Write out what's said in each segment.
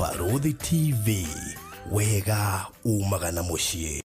Baruthi TV, wega umagana muciĩ.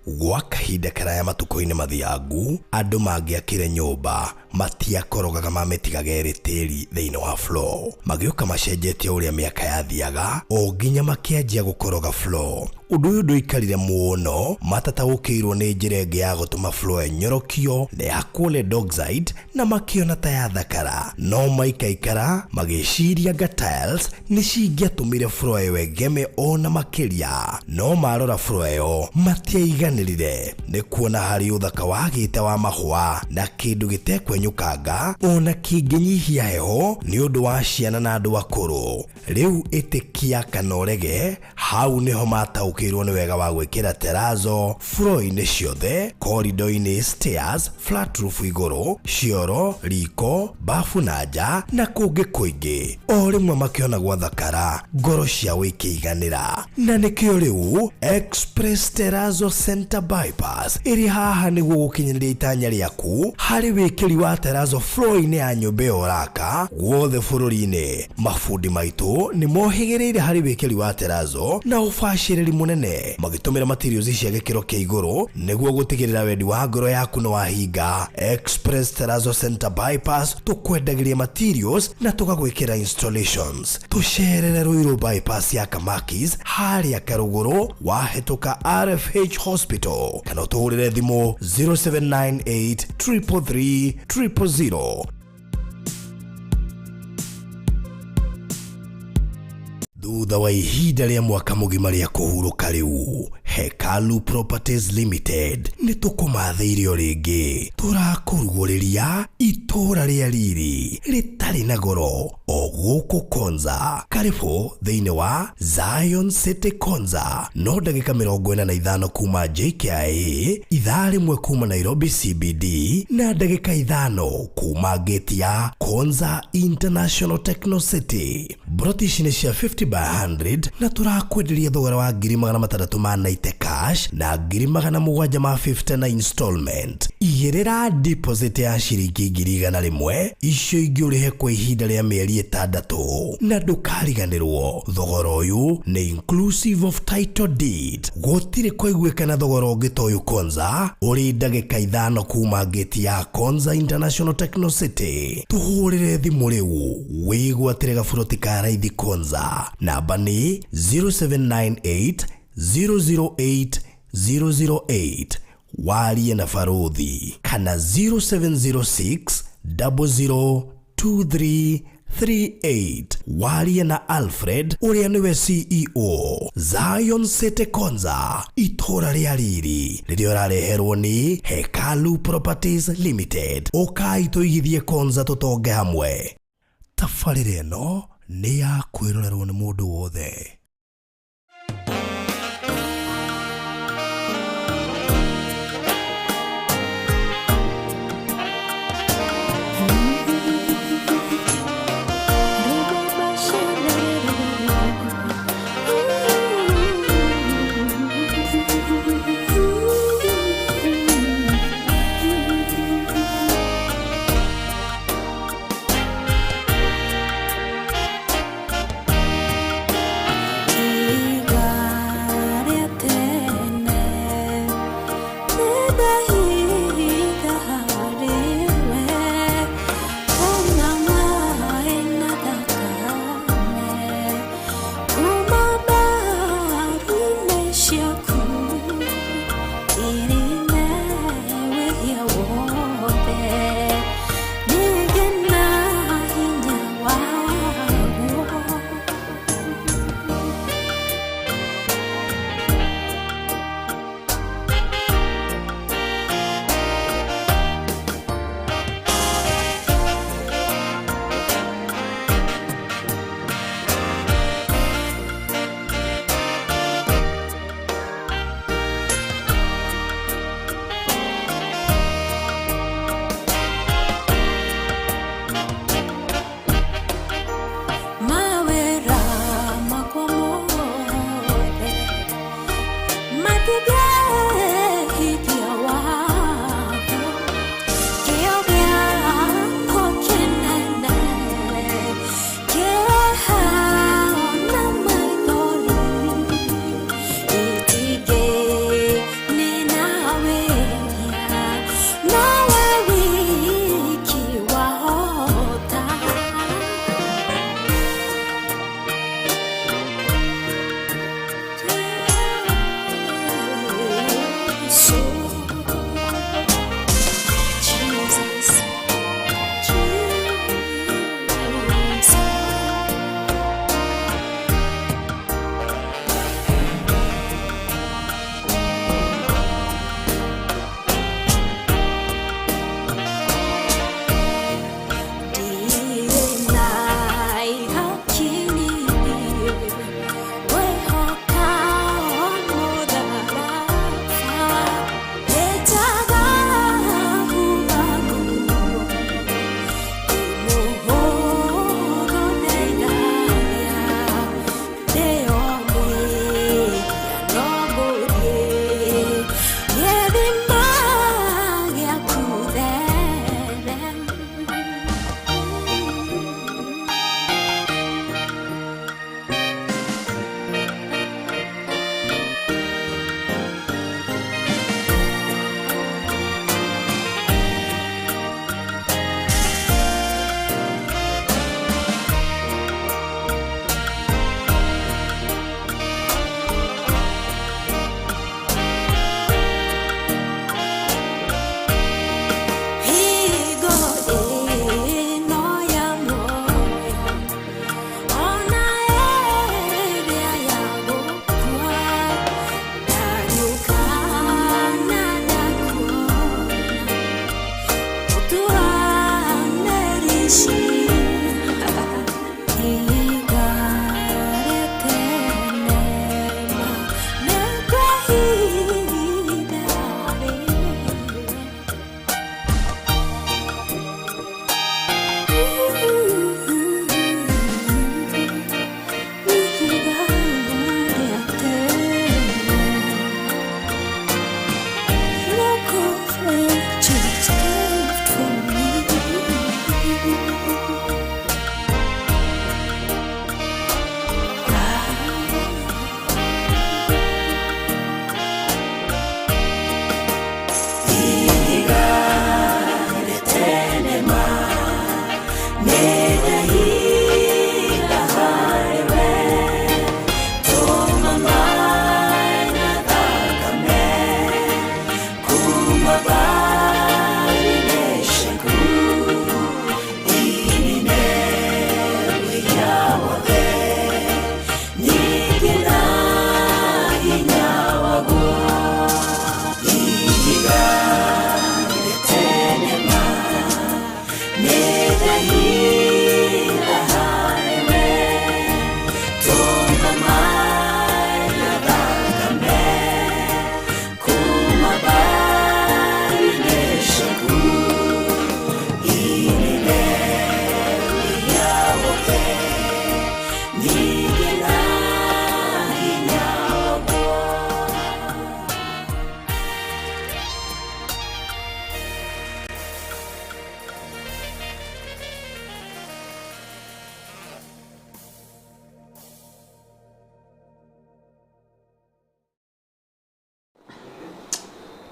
Gwa kahinda karaya matuko-inĩ mathiangu, andũ mangĩakire nyũmba matiakorogaga mamĩtigaga ĩrĩ tĩri thĩinĩ wa floor. Magĩũka macenjetie ũrĩa mĩaka yathiaga, o nginya makĩanjia gũkoroga floor. Ũndũ ũyũ ndũikarire mũno, matataũkĩirwo nĩ njĩra ĩngĩ ya gũtũma floor ĩnyorokio na yakwo dogside na makĩona ta yathakara. No maikaikara magĩciria nga tiles nĩ cingĩatũmire floor ĩyo ĩgeme ona makĩria. No marora floor ĩyo matiaiganĩrire nĩ kuona harĩ ũthaka wagĩte wa mahũa na kĩndũ gĩtekwenyũkanga ona kĩngĩnyihia heho nĩ ũndũ wa ciana na andũ akũrũ. Rĩu ĩtĩkia kana ũrege, hau nĩho mataũkĩirwo nĩ wega wa gwĩkĩra terrazzo floor-inĩ ciothe, corridor-inĩ, stairs, flat roof igũrũ, cioro, riko, bafu na nja na kũngĩ kũingĩ. O rĩmwe makĩona gwathakara, ngoro ciao ikĩiganĩra. Na nĩkĩo rĩu Express Terrazzo Center Bypass ĩrĩ haha nĩguo gũkinyĩrĩria itanya rĩaku harĩ wĩkĩri wa terrazzo floor-inĩ ya nyũmba ĩyo ũraka guothe bũrũri-inĩ. Mafundi maitũ nĩ mohĩgĩrĩire harĩ wĩkĩri wa terrazzo na ũbacĩrĩri mũnene, magĩtũmĩra materials cia gĩkĩro kĩa igũrũ nĩguo gũtigĩrĩra wendi wa ngoro yaku nĩ wahinga. Express Terrazzo Center Bypass tũkwendagĩria materials na tũgagwĩkĩra installations. Tũcerere Ruiru bypass ya Kamakis harĩa Karũgũrũ wahĩtũka RFH Hospital, kana ũtũhũrĩre thimũ 0798 333 000. Thutha wa ihinda rĩa mwaka mũgima rĩa kũhurũka rĩu, Hekalu Properties Limited nĩ tũkũmathĩirio rĩngĩ. Tũrakũrugũrĩria itũra rĩa riri rĩtarĩ na goro o gũkũ Konza. Karibu thĩinĩ wa Zion City Konza. No ndagĩka 45 kuma JKIA, ithaa rĩmwe kuma Nairobi CBD na ndagĩka 5 kuma gate ya Konza International Techno City. Brotish nĩ cia 50 by 100 na turakwenderia thogora wa 390 cash na 750 na installment. Igĩrĩra deposit ya ciringi 100 icio ingĩũrĩhe kwa ihinda rĩa mĩeri 6 na ndũkariganĩrwo. Thogora ũyũ nĩ inclusive of title deed. Gũtirĩ kũiguĩkana thogora ũngĩ ta ũyũ Konza ũrĩ ndagĩka 5 kuma gate ya Konza International Techno City. Tũhũrĩre thimũ rĩu wĩgwatĩre gaburoti ka raithi Konza. Namba ni 0798 008 008. Warie na Baruthi kana 0706 002338. Warie na Alfred ũrĩa nĩwe CEO. Zion City Konza, itũra rĩa riri rĩrĩa ũrareherwo nĩ Hekalu Properties Limited. Ũkai tũigithie Konza tũtonge hamwe. Tabarĩra ĩno nĩ ya kwĩrorerwo nĩ mũndũ wothe.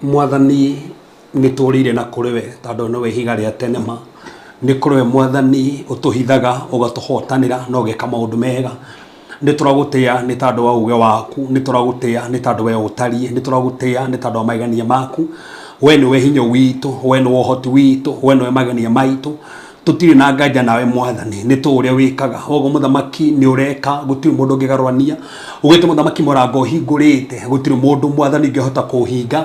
Mwathani nitũrire na kũrĩwe tondũ nĩwe ihiga rĩa tene ma. Nĩ kũrĩwe Mwathani ũtũhithaga ũgatũhotanĩra na ũgeka maũndũ mega. Nĩtũragũtĩa nĩ tondũ wa uge waku, nĩtũragũtĩa nĩ tondũ we ũtariĩ, nĩtũragũtĩa nĩ tondũ wa magania maku. We nĩwe hinya witũ, we nĩwe ũhoti witũ, we nĩwe magania maitũ. Tutire na nganja nawe Mwathani nĩ tũ ũrĩa wĩkaga. Ogo mũthamaki nĩ ũreka, gũtirĩ mũndũ ũngĩgarũrania. Ugĩte mũthamaki mũrango hingũrĩte, gũtirĩ mũndũ Mwathani ũngĩhota kũhinga.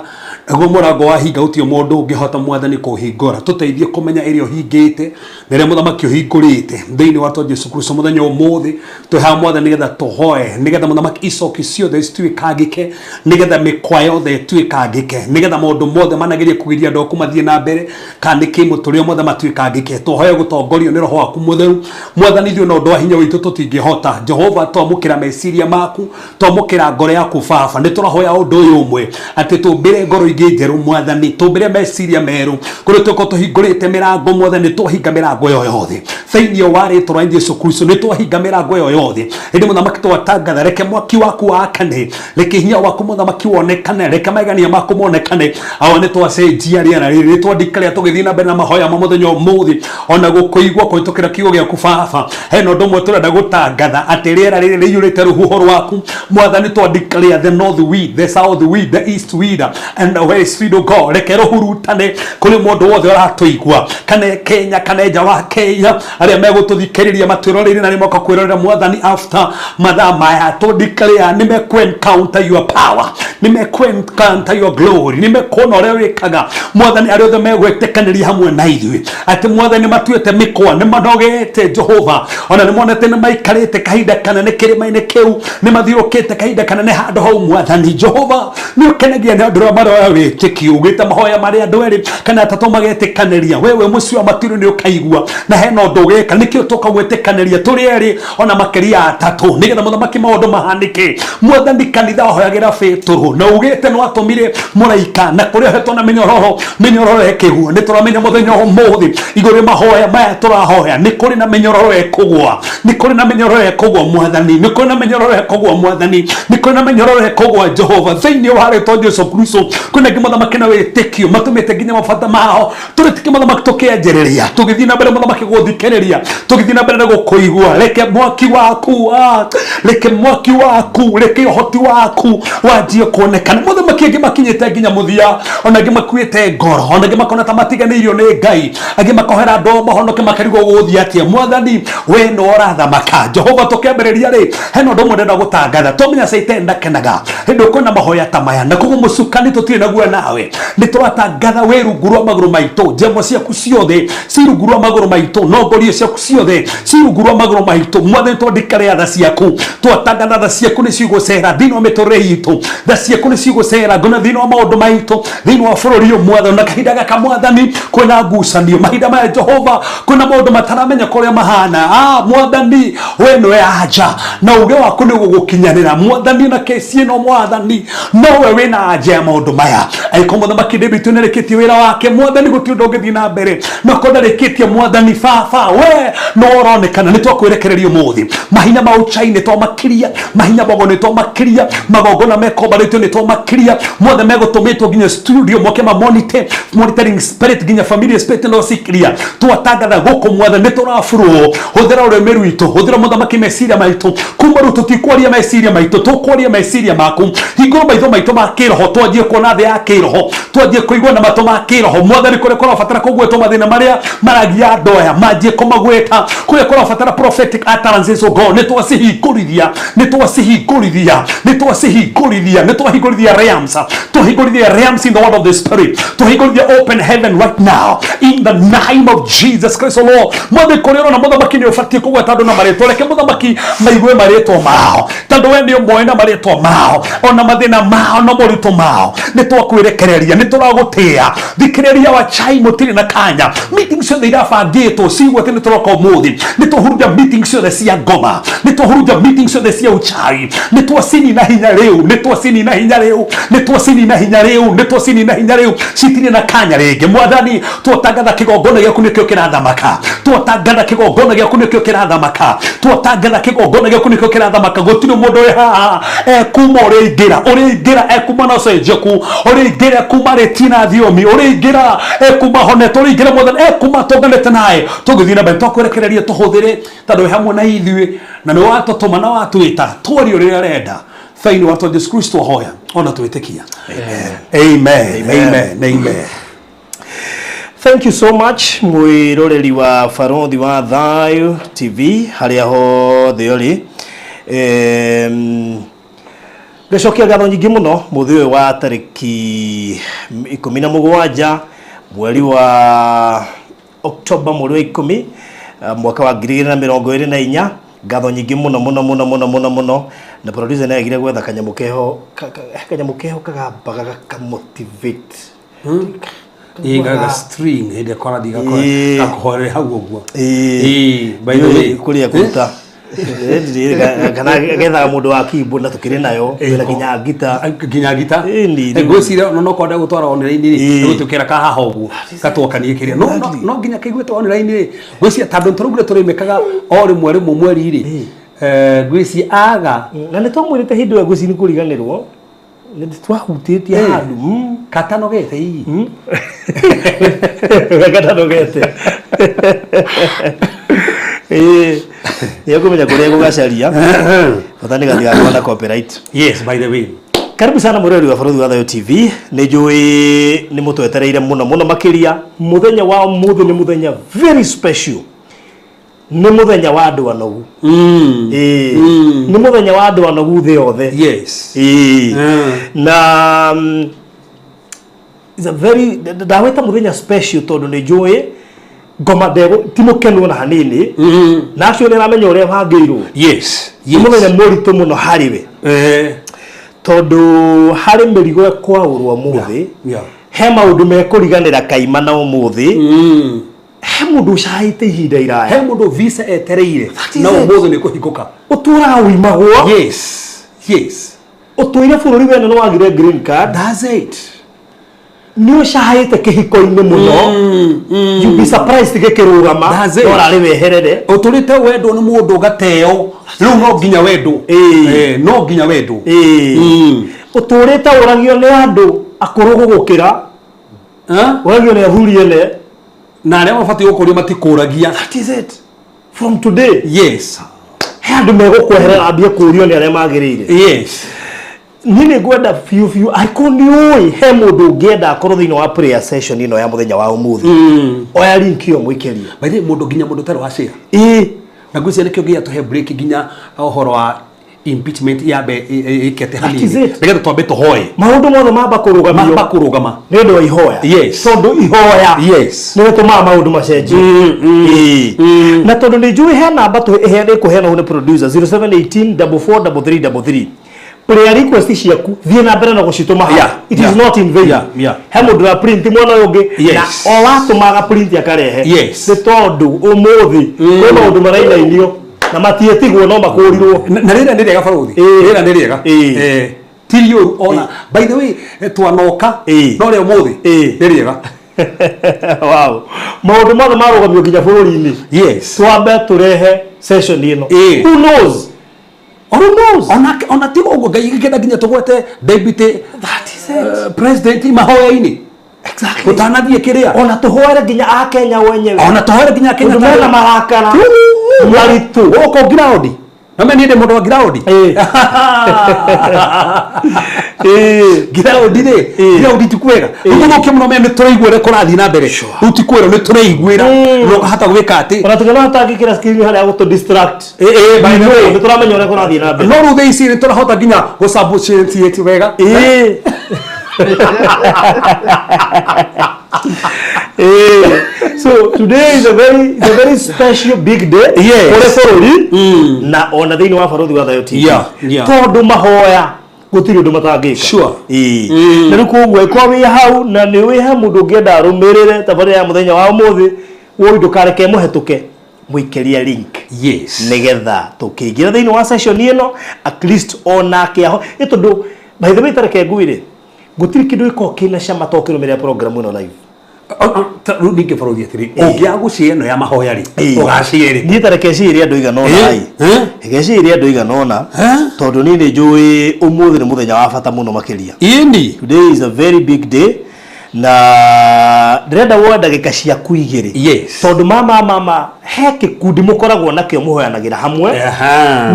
Naguo mũrango wahinga gũtirĩ mũndũ ũngĩhota Mwathani kũhingũra. Tũteithie kũmenya ĩrĩa ũhingĩte na ĩrĩa mũthamaki ũhingũrĩte thĩinĩ wa Jesũ Kristo mũthenya ũmũthĩ. Tũha Mwathani nĩgetha tũhoe, nĩgetha mũthamaki icoki ciothe cituĩkangĩke, nĩgetha mĩkwa yothe ĩtuĩkangĩke, nĩgetha maũndũ mothe managerie kũgiria andũ aku mathiĩ na mbere kana nĩ kĩmũtũrĩre mothe matuĩkangĩke. Tũhoe gũtongorio nĩ Roho waku Mũtheru. Mwathani ithuĩ na ũndũ wa hinya witũ tũtingĩhota. Jehova, twamũkĩra meciria maku, twamũkĩra ngoro yaku Baba. Nĩtũrahoya ũndũ ũyũ ũmwe atĩ tũmbĩre ngoro ingĩ njerũ Mwathani, tũmbĩre meciria merũ kũrĩ tũko tũhingũrĩte mĩrango Mwathani, twahinga mĩrango ĩyo yothe thĩinĩ wa rĩĩtwa rĩa Jesũ Kristo. Nĩtwahinga mĩrango ĩyo yothe. Ĩndĩ mũthamaki twatangatha, reke mwaki waku wakane, reke hinya waku mũthamaki wonekane, reke magania maku monekane. Aho nĩtwacenjia rĩera rĩrĩ, nĩtwandĩka tũgĩthiĩ na mbere na mahoya ma mũthenya ũmũthĩ, ona gũkũigua kũhĩtũkĩra kiugo gĩaku Baba. Hena ũndũ ũmwe tũrenda gũtangatha atĩ rĩera rĩrĩ rĩiyũrĩte rũhuho rwaku Mwathani. Twandĩka the north wind, the south wind, the east wind and the west wind, God. Reke rũhurutane kũrĩ mũndũ wothe ũratũigua, kana Kenya kana nja wa Kenya, arĩa megũtũthikĩrĩria matwĩrorĩire na nĩmoka kwĩrorera Mwathani after mathaa maya. Twandĩka nĩmekwencounter your power, nĩmekwencounter your glory, nĩmekuona ũrĩa wĩkaga Mwathani. Arĩa othe megwĩtĩkanĩria hamwe na ithuĩ atĩ Mwathani matuĩte mĩkwa, nĩmanogete Jehova, ona nĩmonete nĩmaikarĩte kahinda kanene kĩrĩma-inĩ kĩu, nĩmathiũrũkĩte kahinda kanene handũ hau Mwathani. Jehova, nĩũkenagia nĩ andũ arĩa maroya wĩtĩkio. Ugĩte mahoya marĩa andũ erĩ kana atatũ magetĩkanĩria, wewe mũciĩ wa matuĩro nĩũkaigua na hena ũndũ ũgĩka. Nĩkĩo tũkagwĩtĩkanĩria tũrĩ erĩ ona makĩria atatũ, nĩgetha mũthamaki maũndũ mahanĩke. Mwathani kanitha hoyagĩra Petro na ugĩte nĩwatũmire mũraika na kũrĩa hetwo na mĩnyororo ĩkĩgũa. Nĩtũramenya mũthenya ũmũthĩ igũrũ mahoya maya tũrahoya nĩ kũrĩ na mĩnyororo ĩkũgũa, nĩ kũrĩ na mĩnyororo ĩkũgũa Mwathani, nĩ kũrĩ na mĩnyororo ĩkũgũa Mwathani, nĩ kũrĩ na mĩnyororo ĩkũgũa Jehova thĩinĩ wa rĩĩtwa Jesũ Kristo. Kwĩna angĩ mũthamaki na wĩtĩkio matũmĩte nginya mabata mao, tũrĩtĩkie mũthamaki tũkĩanjĩrĩria, tũgĩthiĩ na mbere mũthamaki gũthikĩrĩria, tũgĩthiĩ na mbere na gũkũigua. Reke mwaki waku, reke mwaki waku, reke ũhoti waku wanjie kuonekana. Mũthamaki angĩ makinyĩte nginya mũthia, ona angĩ makuĩte ngoro, ona angĩ makona ta matiganĩirio nĩ Ngai, angĩ makohera andũ mahonoke makarigwo gũthiĩ atĩa. Mwathani, we nĩwe ũrathamaka Jehova. Tũkĩambĩrĩria rĩ, hena ũndũ ũmwe ndĩrenda gũtangatha. Tũmenya Satan ndakenaga hĩndĩ kwĩna mahoya ta maya, na koguo mũcukani tũtirĩ naguo nawe. Nĩtũratangatha wĩ rungu rwa magũrũ maitũ, njemo ciaku ciothe ci rungu rwa magũrũ maitũ, nongorio ciaku ciothe ci rungu rwa magũrũ maitũ. Mwathani, twandĩka tha ciaku, twatangatha tha ciaku nĩ cigũcera thĩinĩ wa mĩtũrĩre itũ, tha ciaku nĩ cigũcera ngona thĩinĩ wa maũndũ maitũ, thĩinĩ wa bũrũri ũyũ Mwathani. Na kahinda gaka Mwathani kwĩna ngucanio, mahinda maya Jehova kwĩna maũndũ mataramenya kũrĩa mahana. Mwathani, we nĩwe anja na uge waku nĩ gũgũkinyanĩra Mwathani. Na kesi ĩno Mwathani, nowe wĩna anja ya maũndũ maya. Angĩkorwo mũthamaki David nĩarĩkĩtie wĩra wake Mwathani, gũtirĩ ũndũ ũngĩthiĩ na mbere na ndarĩkĩtie Mwathani. Baba, we no ũronekana. Nĩtwakwĩrekereria ũmũthĩ mahinya ma ũchai nĩtwamakiria, mahinya mogo nĩtwamakiria, magongona mekombarĩtio nĩtwamakiria mothe megũtũmĩtwo nginya studio moke monitoring spirit nginya family spirit no sikiria. Twatangatha gũkũ Mwathani, nĩtũrabũrwo hũthĩra ũrĩmĩ rwitũ, hũthĩra mũthamaki meciria maitũ. Kuma rĩu tũtikwaria meciria maitũ, tũkwaria meciria maku. Hingũra maitho maitũ ma kĩroho, twanjie kuona thĩ ya kĩroho, twanjie kũigua na matũ ma kĩroho Mwathani. Kũrĩa kũrabatara kũgwetwo mathĩna marĩa maragia andũ aya manjie kũmagweta, kũrĩa kũrabatara prophetic utterances o God, nĩtwacihingũrithia, nĩtwacihingũrithia, nĩtwacihingũrithia, nĩtwahingũrithia realms, twahingũrithia realms in the world of the spirit, twahingũrithia open heaven right now in the name of Jesus Christ, Lord. Mwathani, kũrĩa ũrona mũthamaki nĩũbatiĩ kũgweta andũ na marĩtwa, reke mũthamaki maigue marĩtwa mao, tondũ we nĩ ũmwe na marĩtwa mao, ona mathĩna mao na moritũ mao. Nĩtwakwĩrekereria, nĩtũragũtĩa. Thikĩrĩria wachai mũtirĩ na kanya, meetings ciothe irabangĩtwo cigwo atĩ nĩtũroka ũmũthĩ, nĩtwahuruja meetings ciothe cia ngoma, nĩtwahuruja meetings ciothe cia uchai, nĩtwacinina hinya rĩu, nĩtwacinina hinya rĩu, nĩtwacinina hinya rĩu, nĩtwacinina hinya rĩu, citirĩ na kanya rĩngĩ Mwathani. Twatangatha kĩgongona gĩaku nĩkĩo kirathamaka twatangana kigongona gĩaku nĩkĩo kirathamaka twatangana kigongona gĩaku nĩkĩo kirathamaka gũtirĩ mũndũ ũrĩ haha kuma ũrĩingĩra ekuma na cenjeku ũrĩingĩra ekuma rĩtina thiomi ũrĩingĩra ekuma honete ũrĩingĩra mwathani ekuma tũnganĩte naye tũgĩthiĩ na mbere twakwerekereria tũhũthĩre tondũ wĩ hamwe na ithuĩ na nĩ watũtũma na watwĩta twario rĩrĩa arenda thĩinĩ wa Jesũ Kristo hoya ona twĩtĩkia amen. Thank you so much mwiroreri wa Barothi wa Thayu TV haria hothe uri gacokia ngatho nyingĩ mũno mũthĩ ũyũ wa tarĩki 17 mweri wa October mweri wa 10 mwaka wa 2024 ngatho nyingĩ mũno na producer nĩ agire gwetha kanyamũ keho kagambaga gakamotivate igaga string hĩndĩ korathi gakuhorere hau ũguo by the way kuria kuruta kana getha mũndũ wa keyboard na tukiri nayo na ginya gita ngwĩciria no kwenda gũtwara online rĩ gũtukĩra ka haha ũguo gatwokanie kĩrĩa no nginya kĩiguĩte online rĩ ngwĩciria tondũ tũrugire tũrĩmekaga o rĩmwe mweri rĩ ngwĩciria aga na nĩ twamwĩrĩte hĩndĩ ĩyo ngwĩciria nĩ kũriganĩrwo nĩ twahutĩtie handũ katanogete katanogete kumenya kũrĩa gũgacaria bata nĩ gathiga na copyright. Yes, by the way, karibu sana mũrori wa Barothi wa Thayu TV. Nĩ njũĩ nĩ mũtwetereire mũno makĩria. Mũthenya wa ũmũthĩ nĩ mũthenya very special, nĩ mũthenya wa andũ anogu nĩ mũthenya wa andũ anogu thĩ yothe. Yes, na is a very ndawĩta mũthenya special tondũ nĩ njũĩ ngoma ndego ti mũkenu na hanini na acio nĩ ramenya ũrĩa hangĩirwo. Yes, mũthenya mũritũ mũno harĩ we tondũ harĩ mĩrigo kwaũrwo mũthĩ he maũndũ mekũriganĩra kaima na ũmũthĩ he mũndũ ũcahĩte ihinda iraya, he mũndũ visa etereire na ũmũthĩ nĩ kũhingũka ũtũraga uimagwo. Yes ũtũire bũrũri wene nĩ wagire green card. That's it. Nĩ ũcahĩte kĩhiko-inĩ mũno. You be surprised gĩkĩrũgama no rarĩ weherere. Ũtũrĩte wendo nĩ mũndũ ũgateo rĩu no nginya wendo no nginya wendo. Ũtũrĩte ũragio nĩ andũ akũrũ gũgũkĩra ũragio nĩ athuri ene na arĩa mabatiĩ gũkũria matikũragia. That is it. From today, yes, he andũ megũkweherera ambie kũrio nĩ arĩa magĩrĩire. Yes, nini ngwenda few iconioi he mũndũ ũngĩenda akorwo thĩinĩ wa prayer session ino ya mũthenya wa ũmũthĩ oya link iyo mwĩkĩrie by the mũndũ nginya mũndũ tarĩ wa share na ngwĩciria nĩkĩo nginya tũhe break nginya ũhoro wa impeachment yabe ikete hanini nĩgetha twambe tũhoe maũndũ mothe mamba kũrũgama nĩ ũndũ wa ihoya. Tondũ ihoya nĩ gũtũmaga maũndũ macenjie. Na tondũ nĩ njũĩ he namba ĩkũheanwo nĩ producer 0718443333 prayer request ciaku thiĩ na mbere na gũcitũma haha. It is not in vain. He mũndũ wa print mwana ũngĩ na o watũmaga print akarehe nĩ tondũ ũmũthĩ kwĩ maũndũ marainainio na matiĩtigwo no makũrirwo na rĩrĩa nĩ rĩega Barothi rĩrĩa nĩ rĩega tiriũ ona by the way twanoka no rĩo mũthĩ nĩ rĩega. Wow, maũndũ mothe marũgamio nginya bũrũri-inĩ. Twambe tũrehe session ĩno. Who knows? Ona tigo ũguo Ngai gĩkĩenda nginya tũgwete deputy president mahoya-inĩ. Exactly. Ũtanathiĩ kĩrĩa ona tũhoere nginya a Kenya wenyewe ona tũhoere nginya Kenya na marakara maritũ ũko ground na mimi ndĩ mũndũ wa ground ground tikwega ũgũkĩ mũno mimi tũraiguĩra kũrathiĩ na mbere rĩu tikwĩra nĩ tũraiguĩra no kahata gwĩka atĩ ona tũkĩona tangĩkĩra screen harĩa gũtũ distract by the way nĩ tũramenya ũrĩa kũrathiĩ na mbere no rĩu thaa ici nĩ tũrahota nginya gũcambũciate wega. So today is a very special big day for bũrũri na ona thĩinĩ wa Barothi wa Thayu TV tondũ mahoya gũtirĩ ũndũ matangĩka. Na rĩu koguo kwa wĩ hau na nĩ wĩ ha mũndũ ũngĩenda arũmĩrĩre tabarĩra ya mũthenya wa ũmũthĩ woi ndũkareke mũhetũke mũikĩrie link nĩgetha tũkĩingĩra thĩinĩ wa session ĩno at least onake aho tondũ by the way tareke ngwĩre gũtirĩ kĩndũ gĩkoragwo kĩna cama tokĩrũmĩrĩra program ĩno live. Ninge borothi atiri ungiagucie no ya mahoya ri ugaciri ni tareke ciri andu igana ona ai igeciri andu igana ona tondu ni njui umuthi ni muthenya wa bata muno makiria ini today is a very big day na ndĩrenda woe ndagĩka ciaku igĩrĩ yes tondu mama he gĩkundi mũkoragwo nakĩo mũhoyanagĩra hamwe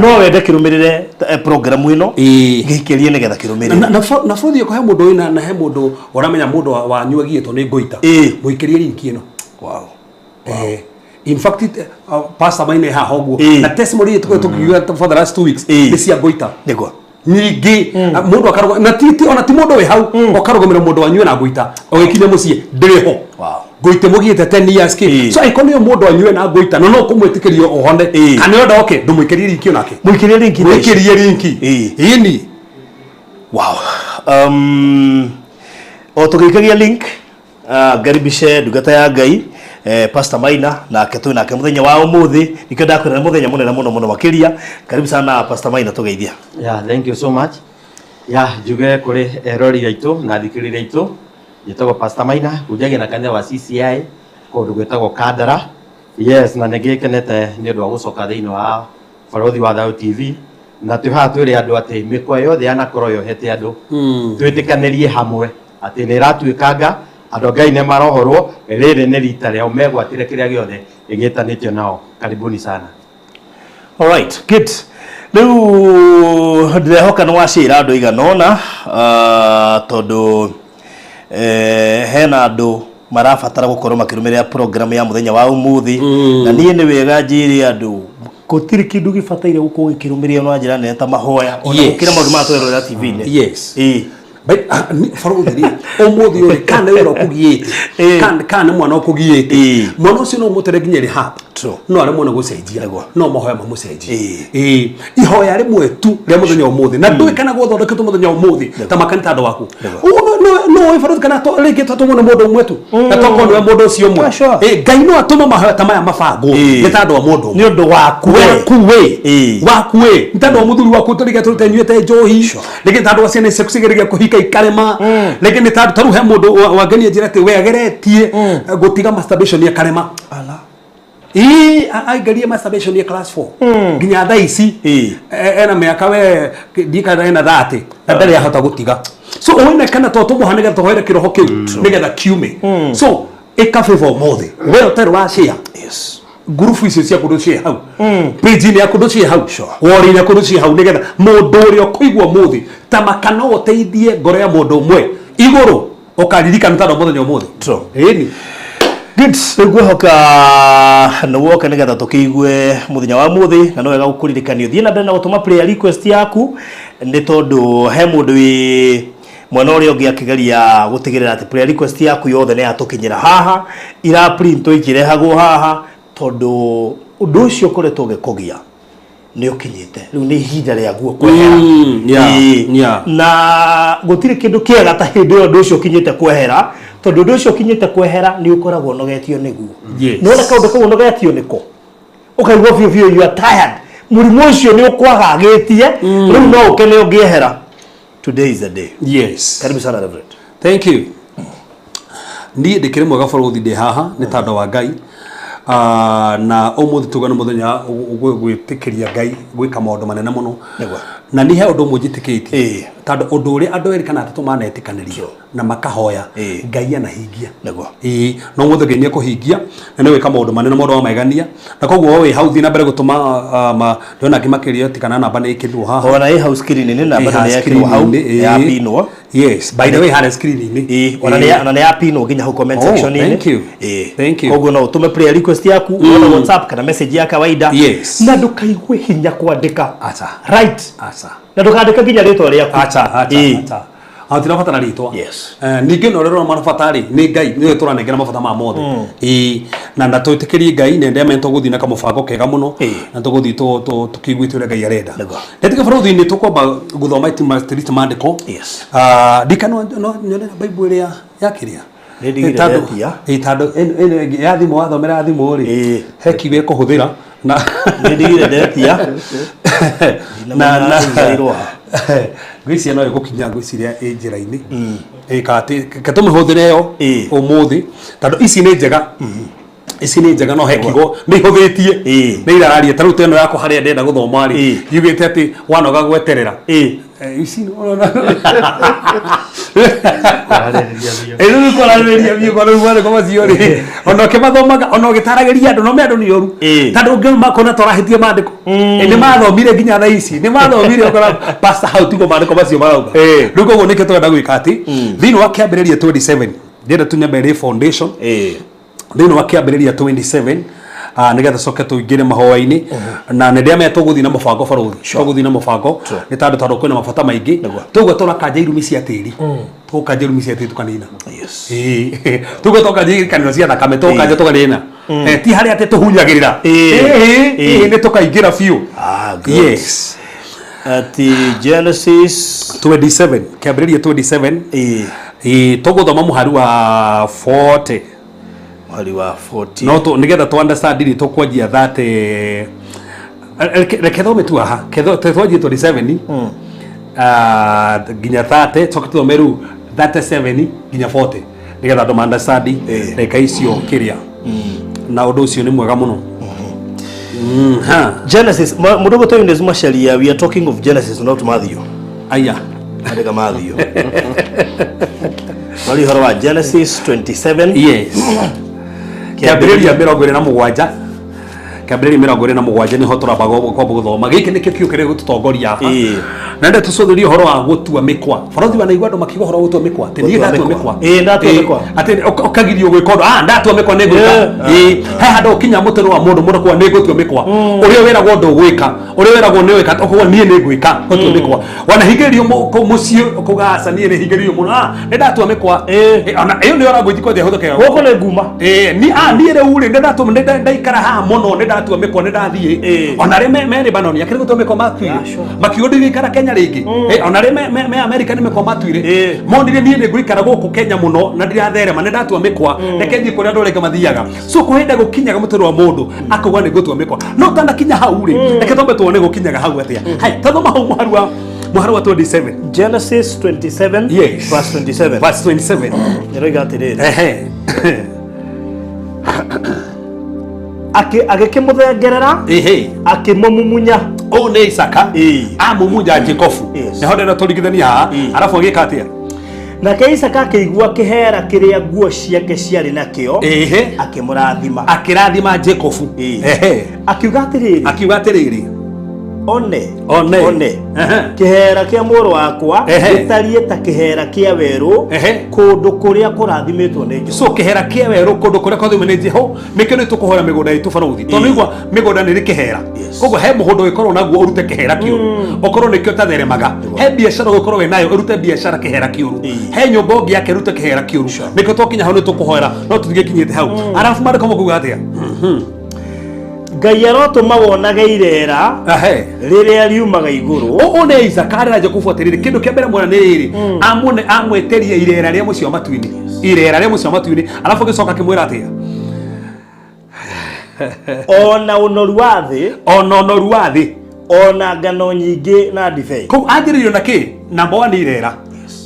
no wende kĩrũmĩrĩre program ĩno gĩikĩrie nĩgetha kĩrũmĩrĩre na bũrũthi ũko he mũndũ wĩna na he mũndũ ũramenya mũndũ wanyu agiĩtwo nĩ ngũita mũikĩrie linki ĩno wow in fact pastor Maina haha ũguo na testimony tukiuga for the last 2 weeks nĩ cia ngũita nĩguo nyingi mundu akaruga na titi ona ti mundu we hau ukarugumira mundu wanyu na nguita ugikinya mucie ndiriho nguite mugiite 10 years ki so ikonio mundu wanyu na nguita no kumwitikirio uhone kana oda oke ndumuikirie linki onake muikirie linki ini wow o tugikagia link garibishe ndugata ya Ngai Pastor Maina na ketwe nake muthenya wa umuthi nikenda kwira muthenya munene muno makiria karibu sana Pastor Maina tugeithia thank you so much juge kuri erori gaitu na thikirire itu yetagwo Pastor Maina kujagia na kanitha wa CCI kundu gwetagwo Kandara yes na nigikenete ni undu wa gucoka thiini wa borothi wa Thau TV na tuha twire andu ati mikwa yothe anakorwo yohete andu twitikanirie hamwe ati ni ratuikanga andu Ngai ne marohorwo riri ni rita ria megwatire kiria giothe igitanitio nao karibuni sana all right good riu ndirehoka no wacira andu igana ona tondu hena andu marabatara gukorwo makirumirira program ya muthenya wa umuthi na nie ni wega njiri andu gutiri kindu gibataire gukorwo gikirumiria no njira nene ta mahoya ona gukira maundu ma twero ya TV ni yes bai faruthiri umuthi uri kana wira kugiite kana mwana okugiite mwana ucio no mutere nginya ri hapa no ari mwana gucenjia no mahoya mamucenjia ihoya rimwe tu ria muthenya umuthi na ndui kana guthondeketwo muthenya umuthi ta makanitha andu waku no faruthi kana to ringi to mwana mundu umwe tu na to kono mundu ucio umwe Ngai no atuma mahoya ta maya mabango ni ta andu a mundu ni undu waku we ni ta andu a muthuri waku turige tutenyuete njohi rigi ta andu aciane sekusigiriria kuhika ikarema rigi ni ta taru he mundu wangenia njira ati we ageretie gutiga masturbation ya karema ala aigarie masturbation ya class 4 nginya thaa ici ena miaka we ndikana ena 30 na ndari ahota gutiga so oina kana to tumuhanega tohoera kiroho kiu nigetha kiume so ikafevo mothe we oteru wa share yes group icio cia kundu cia hau page ni ya kundu cia hau wori ya kundu cia hau nigetha mundu uria kuigwa muthi ta makano uteithie ngoro ya mundu umwe iguru ukaririkana tano muthenya umuthi eni good ngwehoka no woka nigetha tukiigwe muthenya wa muthi na no wega gukuririkanio thie na mbere na gutuma prayer request yaku ni tondu he mundu wi mwana uria ungi akigeria gutigirira ati prayer request yaku yothe ni atukinyira haha ira print ikirehagwo haha tondu undu ucio koretwo gikugia ni ukinyite riu ni ihinda ria guo kwehera na gutire kindu kiega ta hindi undu ucio ukinyite kwehera tondu undu ucio ukinyite kwehera ni ukoragwo nogetio niguo no na kaundu kau nogetio niko ukaigwa biu you are tired murimu ucio ni ukwagagitie riu no ukene ungiehera today is the day yes karibu sana Reverend thank you ni ndikire mwega borothi ndi haha ni tando wa Ngai na umuthi tugana muthenya gwitikiria Ngai gwika maundu manene muno na ni he undu mujitikitie tando undu uri andu eri kana atatu manetikanirio na makahoya Ngai anahingia no muthe ni kuhingia na ni wika maundu manene maundu wa maigania na koguo we hau thina mbere gutuma ndona kimakiria tikana namba ni ikindu haha ona i house screen ni namba ni yakirwo hau ya pino yes by the way had a screen ni ona ni ya pino nginya hu comment section ni thank you koguo no utume prayer request yaku ona WhatsApp kana message ya kawaida na ndukaigwe hinya kwandika right na ndukandika nginya ritwa riaku atirabatara ritwa yes ningi no rero marabatari ni Ngai ni turanengera mabata ma mothe na ndatuitikirie Ngai ne ndeme tuguthi na kamubango kega muno na tuguthi tukigwite ure Ngai arenda ndetike borothi ni tukwamba guthoma itima street mandiko yes dikano no nyone Bible ria yakiria tando ya thimu wathomera thimu ri hekiwe kuhuthira na ndigire ndetia na ngwiciria no igukinya ngwiciria njira-ini kati katume huthire yo umuthi tando ici ni njega ici ni njega no hekigo ni huthitie ni iraria taru teno yako haria ndenda guthoma ri yugite ati wanoga gweterera ici ni korariria bio kwa rware kwa ziori ono ke mathomaga ono gitarageria andu no me andu ni oru tando ngema kona torahitie mandiko ni mathomire nginya tha ici ni mathomire okora pastor how tigo mandiko macio marauga rugo go nike twenda gwika ati thini wa kiambiriria 27 ndenda tunyambere foundation thini wa kiambiriria 27 nigetha coke tuingire mahoya-ini na ndia me tuguthi na mubango baruthi tuguthi na mubango ni tando kwina mabata maingi tugo tora kanja irumi cia tiri tukanja irumi cia tiri tukanina tugo tukanja kanino cia thakame tukanja tukanina ti hari ate tuhunyagirira ni tukaingira biu yes ati Genesis 27 kiambiriria 27 tuguthoma muhari wa 40 wali wa 40 no to nigetha to understand ni to kwanjia that rekethome tu aha ketho twanjie 27 ginya 30 tokito meru 37 ginya 40 nigetha to understand reka icio kiria na undu ucio ni mwega muno Genesis mudogo to inde zuma sharia we are talking of Genesis not Matthew aya adega Matthew wali horwa Genesis 27 yes kiambiriria 27 kiambiriria 27 ni ho turamba guthoma giki nikio kiukire gututongoria haha na nde tucuthurie horo wa gutua mikwa borothi wanaigua andu makiuga horo gutua mikwa ati ni ndatua mikwa ndatua mikwa ati okagirio gwika undu ndatua mikwa ni gwika he handu kinya mutero wa mundu kwa ni gutua mikwa uria wiragwo ndu gwika uria wiragwo ni wika okwo nie ni gwika gutua mikwa wanahigerio mucio kugaca nie ni higerio muno ni ndatua mikwa ona iyo ni ora gwiti kwa huthuke goko ni nguma ni re uri ndatua ndaikara ha muno ni ndatua mikwa ni ndathie ona re me Lebanon akiri gutua mikwa makiuga ndigikara Kenya ringi ona re me America ni mikwa matuire monire nie ni gwikara guku Kenya muno na ndiratherema ni ndatua mikwa reke ngi kuria ndoreka mathiaga so kuhinda gukinyaga mutero wa mundu akauga ni gutua mikwa no tanda kinya hau ri reke tombe tuone gukinyaga hau atia hai tathoma hau muharu wa 27 Genesis 27 yes verse 27 niroiga atiriri agikimuthengerera akimumumunya ne Isaka amumunya Jacobu neho ndena turigithania haha arafu agika atia nake Isaka akigua kihera kiria nguo ciake ciari nakio akirathima Jacobu akiuga atiriri one kihera kia muru wakwa gitarie ta kihera kia weru kundu kuria kurathimitwo ni Jehova so kihera kia weru kundu kuria kurathimitwo ni Jehova mikio ni tukuhora migunda itu baruthi tondu igwa migunda ni kihera koguo he muhundo ikorwo naguo urute kihera kiuru okorwo nikio tatheremaga he biashara gukorwo we nayo urute biashara kihera kiuru he nyumba ngi yake urute kihera kiuru mikio twakinya hau ni tukuhora no tuthigikinyite hau arafu mari komo kuga atia Ngai arotuma wonage irera riria riumaga iguru one Isaka na Jacobu atiriri kindu kia mbere mwana ni riri amweteria irera ria mucio matuini alafu gicoka kimwira atia ona unoru wa thi ona ngano nyingi na ndibei ko anjiririo na ki number 1 irera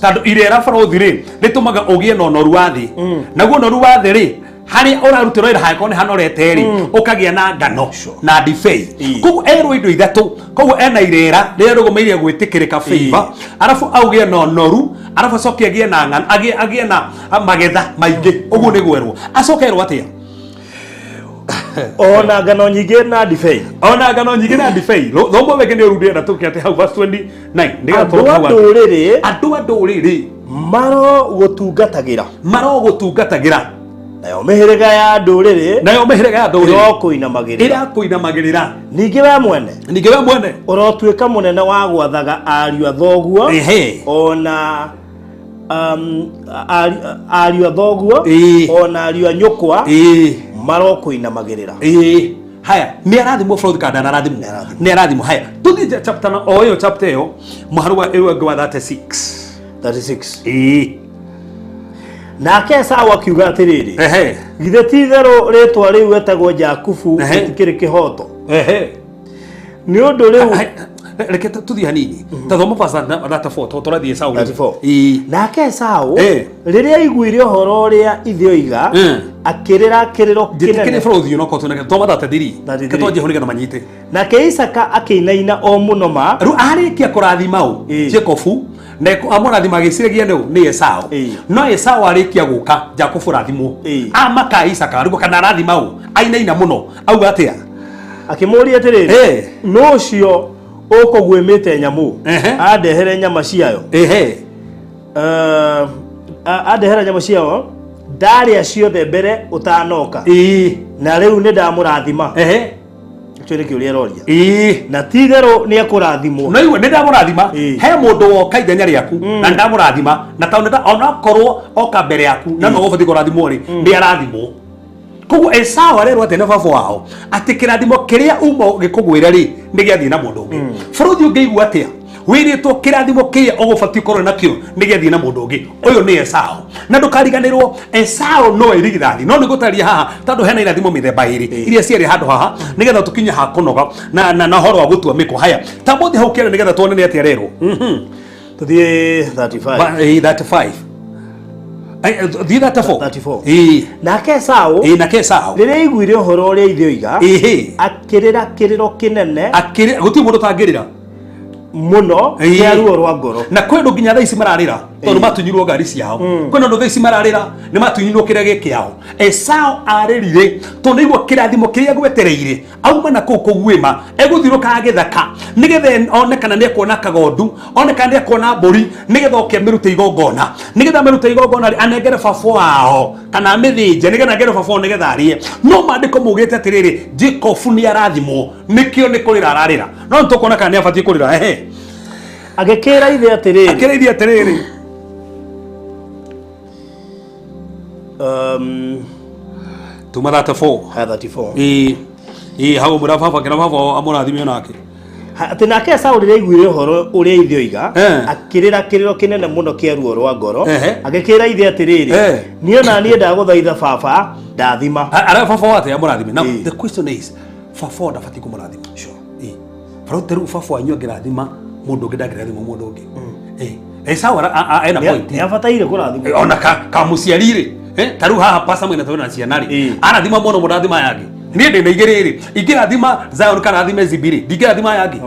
tando irera barothi ri ritumaga ugie na unoru wa thi naguo unoru wa thi ri hari urarutiro ira haiko ni hanorete ri ukagia na ngano na ndibei koguo erwo indo ithatu koguo ena irera riria rugumeirie gwitikirika favor arafu augie na unoru arafu acoke agie na ngano agie na magetha maingi uguo ni gwerwo acokerwo atia ona ngano nyingi na ndibei thombo weke ni urudie na tukia ati hau verse 29 ndiga to andu nduriri maro gutungatagira nayo mihiriga ya nduriri ira kuinamagirira ningi we mwene urotuika munene wa gwathaga ariu athoguo ona ariu athoguo ona ariu anyukwa marokuinamagirira haya ni arathimo fraud kada na arathimo haya tuthi chapter na oyo chapter yo muharwa ewe gwa 36 nake Sawa akiuga atiriri githe tithero ritwa riu etagwo Jakubu tikiri kihoto ni undu riu reke tuthie hanini ta thoma pastor that photo turathie Esau 34 nake Esau riria aiguire uhoro ria ithioiga akirira kiriro kinene bũrũthi no ko tunake thoma that 3 ketonje honi kana manyite nake Isaka akinaina o muno ma ru arikia kurathima u Jacob na amũrathima agĩciragia nĩ Esau no Esau arĩkia gũka Jacob rathimwo amaka Isaka rugo kana rathima u ainaina muno auga atia akĩmũria atĩrĩrĩ no ũcio ũkũgwĩmĩte nyamu andehere nyama ciayo andehere nyama ciayo ndarĩa ciothe mbere ũtanoka na rĩu nĩ ndamũrathima Chwele kiuria roria. Na tigero ni akurathimo. No iwe nenda murathima. He mundu woka ithenya riaku na nda murathima na tauneta ona korwo oka mbere yaku na no gobati kurathimo ri ndi arathimo. Koguo Esau arerwo ati na baba wao ati kirathimo kiria umo gikugwira ri ni giathi na mundu ungi. Bũrũthi ungiigua atia wiritwo kirathimo kiria ugubati korwo nakio ni giathi na mundu ungi. Uyu ni Esau. Na ndukariganirwo Esau no irigithathi no ni gutaria haha tondu hena irathimo mithemba iri iria ciari handu haha nigetha tukinye ha kunoga na horo wa gutua Mikwa haya tamuthi hau kire nigetha tuone ni atia rerwo tuthie 35 35 Thii 34 nake Esau riria aiguire uhoro uria ithioiga akirira kiriro kinene guti mundu tangirira muno ya ruo rwa ngoro na kwendo nginya thaa ici mararira tondu matunyirwo ngari ciao kwendo thaa ici mararira ni matunyirwo kiria gikiao Esau aririre tondu igwo kirathimo kiria gwetereire auma na kugwima eguthiruka agithaka nigethe onekana ni kuona kagondu onekana ni kuona mburi nigethe oke mirute igongona nigethe mirute igongona anengere baba wao kana mithinje nigethe angere baba nigethe arie no mandiko mugite atiriri Jacob ni arathimo nikio ni kurira ararira no ntukona kana ni abatie kurira agekera ithe atiriri tuma 34 hau murababa kina baba amurathimio nake ati nake Esau riria aiguire uhoro uria ithioiga akirira kiriro kinene muno kia ruo rwa ngoro agekera ithe atiriri niona nie ndaguthaitha baba ndathima ara baba wate amurathime. Now the question is baba ndabati kumurathima Faroteru baba wanyu ngirathima mundu ungi ndangirathima mundu ungi Esau ena point ni abataire kurathima ona kamuciari ri taru haha pasa mwina tawena ciana ri arathima muno murathima yangi ni ndi na igiriri ingirathima Zion kana rathime Zibiri ndingirathima yangi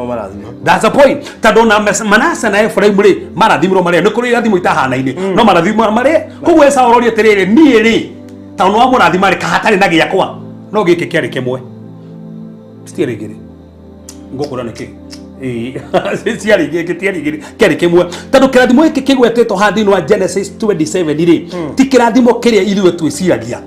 that's the point tando na Manase na Ephraim ri marathimiro maria ni kuri irathimo itahanaine no marathimo maria koguo Esau roria tiriri nie ri tando wa murathima ri kahatari na giakwa no giki kiari kimwe stiere giri ngokora niki ciari kiari kimwe tondu kirathimo giki kigwetetwo handini wa Genesis 27 ri ti kirathimo kiria ithuĩ twĩciragia.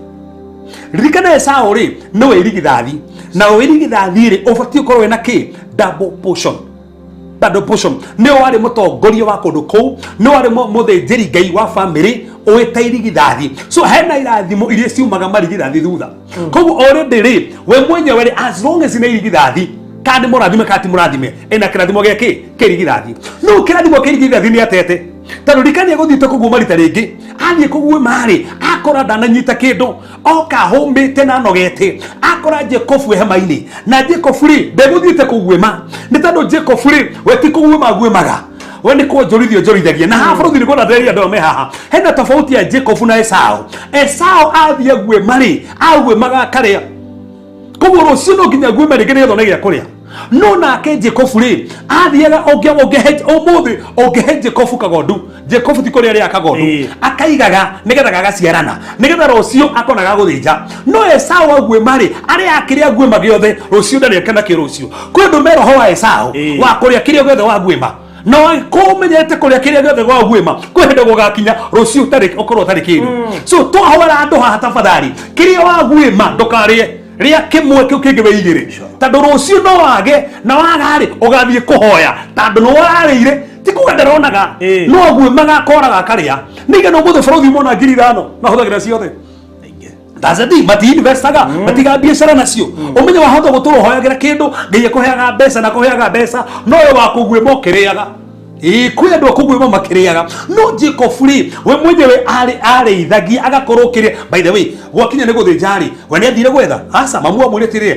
Ririkana Esau ri no irigithathi na irigithathi ri ubatie ukorwo wena ki double portion ni wari mutongoria wa kundu kuu ni wari muthinjiri ngai wa family uita irigithathi so hena irathimo iria ciumaga marigithathi thutha koguo already ri we mwenyewe ri as long as ina irigithathi kandi murathime kati murathime ena kirathimo giki kirigithathi no kirathimo kirigithathi ni atete tondu rikania guthiite kuguma rita ringi athie kuguma mari akora ndananyita kindu oka humite na nogete akora Jacob hema-ini na Jacob ri ndeguthiite kugwima ni tondu Jacob ri we ti kugwima gwemaga we ni kuonjorithio njorithagia na ha bũrũthi ni kona nderia andũ me haha hena tofauti ya Jacob na Esau athie gwima ri agwemaga akaria koguo rucio no nginya gwima ringi nigetha one gia kuria no nake Jacob ri athiaga ongehe Jacob kagondu Jacob ti kuria ria kagondu akaigaga nigetha gagaciarana nigetha rucio akonaga guthinja no Esau agwima ri aria akiria gwima giothe rucio ndari kana ki rucio kwendu meroho wa Esau wa kuria kiria giothe wa gwima no kumenyete kuria kiria giothe gwa gwima kwende gugakinya rucio tari okorwo tari kindu so twahora andu haha tafadhali kiria wa gwima ndukarie ria kimwe kiu kingi weigire tondu rucio no wage na wagari ugathie kuhoya tondu no wararire ti kuga ndaronaga no gwemaga akoraga karia niga no muthe bũrũthi mona 5,000 na huthagira ciothe Tazedi mati investaga matiga biashara nacio umenye wahota guturo hoyagira kindu ngiye kuheaga mbeca na kuheaga mbeca no we wakugwima ukiriaga kwä andå akå gwä makĩrĩaga no Jacob rĩ we mwenyewe arĩithagia agakorwo kĩrĩa. By the way gwakinya nĩ gũthĩnja-rĩ we nĩ athire gwetha aca mamu amwĩre atĩrĩrĩ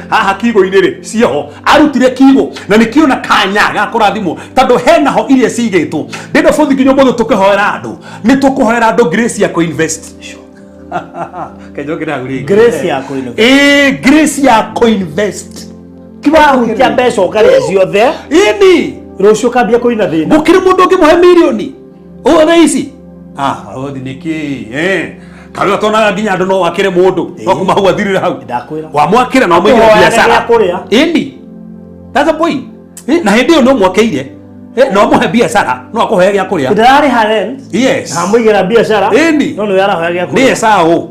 haha kiugo-inĩ rĩ cioho arutire kiugo na nĩ kĩona kanya ga kũrathimwo tondũ hena ho iria cigĩtwo. Ndĩna bũthi nginya mũthĩ tũkĩhoera andũ nĩ tũkũhoera andũ grace ya kũ-invest. Grace ya kũ-invest. Grace ya kũ-invest. Kibahutia mbeca ũkarĩa ciothe ini rũciũ kambia kũina thĩna. Gũkĩrĩ mũndũ ũngĩmũhe mirioni thaa ici othi nĩkĩ karĩa tonaga nginya andũ no wakĩre mũndũ no kuma hau athirĩre hau wamwakĩra na ũmũigĩre biacara ini. That's the point. Na hĩndĩ ĩyo no mwakĩire no mũhe biacara no akũhe gĩa kũrĩa. Ndararĩha rent. Yes. Na mũigĩra biacara. Ini. No nĩ arahoya gĩa kũrĩa.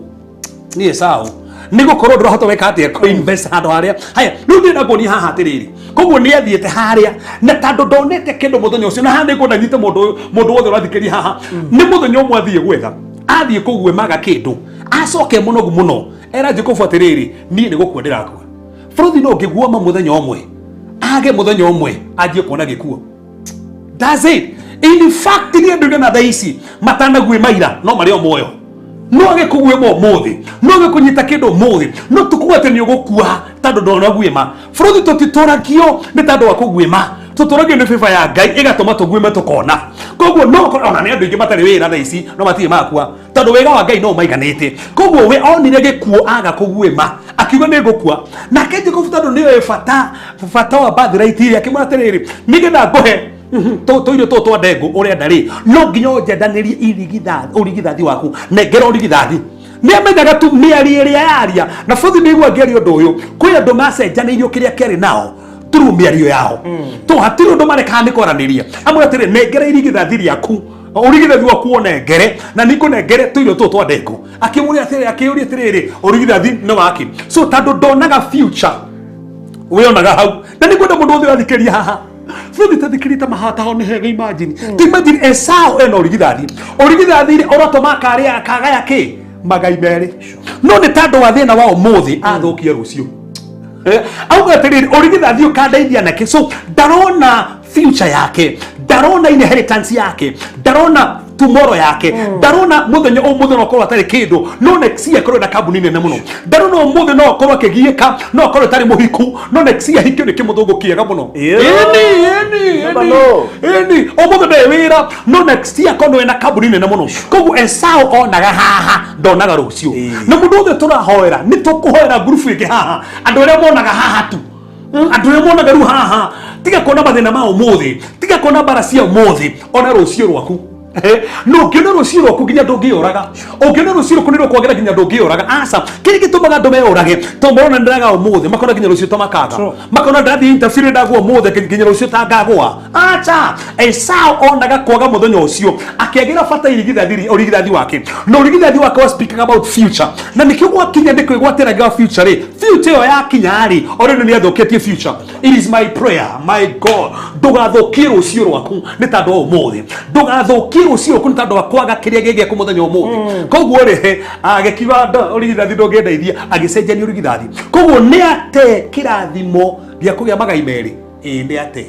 Niĩ saũ nĩgå korwo ndũrahota weka atĩa kũ-invest handũ harĩa. Haya rĩu ndĩna nguonia haha atĩrĩrĩ koguo nĩ athiĩte harĩa na tondũ ndonete kĩndũ mũthenya ũcio na haha nĩ ngwenda nyite mũndũ wothe ũrathikĩria haha nĩ mũthenya ũmwe athiĩ gwetha athiĩ kũguĩmaga kĩndũ acoke mũnogu mũno era Jacob atĩrĩrĩ niĩ nĩ gũkua ndĩrakua. Bũrũri no ngĩguoma mũthenya ũmwe age mũthenya ũmwe anjie kuona gĩkuo. That's it. In fact nĩ andũ na thaa ici matanaguĩma no marĩ o muoyo no agĩkũguĩma ũmũthĩ no agĩkũnyita kĩndũ ũmũthĩ no tũkuga atĩ nĩ ũgũkua tondũ ndũnaguĩma. Bũrũri tũtitũragio nĩ tondũ wa kũguĩma tũtũragio nĩ bĩba ya Ngai ĩgatũma tũguĩme tũkona. Koguo no ona nĩ andũ aingĩ matarĩ wĩra thaa ici no matirĩ makua tondũ wĩra wa Ngai no maiganĩte. Koguo we onire gĩkuo aga kũguĩma akiuga nĩ ngũkua nake Jacob tondũ nĩwe bata wa birthright iria akĩmwĩra atĩrĩrĩ nĩgetha ngũhe tũirio tũtũ twa ndengũ ũrĩa ndarĩ no nginya ũnjendanĩrie ũrigithathi waku nengera ũrigithathi. Nĩ amenyaga tu mĩario ĩrĩa yaria na bũthi nĩigua ngĩaria ũndũ ũyũ kwĩ andũ macenjanĩirio kĩrĩa kĩarĩ nao turu mĩario yao to hatirĩ ũndũ marekaga nĩ kwaranĩria amwe atĩrĩ nengera irigithathi rĩaku ũrigithathi waku wonengere na nĩkũnengere tũirio tũtũ twa ndengũ. Akĩmũria atĩrĩrĩ ũrigithathi nĩ waki so tondũ ndonaga future wĩonaga hau na nĩ kwenda mũndũ wothe ũrathikĩria haha Fũthi tathikĩrĩte mahata ho nĩ hega imagine. Imagine Esau ena ũrigithathi ũratũma kagaya kĩ magai merĩ no nĩ tondũ wa thĩna wa ũmũthĩ athũkie rũciũ. Auga atĩrĩrĩ ũrigithathi ũkandeithia nake so ndarona future yake ndarona inheritance yake ndarona tomorrow yake ndarona mũthenya ũmũthĩ no korwo atarĩ kĩndũ no next year korwo na kambuni nene mũno ndarona ũmũthĩ no korwo akĩgiĩka no korwo atarĩ mũhiku no next year hikio nĩ kĩmũthũngũ kĩega mũno. Ũmũthĩ ndarĩ wĩra no next year korwo ena kambuni nene mũno. Koguo Esau onaga haha ndonaga rũciũ na mũndũ wothe tũrahoera nĩ tũkũhoera ngurubu ĩngĩ haha andũ arĩa monaga haha tu andũ arĩa monaga rĩu haha tiga kuona mathĩna ma ũmũthĩ tiga kuona mbara cia ũmũthĩ ona rũciũ rwaku. No ngĩona rũciũ rwaku nginya ndũngĩũraga ũngĩona rũciũ rwaku nĩ rũkwagĩra nginya ndũngĩũraga aca kĩrĩa gĩtũmaga andũ meũrage to marona ndĩraga ũmũthĩ makona nginya rũciũ ta makaga makona ndathiĩ interfere ndagwa ũmũthĩ nginya rũciũ ta ngagwa aca. Esau onaga kwaga mũthenya ũcio akĩagĩra bata ũrigithathi wake na ũrigithathi wake was speaking about future na nĩkĩo gwakinya ndĩkwĩgwatĩraga future rĩ future ĩyo yakinya rĩ already nĩ athũkĩtie future. It is my prayer my God ndũgathũkie rũciũ rwaku nĩ tondũ wa ũmũthĩ ndũgathũkie rũciũ rwaku nĩ tondũ wa kwaga kĩrĩa gĩgĩaku mũthenya ũmũthĩ. Koguo rĩ agĩkiuga ũrigithathi ndũngĩndeithia agĩcenjania ũrigithathi. Koguo nĩ ate kĩrathimo gĩa kũgĩa magai merĩ nĩ ate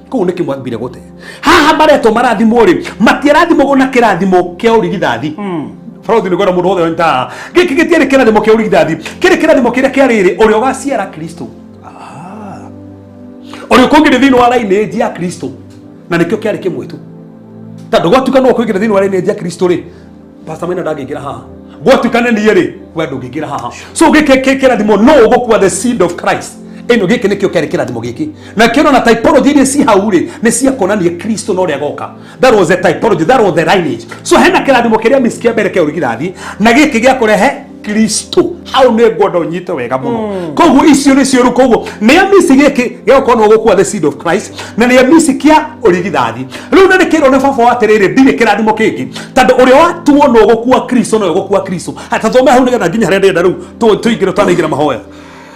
koguo nĩ kĩmwambire gũte haha maretwo marathimwo rĩ matiarathimwo na kĩrathimo kĩa ũrigithathi. Bũrũri nĩ gwenda mũndũ wothe onta gĩkĩ gĩtiarĩ kĩrathimo kĩa ũrigithathi kĩrĩ kĩrathimo kĩrĩa kĩarĩrĩ ũrĩa ũgaciara Kristo ũrĩa ũkũngĩrĩ thĩinĩ wa lineage ya Kristo na nĩkĩo kĩarĩ kĩmwe tu tondũ gwatuĩka no ũkũingĩra thĩinĩ wa lineage ya Kristo rĩ Pastor Maina ndangĩingĩra haha gwatuĩka nĩ niĩ rĩ we ndũngĩingĩra haha so gĩkĩ kĩrathimo no ũgũkua the seed of Christ ĩno gĩkĩ nĩkĩo kĩarĩ kĩrathimo gĩkĩ na kĩrona typology iria ci hau rĩ nĩ cia kuonania Kristo no ũrĩa agoka. That was the typology that was the lineage. So hena kĩrathimo kĩrĩa miss kĩa mbere kĩa ũrigithathi na gĩkĩ gĩa kũrehe Kristo hau nĩ ngwenda ũnyite wega mũno. Koguo icio nĩ cio rĩu koguo nĩ amisi gĩkĩ gĩa gũkorwo no ũgũkua the seed of Christ na nĩ amisi kĩa ũrigithathi. Rĩu nĩ kĩrwo nĩ baba wa atĩrĩrĩ ndirĩ kĩrathimo kĩngĩ tondũ ũrĩa watuo no ũgũkua Kristo no ũgũkua Kristo. Hata thome hau nĩgetha nginya harĩa ndĩrenda rĩu tũingĩre tũanaingĩra mahoya.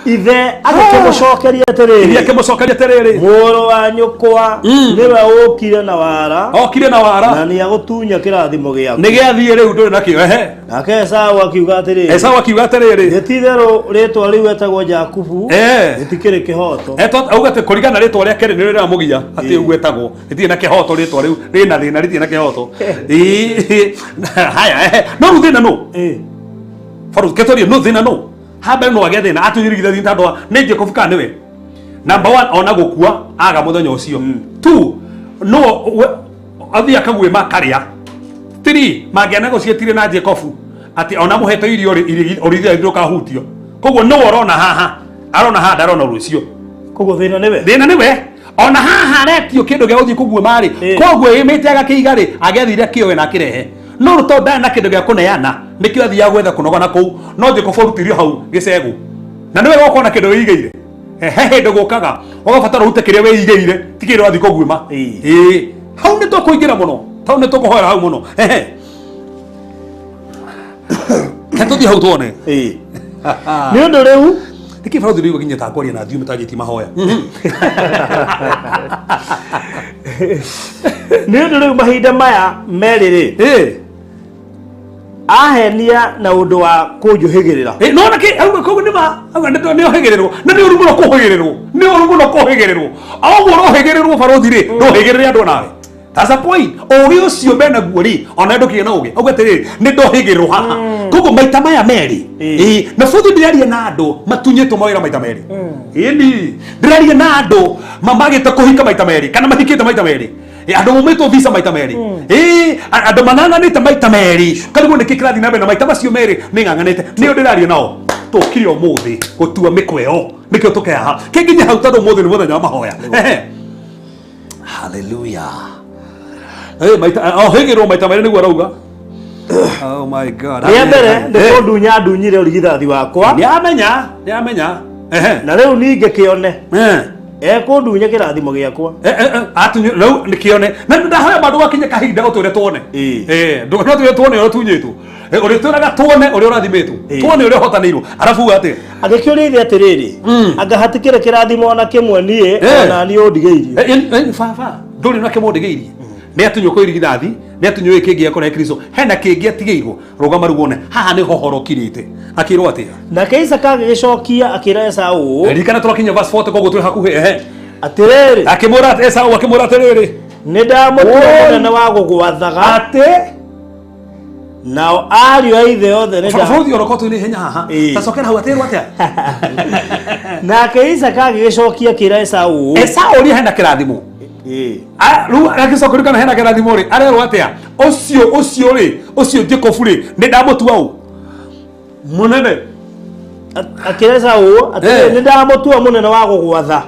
ithe agĩkĩmũcokeria atĩrĩrĩ akĩmũcokeria atĩrĩrĩ mũrũ wa nyũkwa nĩwe ũkire na wara na nĩagũtunya kĩrathimo gĩaku nĩ gĩathiĩ rĩu ndũrĩ nakĩo nake Esaũ akiuga atĩrĩrĩ gĩti-itherũ rĩtwa rĩu etagwo Jakubu rĩtikĩrĩ kĩhoto auga atĩ kũringana rĩtwa rĩa kerĩ nĩ rĩramũgia atĩ ũguo etagwo rĩtirĩ na kĩhoto rĩtwa rĩu rĩna thĩna rĩtirĩ na kĩhoto haya no rĩu thĩna nũ Faru ketoria no thina no haba no agethä na atunyirigitha thina tandå nä Jacob kana nĩwe number 1 ona gũkua aga mũthenya ũcio 2 no athia kagwe makarĩa 3 mangĩana gũcietire na Jacob ati ona mũhete irio orithia ndũkahutio koguo no orona haha arona ha ndarona rũcio koguo thina nĩwe ona haha aretio kĩndũ gĩa gũthiĩ kũguo marĩ koguo ĩmĩte agakĩiga rĩ agethire kĩoe na kĩrehe no ruto ndana kĩndũ gĩa kũneana nĩkĩo athiaga gwetha kũnogana kũu no Jacob rutirio hau gĩcegũ na nĩwe gũkorwo na kĩndũ wĩigĩire hĩndĩ gũkaga ũgabatara ũrute kĩrĩa wĩigĩire ti kĩrĩa wathiĩ kũguĩma hau nĩ tũkũingĩra mũno hau nĩ tũkũhoera hau mũno tũthiĩ hau tuone nĩ ũndũ rĩu nĩkĩ Faru rĩu gĩkinya ta kwaria na thiume tanjĩti mahoya nĩ ũndũ rĩu mahinda maya merĩ ahenia na ũndũ wa kũnjũhĩgĩrĩra no na kĩ auga koguo nĩ ohĩgĩrĩrwo na nĩ ũru mũno kũhĩgĩrĩrwo auguo ũrohĩgĩrĩrwo Faru rĩ ndũhĩgĩrĩre andũ nawe that's a point ũgĩ ũcio mena guo rĩ ona ndũkĩgĩa na ũgĩ auga atĩrĩrĩ nĩ ndohĩgĩrĩrwo haha koguo maita maya merĩ na Faru ndĩraria na andũ matunyĩtwo mawĩra maita merĩ ĩni ndĩraria na andũ mamagĩte kũhika maita merĩ kana mahikĩte maita merĩ andũ maumĩtwo visa maita merĩ andũ mang'ang'anĩte maita merĩ karĩguo nĩkĩ kĩrathiĩ na mbere na maita macio merĩ nĩ ng'ang'anĩte nĩo ndĩraria nao tũkire ũmũthĩ gũtua mĩkwa ĩyo nĩkĩo tũkehaha kĩnginya hau tondũ ũmũthĩ nĩ mũthenya wa mahoya hallelujah ohĩgĩrwo maita merĩ nĩguo arauga oh my god rĩa mbere nĩ kũndunya ndunyire ũrigithathi wakwa nĩamenya na rĩu ningĩ kĩone ekũndunya kĩrathimo gĩakwa rĩu nĩkĩone na ndahoya bandũ gakinya kahinda ũtwĩre tuone ndũgatwĩre tuone ũrĩa tunyĩtwo ũrĩtwĩraga tuone ũrĩa ũrathimĩtwo tuone ũrĩa ũhotanĩirwo arabu atĩ agĩkĩũria ithe atĩrĩrĩ anga hatikĩrĩ kĩrathimo ona kĩmwe niĩ ona niĩ ũndigĩirie baba ndũrĩ na kĩmwe ũndigĩirie nĩ atunywo kwa irigithathi nĩ atunywo kĩngĩ akora Kristo hena kĩngĩ atigĩirwo rũgama rũu wone haha nĩ hohoro kirĩte akĩrwo atĩa nake Isaka agĩcokia akĩra Esaũ ririkana tũrakinya verse 40 koguo twĩ hakuhĩ atĩrĩrĩ akĩmũra Esaũ akĩmũra atĩrĩrĩ nĩ ndamũtua mũnene wa gũgwathaga atĩ nao ariũ a ithe othe nĩ Faru orokotwo nĩ henya haha tacokera hau atĩrwo atĩa nake Isaka agĩcokia akĩra Esaũ nĩ hena kĩrathimo rĩu agĩcokorikana hena kĩrathimo rĩ arerwo atĩa ũcio Jacob rĩ nĩ ndamũtua ũũ mũnene akĩra Esaũ atĩ nĩ ndamũtua mũnene wa gũgwatha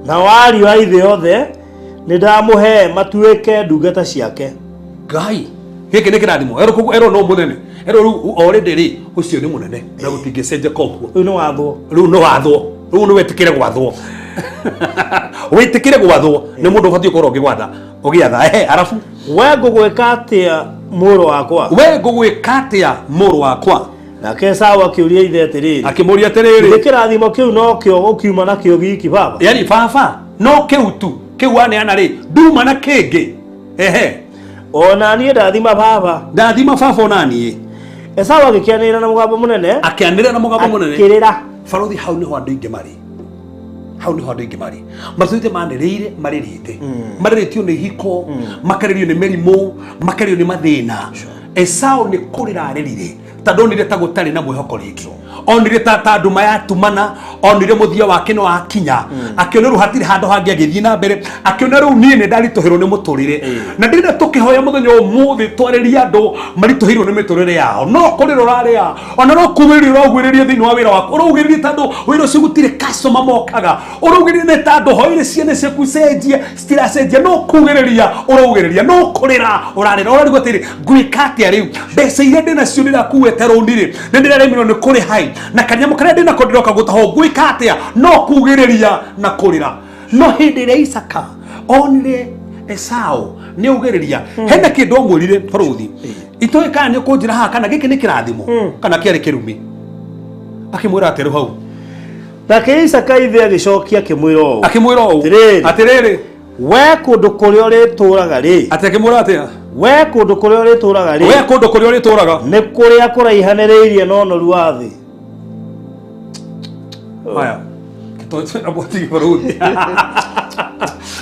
nao ariũ a ithe othe nĩ ndamũhe matuĩke ndungata ciake Ngai gĩkĩ nĩ kĩrathimo erwo no mũnene erwo rĩu already rĩ ũcio nĩ mũnene na gũtingĩcenjia koguo rĩu nĩ wathwo rĩu nĩ wetĩkĩre gwathwo wĩtĩkĩre gwathwo nĩ mũndũ ũbatiĩ gũkorwo ũkĩgwatha ũgĩatha arabu we ngũgwĩka atĩa mũrũ wakwa nake Esaũ akĩũria ithe atĩrĩrĩ akĩmũria atĩrĩrĩ kĩrathimo kĩu no kĩo ũkiuma nakĩo giki baba yani baba no kĩu tu kĩu aneana rĩ nduma na kĩngĩ ona niĩ ndathima baba ona niĩ Esaũ agĩkĩanĩrĩra na mũgambo mũnene akĩrĩra Faru hau nĩho andũ aingĩ marĩ mathuite manĩrĩire marĩrĩtio nĩ ihiko makarĩrio nĩ mĩrimũ makarĩrio nĩ mathĩna Esaũ nĩ kũrĩra arĩrire tondũ onire ta gũtarĩ na mwĩhoko rĩngĩ onire ta andũ mayatumana onire mũthia wake nĩ wakinya akĩona rĩu hatirĩ handũ hangĩ agĩthiĩ na mbere akĩona rĩu niĩ nĩ ndaritũhĩrwo nĩ mũtũrĩre na ndĩrenda tũkĩhoya mũthenya ũmũthĩ twarĩrie andũ maritũhĩirwo nĩ mĩtũrĩre yao no kũrĩra ũrarĩa ona no kuugĩrĩria ũraugĩrĩria thĩinĩ wa wĩra waku ũraugĩrĩria tondũ wĩra ũcio gũtirĩ customer mokaga ũraugĩrĩria nĩ tondũ hoire ciana ciaku cenjia citiracenjia no kuugĩrĩria ũraugĩrĩria no kũrĩra ũrarĩra ũrarigwo atĩrĩ ngwĩka atĩa rĩu mbeca iria ndĩnacio ndĩrakuĩte rũnirĩ nĩ ndĩraremirwo nĩ kũrĩ hai na kanyamũ karĩa ndĩnako ndĩroka gũtahwo ngwĩka atĩa no kugĩrĩria na kũrĩra no hĩndĩ ĩrĩa Isaka onire Esaũ nĩ augĩrĩria hena kĩndũ amwĩrire Faruthi itoĩ kana nĩ ũkũnjĩra haha kana gĩkĩ nĩ kĩrathimo kana kĩarĩ kĩrumi akĩmwĩra atĩ rĩu hau Take Isaka ithe agicokia kimwiro atiriri we kundu kuria urituraga ri atekimura atia we kundu kuria urituraga ri we kundu kuria urituraga ni kuria kuraihaniriirie no noru wa thi aya kitoto aboti barudi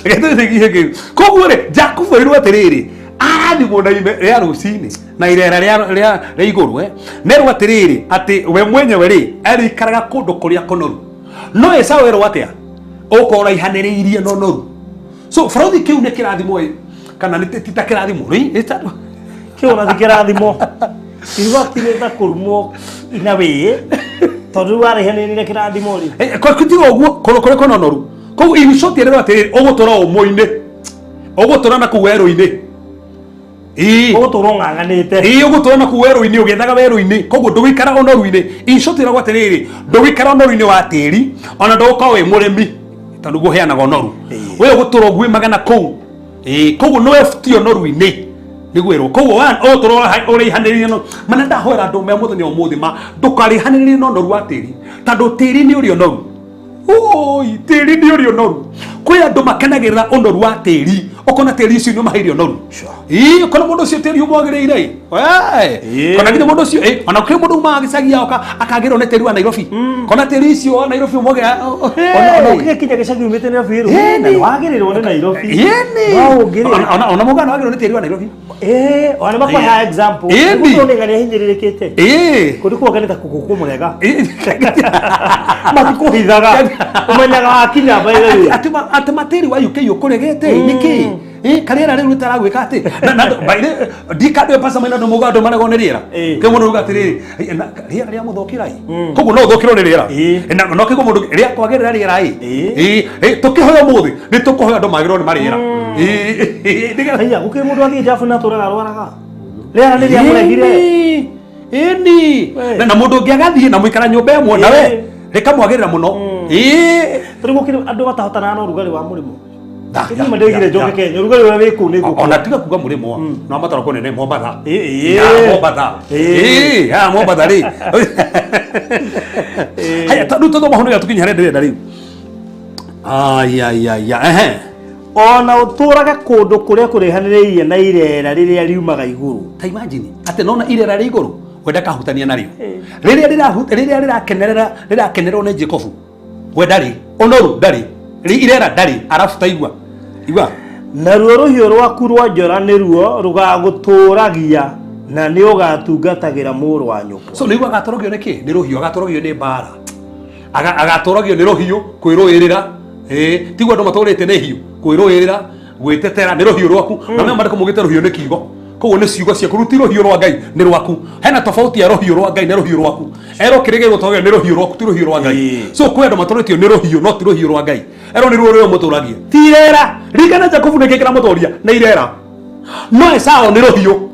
kitoto gihege kogure Jacob irwa atiriri arathi munda ria rucini na irera ria iguru nerwa atiriri ati we mwenyewe ri ari karaga kundu kuria konoru no Esau erwa atia ukora ihaniriirie no noru so fraudi kiu ne kirathimo kana ni tita kirathimo ri kiu na kirathimo irwa kireta kurmo inawe tondu wari haniriirie kirathimo ri ko kutigo oguo kore kono noru ko ibishoti erwa atiriri ugutora umoine ugutora na kuwero-ini ugutura ng'ang'anite ugutura na kuwero-ini ugethaga wero-ini koguo ndugikara onoru-ini inshoti erwa atiriri ndugikara onoru-ini wa tiri ona nduka we murimi tondu guheanaga onoru we gutura ogui magana kou koguo no eftio onoru-ini niguerwo koguo wan utura uri haniririe no mana ndahora andu me muthenya umuthi ma ndukari haniririe no onoru wa tiri tondu tiri ni uri onoru oi tiri ni uri onoru kwi andu makenagirira onoru wa tiri okona tiri icio no mahairio onoru okona mundu ucio tiri umwagiriire kona nginya mundu ucio ona kwi mundu magicagia akagirwo ni tiri wa Nairobi kona tiri icio wa Nairobi umwagira ona ukinya gicagi umite Nairobi na wagirirwo ni Nairobi ona mugana wagirwo ni tiri wa Nairobi ona makwa ha example mundu ni gari hinyiririkite kundu kuoganita kukumurega matikuhithaga umenyaga wakinya baire ati matiri wa UK ukuregete niki kariera riu ritaragwika ati na baire ndikadwe pasa maina ndo mugado marego ni riera ke mundu ugatiriri riera ria muthokirai koguo no uthokirwo ni riera na no kigo mundu ria kwagirira riera tukihoya muthi ni tukuhoya ndo magirwo ni mariera ndiga guke mundu athie jafu na turaga rwaraga riera ni ria muregire na mundu ngiagathie na muikara nyumba emwe nawe reka mwagirira muno turi gukira andu batahotana na urugari wa murimo Kini mandegire joke Kenya urugari wa wiku ni guko ona tiga kuga murimo no amatara ko nene Mombasa Mombasa Mombasa ri haya tadu todo mahono ya tukinya hare ndari ona uturaga kundu kuria kurihaniriirie na irera riria riumaga iguru ta imagine ate nona irera ri iguru wenda kahutania nario riria rirakenererwo ni Jacob wenda ri onoru ndari irera ndari arafu taigwa igwa naruo ruhio rwaku rwa njora niruo rugaguturagia na ni ugatungatagira muru wa nyuko so niwa agatorogio niki ni ruhio agatorogio ni mbara agatorogio ni ruhio kwiruirira tigwa ndo matorete ni hiu kwiruirira gwitetera ni ruhio rwaku na me mariko mugite ruhio ni kigo koguo ni ciugo cia kuruti ruhio rwa Ngai ni rwaku hena tofauti ya ruhio rwa Ngai na ruhio rwaku ero kirege gutogea ni ruhio rwaku ti ruhio rwa Ngai so kwenda matoretio ni ruhio no ti ruhio rwa Ngai ero ni ruo muturagie tirera rigana Jacob ne kekira mutoria na irera no Esau ni ruhio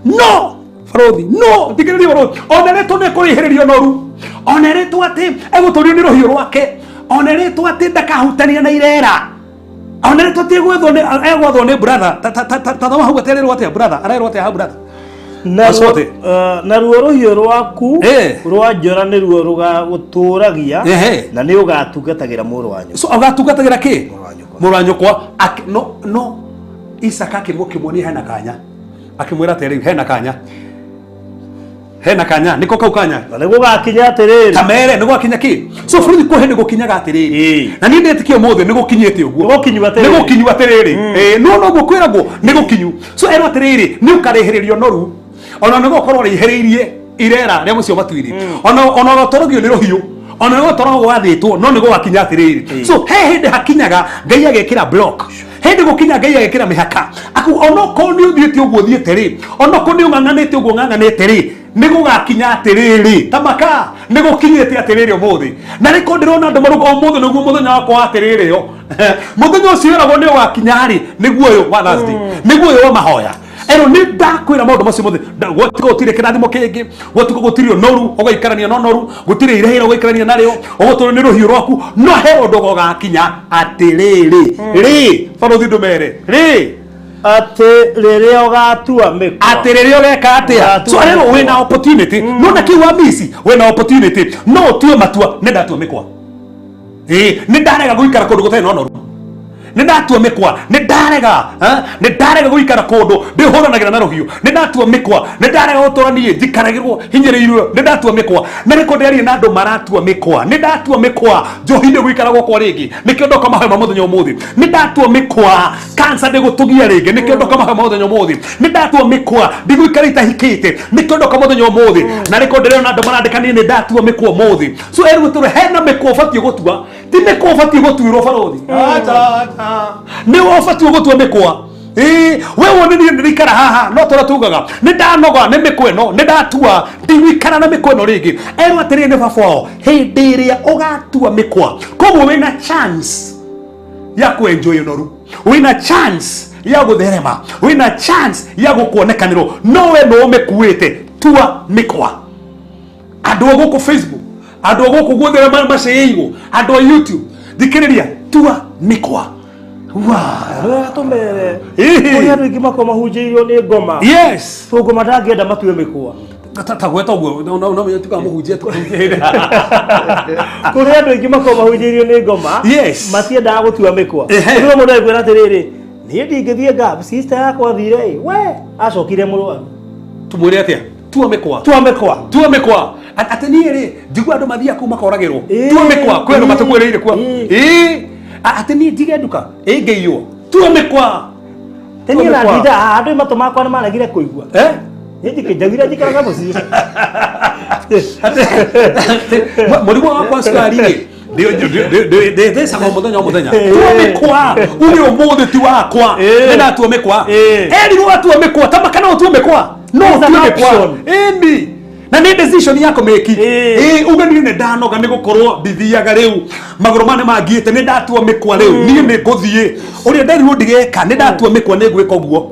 no Frodi no tikiri ro onereto ne kurihirio noru onereto ati egutorio ni ruhio rwake onereto ati ndakahutania na irera onereto ati egwathwo ni brother tatama hau atererwo ati brother arerwo ati ha brother na ruo ruhio rwaku rwa njora ni ruo rugaguturagia na ni ugatungatagira muru wanyu so ugatungatagira ki muru wanyu kwa no Isaka kimwoni hena kanya akimwira ati hena kanya niko kau kanya na gugakinya atiriri kamere niko akinya ki so frudi ko hene gukinyaga atiriri na ni ndetikie mothe niko kinyete uguo niko kinyu atiriri no gukwiragwo niko kinyu so ero atiriri ni ukarehererio noru ona niko korwo rihereirie irera ria mucio matuiri ona torogio ni rohio ona niko torogwo gathitwo no niko gakinya atiriri so hende hakinyaga Ngai agekira block hende gukinya Ngai agekira mihaka aku ona ko ni uthiete uguo thiete ri ona ko ni ng'ang'anite uguo ng'ang'anite ri nigo gakinya atiriri tamaka nigo kinyete atiriri umuthi na riko ndirona andu marugo umuthi niguo muthenya wakwa atiriri yo muthenya ucio eragwo ni wakinya ri niguo uyu wa Thursday niguo uyu wa mahoya ero ni ndakwira maundu macio muthi gutigo gutire kirathimo kingi gutigo gutirio noru ugaikarania no noru gutire irehira ugaikarania nario ugutoro ni ruhio rwaku no hero ndogo gakinya atiriri ri farothi ndumere ri ati riria ugatua Mikwa ati riria ugeka atia so rero wina opportunity no na kiwa misi wina opportunity no tue matua nenda tue Mikwa nä ndarega gå ikara kå ndå gå tarä na onoru nä ndatua mä kwa nä ndarega gå ikara kå ndå ndä hå ranagä ra na rå hiå nä ndatua mä kwa nä ndarega gå tåra niä njikaragä rwo hinyä rä irwo nä ndatua mä kwa na nä kå ndä arie na andå maratua mä kwa nä ndatua mä kwa njohi ndä gå ikara gwakwa rä ngä nä kä ondoka mahoya ma må thenya å må thä nä ndatua mä kwa kansa ndä gå tå gia rä ngä nä kä ondoka mahoya ma må thenya å må thä nä ndatua mä kwa ndä gå ikara itahikä te nä kä ondoka må thenya å må thä na nä kå ndä rä na andå marandä kanä nä ndatua mä kwa må thä so erwo tå hena mä kwa batiä gå tua ti mä kwa batiä gå tuä rwo barothi nä wo batiä gå tua mä kwa we wone nä ndikara haha no tå tugaga nä ndanoga nä mä kwa ä no nä ndatua ndigwikara na mä kwa ä no rä ngä erwo atä rä nä babao hä ndä ä rä a å gatua mä kwa koguo wä na chance ya kwenjå ä noru wä na chance ya gå therema wä na chance ya gå kuonekanä rwo no we no mä kuä te tua mä kwa andå a gå kå Facebook andå a gå kå guothe macä igå andå a YouTube thikä rä ria tua mä kwa tumere uria andu ingi mako mahunjirio ni ngoma yes so ngoma ndangienda matue mikwa ta gweta uguo no tuka muhunjia kuria andu ingi mako mahunjirio ni ngoma yes matiendaga gutua mikwa ndio mundu akwira atiriri ni ndingithie ngab sister yakwa thire we acokire murwaru tumwire atia tua mikwa ati ni ri njigua andu mathia kuma koragirwo tua mikwa kwenu matukwiriire kwa ati ni ndige nduka ngeiywo tua mikwa teni na ndida andu matu makwa nimanagire kuigua niki njagire njikaraga muciĩ mũrimũ wakwa cukari rĩ ndĩthecagwo mũthenya tua mĩkwa uge ũmũthĩ ti wakwa nĩ ndatua mĩkwa erirwo atua mĩkwa tamaka no ũtue mĩkwa no ũtue mĩkwa ĩni na nĩ decision yako meki uge nĩ ndanoga nĩ gũkorwo ndithiaga rĩu magũrũ mane mangiĩte nĩ ndatua mĩkwa rĩu niĩ nĩ ngũthiĩ ũrĩa nderirwo ndigeka nĩ ndatua mĩkwa nĩ ngwĩka ũguo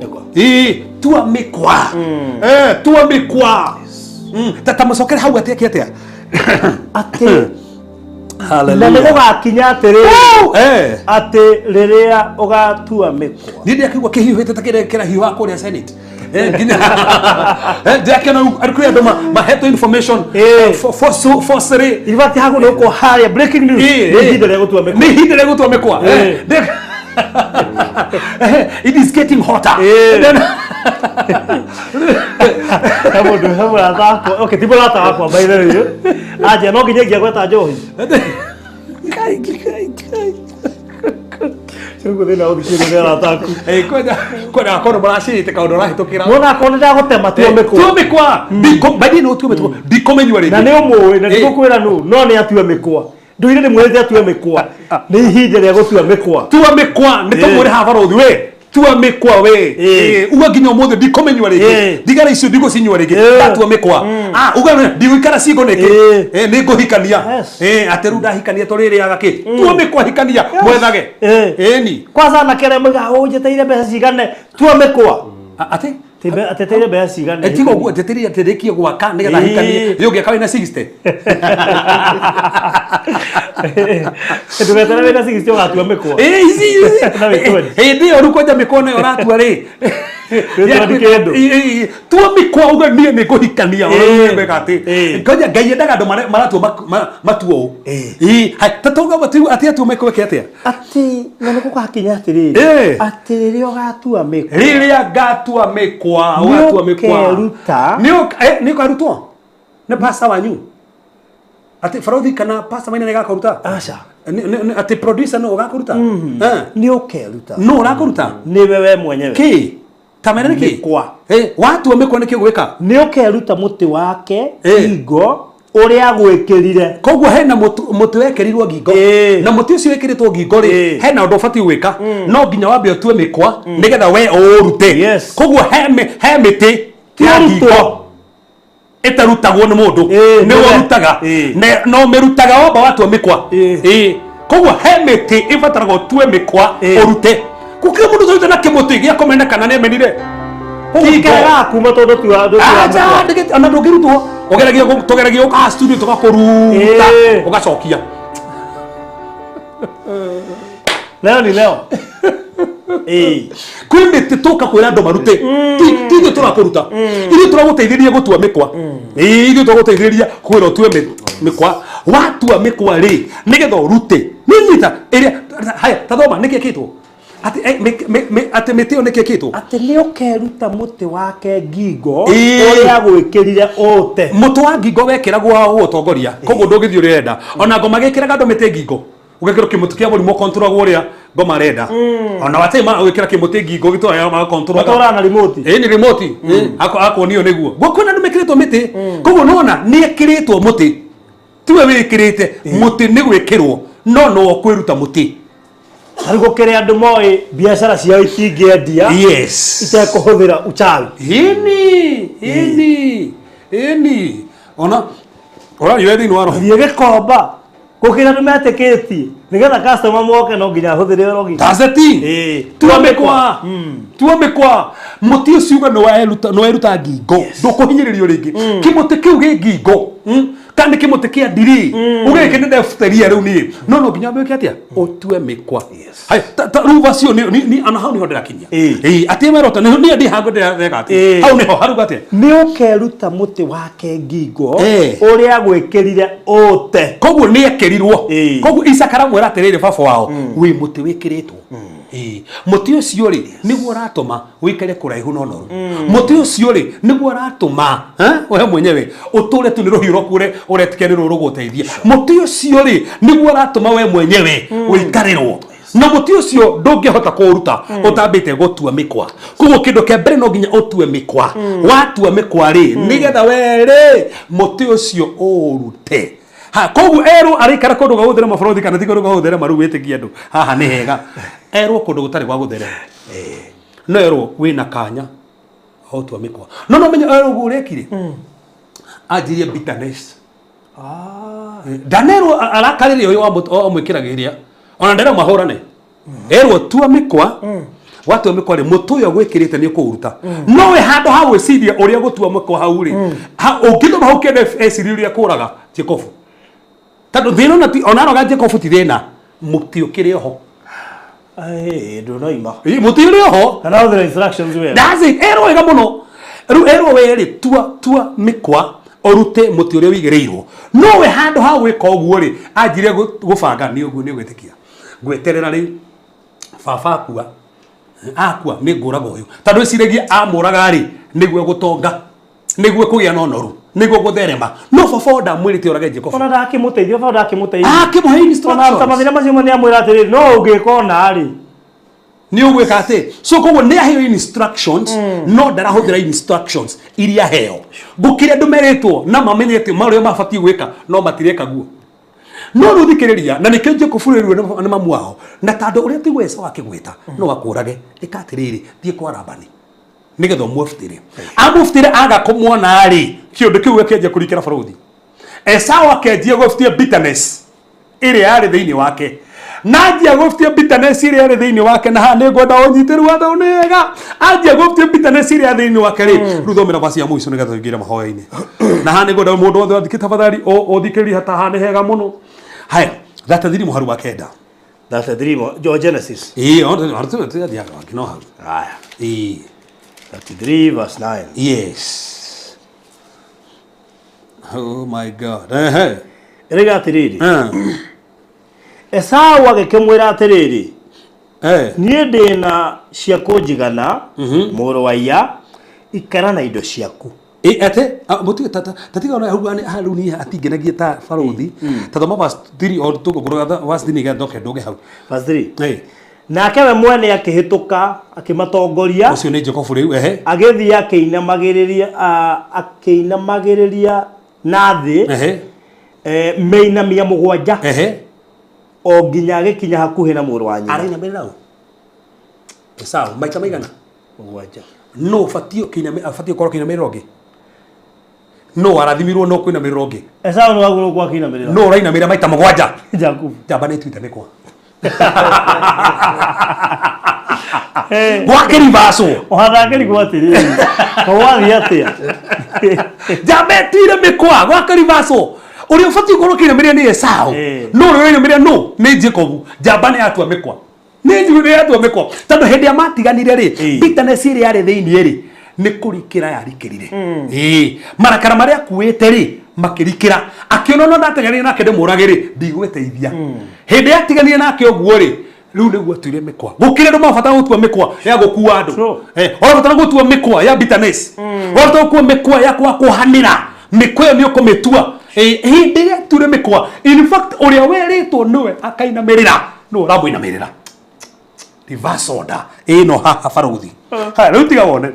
tua mĩkwa tua mĩkwa tata mũcokere hau atĩaki atĩa atĩ na nĩ gũgakinya atĩrĩ atĩ rĩrĩa ũgatua mĩkwa niĩ ndĩakĩigua kĩhiũhĩte ta kĩrahiũha kũrĩa Senate nginya ndĩakĩona arĩkũrĩ andũ mahetwo information forcery ibati hagu nĩ ũkwo harĩa breaking news nĩ ihinda rĩa gũtua mĩkwa it is getting hotter mundu athako okay tibo lata wakwa by the way aje no nginya gweta njohi kai Shugo thina uthikire nera taku kwenda kono baracite kaundu rahitukira wona kono ndagutema tua mikwa badi no tua mikwa ndikomenywa ringi na ni umwe na ndigukwira no ni atua mikwa nduire ni mwete atua mikwa ni ihinda ria gutua mikwa tua mikwa ni tumuri habarothi we tua mikwa we uga nginya umuthi ndikomenywa ringi ndigara icio ndigucinywa ringi ndatua mikwa uga ndigwikara cingo niki ni nguhikania ateru ndahikania tuririaga ki tua mikwa hikania mwethage ni kwanza na kere mwiga unjeteire mbeca cigane tua mikwa ati tibe ateteire mbeca cigane tigo guo ateteire aterekie gwaka nigetha hikanie yo giaka wina 60 ndugetera wina 60 ugatua mikwa ndio rukoja mikono yoratua ri tua mikwa uga nie ni kuhikania urembe gati koja ngai endaga andu maratua matuo tatoga batu ati atu mekwe atia ati na niko kakinya atiri ati riria ugatua mikwa riria gatua mikwa ugatua mikwa ruta ni karutwo ne pasta wanyu ati farodhi kana pasta maina negakuruta acha ati producer no ugakuruta ni ukeruta no urakuruta ni wewe mwenyewe ki tamena ki kwa watu wamekwa niki gwika ni ukeruta muti wake ingo uria gwikirire koguo hena muti wekirirwo ngingo na muti ucio wekiritwo ngingo ri hena undu bati gwika no nginya wambe utue mikwa nigetha we urute koguo he miti ya ngingo itarutagwo ni mundu ni warutaga no merutaga wamba watua mikwa koguo he miti ibataraga utue mikwa urute kukia mundu zoite na kimuti gia komenda kana ne menire kikega kuma todo tua ana ndungirutwo tugeragia uka studio tugakuruta ugacokia leo ni leo kwende tutoka kwira andu marute tithio turakuruta ithu turaguteithĩria gutua mikwa ithu turaguteithĩria kwira utue mikwa Watu wa Mikwa ri nigetha urute ninyita iria haya tathoma nikikitwo ati meteo nikikitwo ati ni ukeruta muti wake ngingo uria gwikirire ute muti wa ngingo wekiragwo utongoria koguo ndungithio urenda ona ngoma gekiraga ndo mete ngingo ugekiro kimuti kia muri mo control uria ngoma renda ona watema wikira kimuti ngingo gitwa ya ma control atora na remote ni remote ako nio niguo gwakona ndumekiritwo miti koguo nona ni ekiritwo muti tiwe wikirite muti ni gwikirwo no kwiruta muti Ariko kere andu moe biashara ciao itingeendia yes itekuhuthira uchawi ini ona yule thini waro thiege komba gukira andu meteketie nigetha customer moke no nginya huthire rogi tazeti tuomekwa muti uciuga no eruta ngingo ndukuhinyiririo ringi kimuti kiu gi ngingo kandi kimuti kia ndiri ugeke nende futeria riu ni no nginya mbeke atia utue Mikwa hai ruva cio ni ana hau ni hodera kinya ati merota ni ndi hango ndega ati hau niho haruga atia ni ukeruta muti wake ngingo uria gwikirire ute koguo ni ekirirwo koguo Isakara mwera atirire baba wao wi muti wikiritwo muti ucio ri niguo ratuma wikare kuraihu no noru muti ucio ri niguo ratuma we mwenyewe uture tu ni ruhiro kure uretikerirwo ruguteithia muti ucio ri niguo ratuma we mwenyewe wikarirwo na muti ucio ndungihota kuruta utambite gutua Mikwa kugo kindu ke mbere no nginya utue Mikwa watua Mikwa ri nigetha we ri muti ucio urute koguo ero arikara kundu ga guthera maborothi kana ti kundu ga guthera maru witikia andu haha ni hega ero kundu gutari gwa guthera no ero wina kanya utua Mikwa no menya ero gurekire ajirie bitterness danero arakaririo uyu wa mwikiragiria ona ndera mahorane ero tua Mikwa watu wa Mikwa ri mutu yo gwikirite ni kuruta no we hando ha gwiciria uria gutua Mikwa hau ri ungithoma hau kende esiriria kuraga Cephas tado thino na ona roga Cephas ti thina muti ukire ho ndo no ima muti uri ho na other instructions we that's it ero ega muno ero we ri tua Mikwa orute muti uria wigereirwo no we hando ha gwika oguo ri anjire gubanga ni oguo ni gwitikia gweterera ri baba akua ni nguraga uyu tado iciragia amuraga ri niguo gutonga niguo kugia no noru niguo gutherema no baba ndamwirite orage Cephas ona ndakimuteithia baba ndakimuteithia akimuhe instructions ona mathina macio mani amwira atiri no ungikona ri ni ugwika ati so koguo ni aheo instructions no ndarahuthira instructions iria heo gukire ndumeretwo na mamenyete mario mabatie gwika no matireka guo no ruthikiriria na nikio Cephas ni mamu wao na tando uria tigwe Esau akigwita no akurage ikatiriri thie kwa Labani nigetho mwafutire amufutire aga kumwona ri kiundu kiu akenje kurikira borothi Esau akenje guftie bitterness iri ari thiini wake najia guftie bitterness iri ari thiini wake na ha ni ngwenda unyitiru wa thonega ajia guftie bitterness iri ari thiini wake ri ruthomera basi ya muico nigetho ingira mahoya-ini na ha ni ngwenda mundu wothe athikite tafadhali uthikiri hata ha ni hega muno haya that thiri muharu wa kenda that dream Genesis artu dia no ha haya 33 verse 9 yes oh my god erega atiriri Esau agikimwira atiriri nie ndina cia kunjigana muru wa iya ikara na indo ciaku ate mutu tatiga ona haru ni atingenagia ta borothi tathoma verse 3 or tukuruga verse 3 ga ndoke hau verse 3 nake we mwene akihituka akimatongoria ucio ni Cephas riu agithia akeinamagiriria na thi meinamia mugwanja o nginya agikinya hakuhi na muru wa nyina arina mbere Esau maita maigana mugwanja no fatio koro kinamira ongi no arathimirwo no kwinamira ongi Esau no waguru kwa kinamira no rainamira maita mugwanja Jacob jamba ni twita Mikwa gwakiri vaso ohathakiri gwatiri wathi atia jambe tire Mikwa gwakiri vaso uri ufati goro kinamira ni Esau no rainamira no ni Jacob jamba ni atua Mikwa ni njuru ni atua Mikwa tando hindi ya matiganire ri bitterness iri yari thiini ri nĩ kũrikĩra yarikĩrire marakara marĩa akuĩte rĩ makĩrikĩra akĩona no ndateganire nake ndĩmũrage rĩ ndigwĩteithia hĩndĩ yatiganire nake ũguo rĩ rĩu nĩguo atuire mĩkwa gũkĩrĩ andũ mabata gũtua mĩkwa ya gũkua andũ ũrabatara gũtua mĩkwa ya bitterness ũrabatara gũtua mĩkwa ya kũhanĩra mĩkwa ĩyo nĩ ũkũmĩtua hĩndĩ ĩrĩa ture mĩkwa in fact ũrĩa werĩtwo nĩwe akainamĩrĩra no ũramũinamĩrĩra reverse order ĩno haha baruthi haya rĩu tiga wone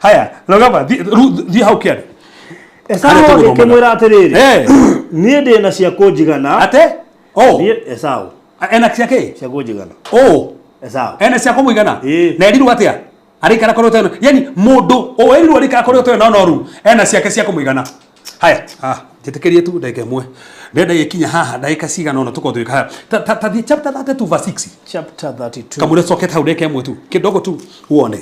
haya rogamba thiĩ hau kĩarĩ Esau agĩkĩmwĩra atĩrĩrĩ niĩ ndĩna cia kũnjigana ate Esau ena ciake cia kũnjigana Esau ena cia kũmũigana na erirwo atĩa arĩikara kũrĩ ũteno yani mũndũ erirwo arĩikara kũrĩ ũteno no noru ena ciake cia kũmũigana haya njĩtĩkĩrie tu ndagĩka ĩmwe ndenda gĩkinya haha ndagĩka cigana ũna tũkorwo haya ta thiĩ chapter 32 verse 6 chapter 32 kamũre cokete hau ndagĩka ĩmwe tu kĩdogo tu uone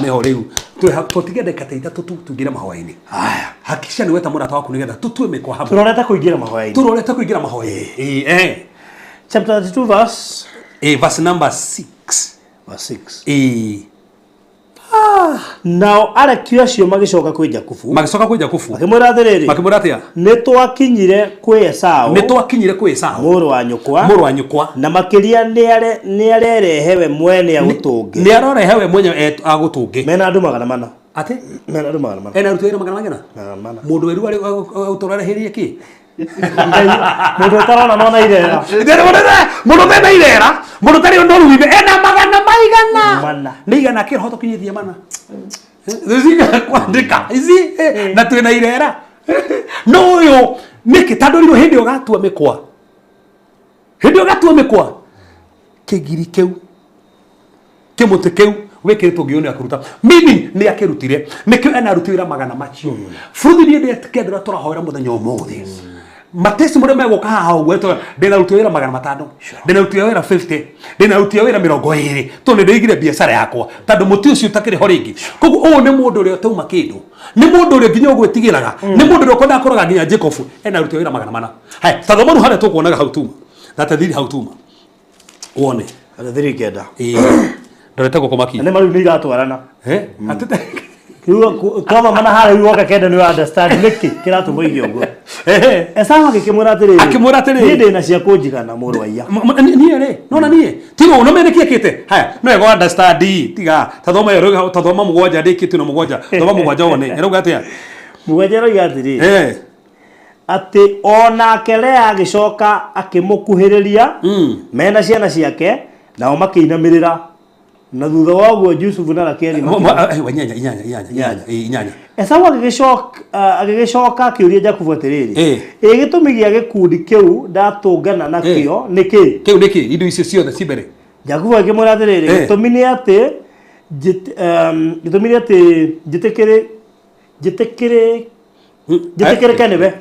nĩho rĩu tũtige ndagĩka ta ithatũ tu tũingĩre mahoya-inĩ haya hakikisha nĩ weta mũrata waku nĩgetha tũtue mĩkwa hamwe turorete kũingĩra mahoya-inĩ chapter 32 verse number 6 verse 6 nao arekio acio magĩcoka kwĩ Jakubu makĩmwĩra atĩrĩrĩ nĩ twakinyire kwĩ Esau mũrũ wa nyũkwa na makĩria nĩ arerehe we mwene agũtũnge mena andũ 400 ate mena andũ 400 ena rutu 400 mũndũ weru ũtũrareherie kĩ mũndũ ũtarona nona irera mũndũ mena irera mũndũ tarĩ ũndũ ruine ena 100 nĩ igana kĩroho tũkinyithie mana ziga kwandĩka ici na twĩna irera no ũyũ nĩkĩ tandũrirwo hĩndĩ ũgatua mĩkwa kĩgiri kĩu kĩmũtĩ kĩu wĩkĩrĩtwo ngĩone akũruta meaning nĩ akĩrutire nĩkĩo ena rutu wĩra 100 macio bũrũri nĩ ndĩkendera tũrahoera mũthenya ũmũthĩ matesi mũrĩa megũka haha ũguo ndĩna rutu wĩra 500 ndĩna rutu wĩra 50 ndĩna rutu wĩra 20 tondũ nĩndĩigire biacara yakwa tondũ mũtĩ ũcio ũtakĩrĩ ho rĩngĩ koguo ũũ nĩ mũndũ ũrĩa ũtauma kĩndũ nĩ mũndũ ũrĩa nginya ũgwĩtigĩraga nĩ mũndũ ũrĩa ũkwendaga kũroga nginya Jacob ena rutu wĩra 400 haya tathoma nu harĩa tũkuonaga hau tuma na tathiri hau tuma wone tathiri kenda ndorete gũkoma nĩ maru nĩ iratwarana atete kama mana harĩa woka kenda nĩ understand nĩkĩ kĩratũma igio ũguo Esau agĩkĩmwĩra atĩrĩrĩ niĩ ndĩna cia kũnjigana mũrũ wa iya niĩ rĩ nona niĩ tiga no mene kĩkĩte haya no ego understand tiga tathoma yo tathoma mũgwanja ndĩkĩtio na mũgwanja thoma mũgwanja wone erauga atĩa mũgwanja roiga atĩrĩrĩ atĩ onake Lea agĩcoka akĩmũkuhĩrĩria mena ciana ciake nao makĩinamĩrĩra na thutha wa ũguo Jusufu na Rakeli inyanya Esau agĩgĩcoka akĩũria Jakubu atĩrĩrĩ gĩtũmi gĩa gĩkundi kĩu ndatũngana nakĩo nĩkĩ indo icio ciothe ci mbere Jakubu akĩmwĩra atĩrĩrĩ gĩtũmi nĩ atĩ njĩtĩkĩrĩke nĩwe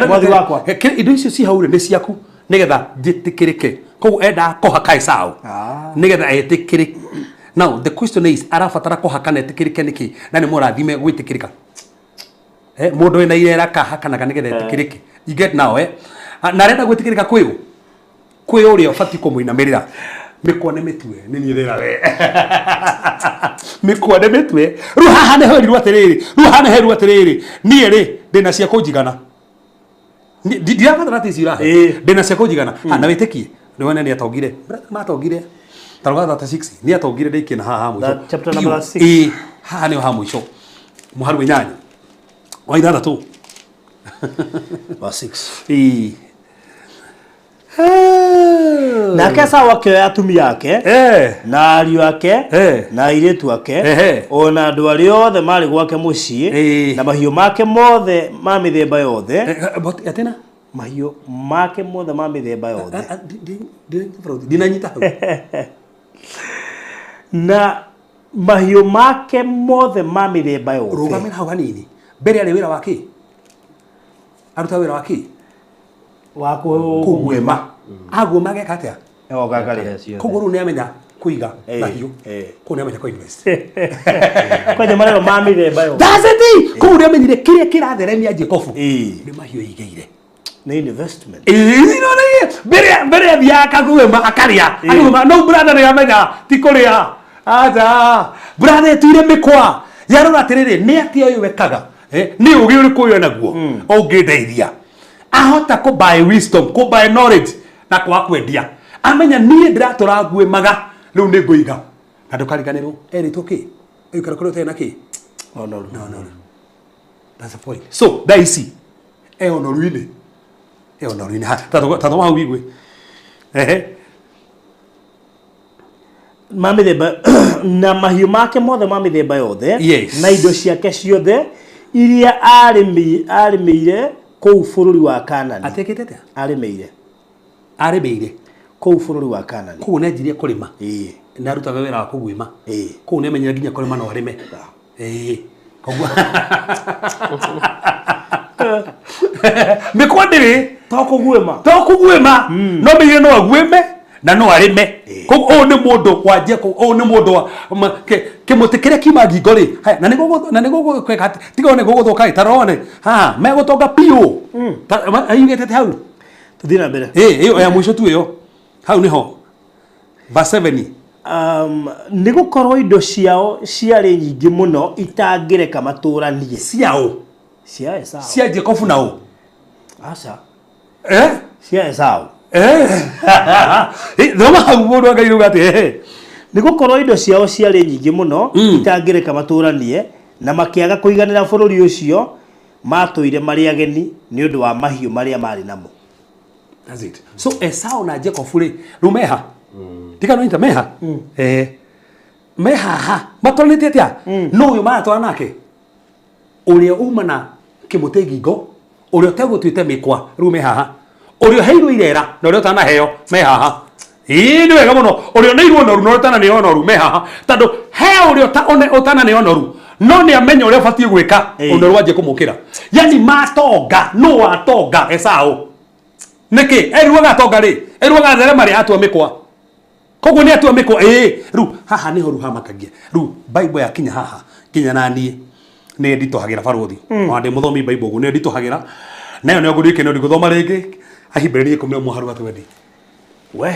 mwathi wakwa indo icio ci hau nĩ ciaku nĩgetha njĩtĩkĩrĩke koguo enda kũhaka Esau nĩgetha etĩkĩrĩke. Now the question is arabatara kũhaka na etĩkĩrĩke nĩkĩ na nĩ mũrathime gwĩtĩkĩrĩka mũndũ wĩna irera kahakanaga nĩgetha etĩkĩrĩke you get now na arenda gwĩtĩkĩrĩka kwĩ ũrĩa ũbatiĩ kũmũinamĩrĩra mĩkwa nĩ mĩtue nĩ niĩ rĩra we mĩkwa nĩ mĩtue rĩu haha nĩ herirwo atĩrĩrĩ niĩ rĩ ndĩna cia kũnjigana ndirabatara atĩ ici irahe ndĩna cia kũnjigana na wĩtĩkie nĩ wone nĩ atongire taruga 36 nĩ atongire ndĩkie na haha mũico chapter number 6 haha nĩho ha mũico mũharu inyanya wa ithathatũ verse 6 nake Esau akĩoya atumia ake na ariũ ake na airĩtu ake ona andũ arĩa othe marĩ gwake mũciĩ na mahiũ make mothe ma mĩthemba yothe atena mahiũ make mothe ma mĩthemba yothe ndinanyita hau na mahiũ make mothe ma mĩthemba yothe rũgamĩra hau hanini mbere arĩ wĩra wa kĩ aruta wĩra wa kĩ wa kũguĩma aguĩma ageka atĩa koguo rĩu nĩamenya kũiga mahiũ koguo nĩamenya kũ-invest kwanja marero ma mĩthemba yothe koguo nĩamenyire kĩrĩa kĩratheremia Jacob nĩ mahiũ eigĩire nĩ investment mbere athiaga akaguĩma akarĩa no brother nĩamenya ti kũrĩa aja brother tuire Mikwa yarora atiriri ni atia uyu wekaga ni ugi uri kuyo naguo ungideithia ahota ku buy wisdom ku buy knowledge na kwa kwendia amenya nie ndiratura ngui maga riu ni nguiga na ndukariganirwo eritwo ki ikara kuri tena ki no that's the point so daisi onoruine ha tato ma wigwe mamithemba na mahiũ make mothe mamithemba yothe yes. Na indo ciake ciothe iria arĩmĩire kũu bũrũri wa Kanani atekete arĩmĩire kũu bũrũri wa Kanani kũu ne njirie kũrĩma na rutaga wĩra wa kũguĩma kũu ne menyera nginya kũrĩma no arĩme koguo Mikwa ndĩrĩ to kũguĩma no menyere no aguĩme na no arime koguo ni mundu wajia ko ni mundu kimutikire kima ngingo ri na nigo kweka tiga ne gogo thoka itarone ha me gotonga pio ayugete hau tuthina mbere iyo ya mwisho tu iyo hau niho verse 7 nigukorwo indo ciao ciarĩ nyingĩ mũno itangĩreka matũranie cia Esau cia Jacob nao aca cia Esau Thoma hau mundu akairuga ati nigukorwo indo ciao ciarĩ nyingĩ mũno itangĩreka matũranie na makĩaga kũiganĩra bũrũri ũcio matũire marĩ ageni nĩ ũndũ wa mahiũ marĩa marĩ namo. That's it. So Esau na Jacob rĩu meha tika no meha meha ha matũranĩte atia no uyu maratwara nake ũrĩa uma na kĩmũtĩ ngingo ũrĩa ũtegũtuĩte Mikwa rĩu meha ha Orio heirwo irera na orio tana heo me haha ni wega muno orio neirwo onoru no tana ni onoru me haha tando he orio ta otana ni onoru no ni amenya orio fatie gwika onoru waje kumukira yani matonga no atonga Esau niki eruaga atonga ri eruaga there mari atua Mikwa koguo ni atua Mikwa ru haha ni horu hamakagia ru Bible ya kinya haha kinya nanie ne nditohagira baruthi wande muthomi Bible gu ne nditohagira nayo ne ngurike no ndiguthoma ringi ahibirĩrie kumne muharu watu wedi we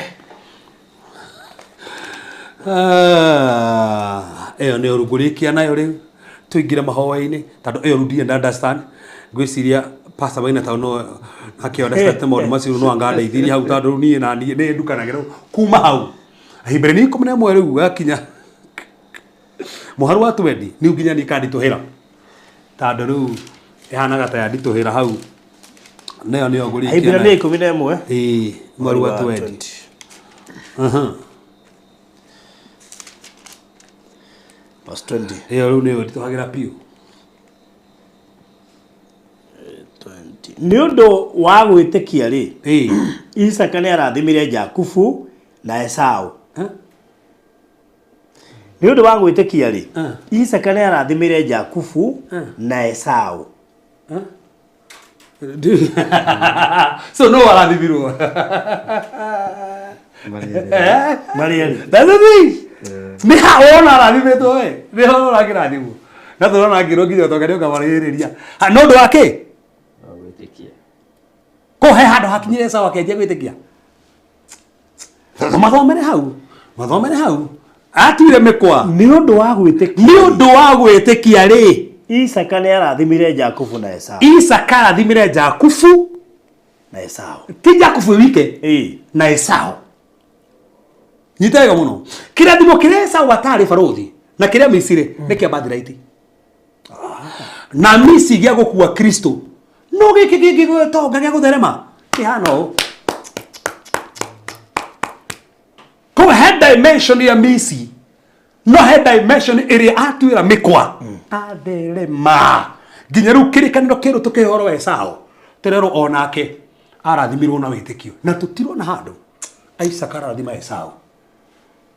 eyo ne urugurikia nayo riu tuingire mahoya-ini tando eyo rudie na understand gwiciria pastor baina ta no akiona statement mo maciru no anga ndeithirie hau tando nie na nie ne ndukanagira kuma hau ahibirĩrie kumne mwe riu akinya muharu watu wedi ni nginya ni kandi tuhira tando riu ehanaga ta ndituhira hau Neo ni oguri kia. Ibira ni 11. Mwari wa 20. Verse 20. Riu ni ndituhagira pio. 20. Ni undu wa gwitikia ri. Isaka ni arathimire Jakubu na Esau. Ni undu wa gwitikia ri. Isaka ni arathimire Jakubu na Esau. So no arathimirwo Mariani that's the thing ni haona arathimetwo we ni haona akirathimwo na turona ngiro nginya tonga ndio kamaririria no ndo wake gwitikia ko he hando hakinyire sawa kenje gwitikia mathomere hau atuire Mikwa ni undu wa gwitikia ri Isaka ni arathimire Jakubu na Esau. Isaka arathimire Jakubu na Esau. Ti Jakubu wike na Esau. Nyitega muno. Kirathimo kire Esau atari baruthi na kire Misiri ni kia birthright. Na misi gia gukua Kristo. No giki gwetonga gia gutherema. Kihano. Ko head dimension ya misi. No head dimension area atuira Mikwa. Aderema nginya riu kirikaniro kiru tukihoro Esau terero onake arathimirwo na witikio na tutirona handu Isaka arathima Esau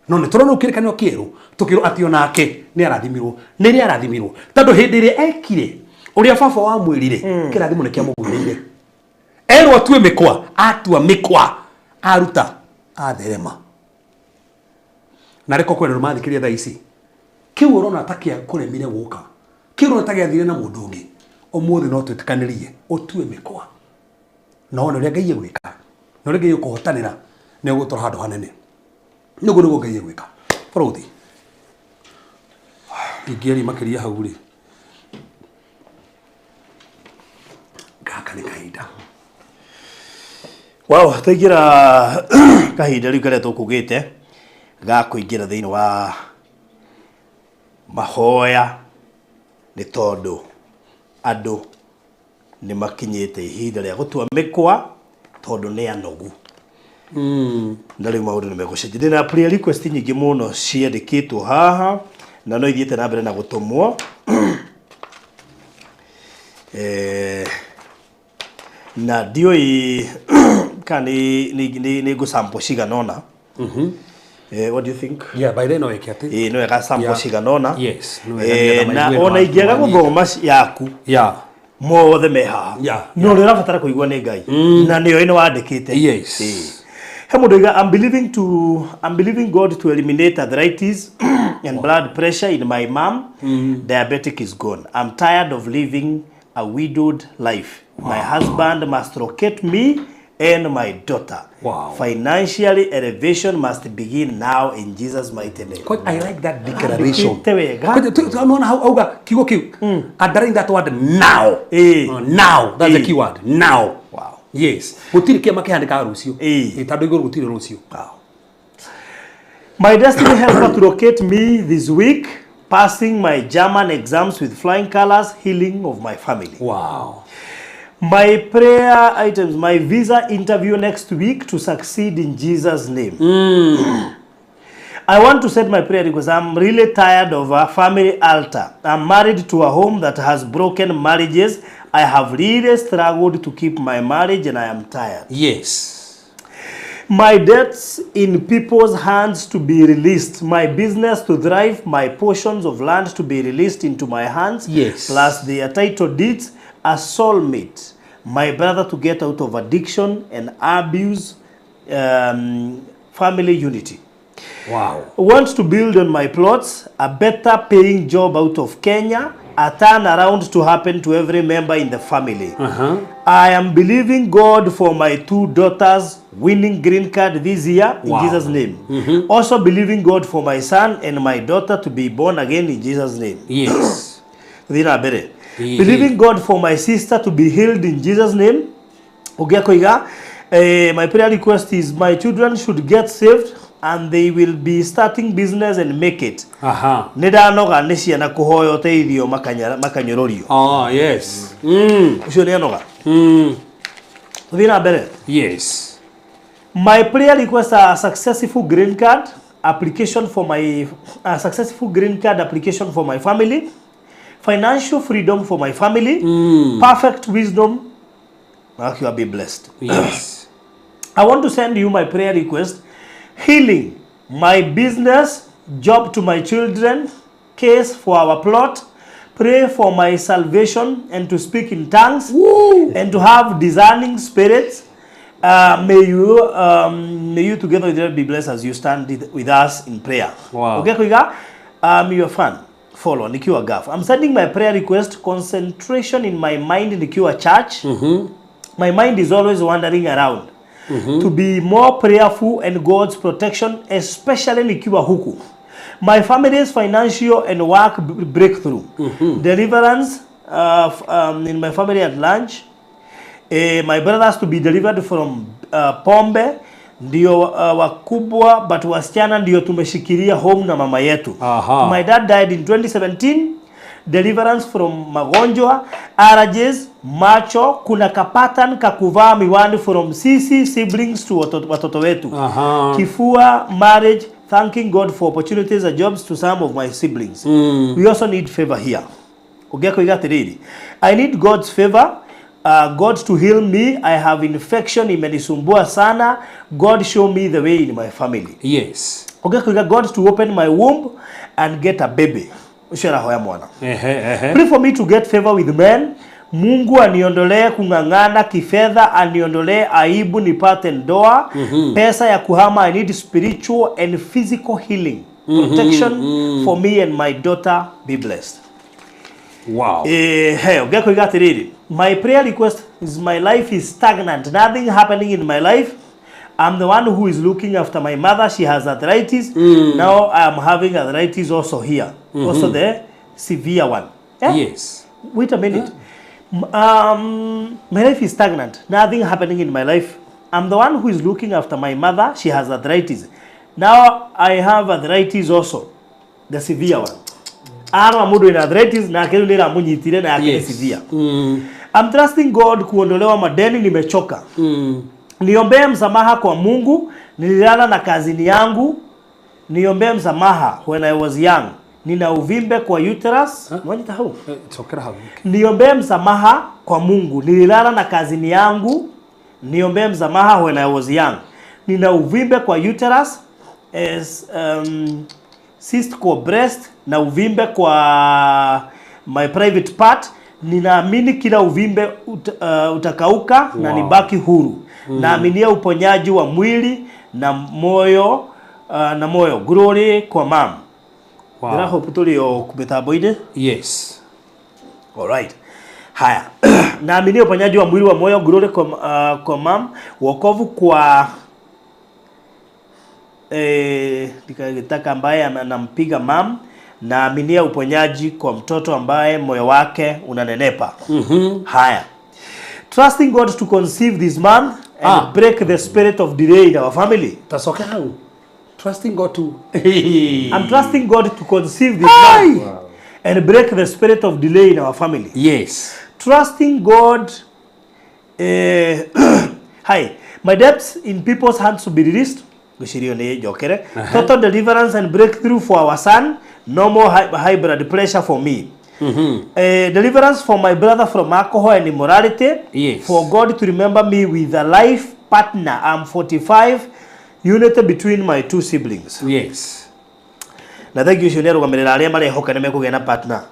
no ni turona kirikaniro kiru tukiro atio nake ni arathimirwo tando hindi iri ekire uria baba wa mwirire kirathimo ni kia mugwirire erwo atue Mikwa atua Mikwa aruta atherema na reko kwenda mathikiria thaa ici kiu urona takia kuremire guka kiu urona tagia thire na mundu ungi umuthi no twitikanirie utue Mikwa no ria ngai gwika no ria ngai kuhotanira ne gutora handu hanene niguo niguo ngai gwika baruthi ingĩari makĩria hau rĩ gaka nĩ kahinda wow tũingĩra kahinda rĩu karĩa tũkugĩte ga kũingĩra thĩinĩ wa mahoya nĩ tondũ andũ nĩ makinyĩte ihinda rĩa gũtua mĩkwa tondũ nĩ anogu na rĩu maũndũ nĩ megũcenjia ndĩna prayer request nyingĩ mũno ciandĩkĩtwo haha na no ithiĩte na mbere na gũtũmwo na ndiũĩ kana nĩ ngũsample ciganona what do you think? Yeah, by then no weke ati. No wega sample ciganona. Yes. Na ona ingĩaga gũthoma yaku. Yeah. Mothe me haha. Yeah. No rĩo ũrabatara kũigua nĩ Ngai. Na nĩyo ĩno wandĩkĩte. Yes. He mũndũ iga I'm believing God to eliminate arthritis and blood pressure in my mom. Diabetic is gone. I'm tired of living a widowed life. My husband must locate me and my daughter. Wow. Financially, elevation must begin now in Jesus' mighty name. I like that declaration. Wega. How kigo kiu. Underline that word now. Now. That's the key word. Now. Wow. Yes. Gutiri kiama kihandika rucio. Tando iguru gutiri rucio. Wow. My destiny helper to locate me this week, passing my German exams with flying colors, healing of my family. Wow. My prayer items, my visa interview next week to succeed in Jesus' name. I want to set my prayer because I'm really tired of a family altar. I'm married to a home that has broken marriages. I have really struggled to keep my marriage and I am tired. Yes. My debts in people's hands to be released. My business to thrive. My portions of land to be released into my hands. Yes. Plus their title deeds. A soulmate, my brother to get out of addiction and abuse, family unity. Wow. Want to build on my plots, a better paying job out of Kenya, a turnaround to happen to every member in the family. I am believing God for my 2 daughters winning green card this year in Jesus' name. Also believing God for my son and my daughter to be born again in Jesus' name. Yes. Believing God for my sister to be healed in Jesus' name. My prayer request is my children should get saved and they will be starting business and make it. Nidanoga niciana kuhoya uteithio makanyororio. Oh, yes. Ucio ni anoga. Thina mbere. Yes. My prayer request a successful green card application for my family. Financial freedom for my family, perfect wisdom. You will be blessed. Yes. I want to send you my prayer request. Healing, my business, job to my children, case for our plot, pray for my salvation and to speak in tongues. Woo. And to have discerning spirits. May you together with them be blessed as you stand with us in prayer. Wow. Okay, Kuiga? I'm your fan. Follow nikiwa gaf. I'm sending my prayer request, concentration in my mind nikiwa church. My mind is always wandering around. To be more prayerful and God's protection, especially nikiwa huku. My family's financial and work breakthrough. Deliverance in my family at lunch. My brothers to be delivered from pombe. Ndio wakubwa but wasichana ndio tumeshikilia home na mama yetu. My dad died in 2017. Deliverance from magonjwa, allergies, macho, kuna kapatan kakuvaa miwani from sisi siblings to watoto wetu. Kifua, marriage, thanking God for opportunities and jobs to some of my siblings. We also need favor here. I need God's favor. God to heal me. I have infection imenisumbua sana. God show me the way in my family. Yes. God to open my womb and get a baby. Pray for me to get favor with men. Mungu aniondolee kung'ang'ana kifedha, aniondolee aibu nipate ndoa, pesa ya kuhama. I need spiritual and physical healing. Protection for me and my daughter. Be blessed. Wow. My prayer request is my life is stagnant. Nothing happening in my life. I'm the one who is looking after my mother. She has arthritis. Now I am having arthritis also here. Also there. severe one. Eh? Yes. Wait a minute. My life is stagnant. Nothing happening in my life. I'm the one who is looking after my mother. She has arthritis. Now I have arthritis also. The severe one. Ana mudu ina arthritis na kero nira munyitire na yake severe. I'm trusting God kuondolewa madeni, nimechoka. Niombee msamaha kwa Mungu, nililala na kazini yangu. Niombee msamaha when I was young. Nina uvimbe kwa uterus. Mwanyita hau? Niombee msamaha kwa Mungu, nililala na kazini yangu. Niombee msamaha when I was young. Nina uvimbe kwa uterus, cyst kwa breast, na uvimbe kwa my private part. Ninaamini kila uvimbe utakauka na nibaki huru. Naaminia uponyaji wa mwili na moyo, glory kwa mom. Wow. Dira hope tulio kumitambo ine? Yes. Alright. Haya. Naaminia uponyaji wa mwili wa moyo, glory kwa mom, wokovu kwa nikataka ambaye anampiga mom. Naaminia uponyaji kwa mtoto ambaye moyo wake unanenepa. Haya. Trusting God to conceive this man and break the spirit of delay in our family. That's okay. How? Trusting God to... I'm trusting God to conceive this man and break the spirit of delay in our family. Yes. Trusting God. Hi. My debts in people's hands to be released. Total deliverance and breakthrough for our son. No more high blood pressure for me. Deliverance for my brother from alcohol and immorality. Yes. For God to remember me with a life partner. I'm 45. Unity between my two siblings. Yes. Na thank you shonero kamerera aria marehoka nimekugea na partner.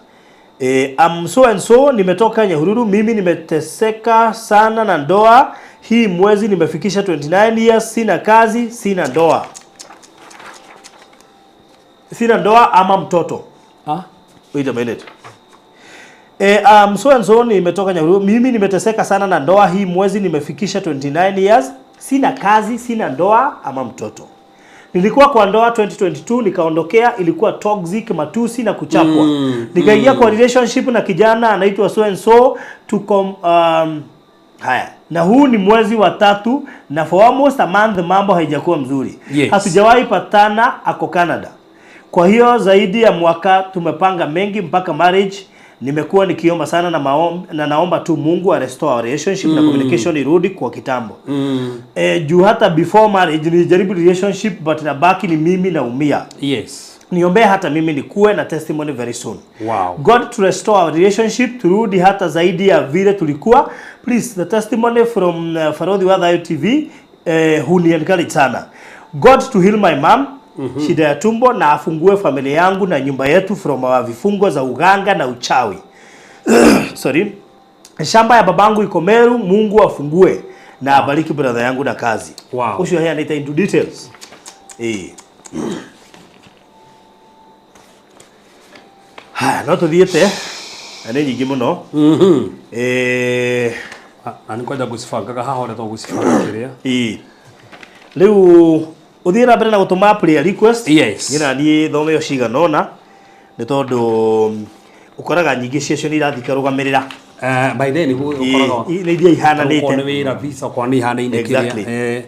I'm so and so, nimetoka Nyahururu. Mimi nimeteseka sana na ndoa. Hii mwezi nimefikisha 29 years, sina kazi, sina ndoa. Sina ndoa ama mtoto. Wait a minute. So and so, nimetoka Nyahururu. Mimi nimeteseka sana na ndoa. Hii mwezi nimefikisha 29 years, sina kazi, sina ndoa ama mtoto. Nilikuwa kwa ndoa 2022, nikaondokea, ilikuwa toxic, matusi na kuchapwa. Nikaingia kwa relationship na kijana anaitwa so and so haya. Na huu ni mwezi wa 3 na for almost a month mambo haijakuwa mzuri. Yes. Hatujawahi patana, ako Canada. Kwa hiyo zaidi ya mwaka tumepanga mengi mpaka marriage. Nimekuwa nikiomba sana na naomba tu Mungu restore our relationship na communication irudi kwa kitambo. Juu hata before marriage nilijaribu relationship but nabaki ni mimi naumia. Yes. Niombe hata mimi nikuwe na testimony very soon. Wow. God to restore our relationship, turudi hata zaidi ya vile tulikuwa. Please, the testimony from Farodhi Wadhayo TV huniencourage sana. God to heal my mom. Shida ya tumbo na afungue familia yangu na nyumba yetu from our vifungo za uganga na uchawi. Sorry. Shamba ya babangu iko Meru, Mungu afungue na abariki brother yangu na kazi. Wow. Usho haya nita into details. Haya, no tuthiete. Ane nyingi muno. Ani kwaja gusifanga haha ore to gusifanga kiria. Leo uthira mbere na gutuma prayer request. Yes. Ngira ni thome yo ciga nona ni tondu ukoraga nyingi cio ni irathika rugamirira. By then ukoraga ni iria ihana nite. Uko ni wira visa kwa ni ihana ine kiria.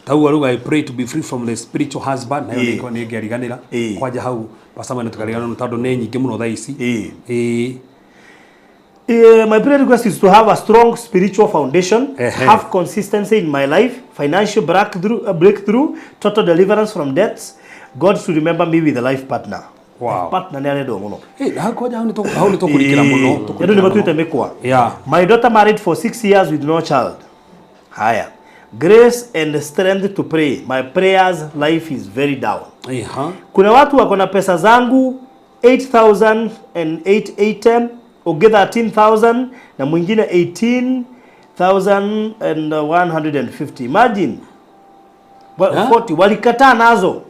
Tau aruga I pray to be free from the spiritual husband na yo ni ngeriganira. Kwaja hau pasama na tukariganira no tondu ni nyingi muno tha ici. My prayer request is to have a strong spiritual foundation, have consistency in my life, financial breakthrough, total deliverance from debts, God to remember me with a life partner. Wow. Partner ni aredo muno. Hakoja hau ni to kurikira muno. Ndio nimatuite Mikwa. Yeah. My daughter married for 6 years with no child. Haya. Grace and strength to pray. My prayers life is very down. Kuna watu wako na pesa zangu 8,880 uge 13,000 na mwingine 18,150. Imagine. 40 walikataa nazo.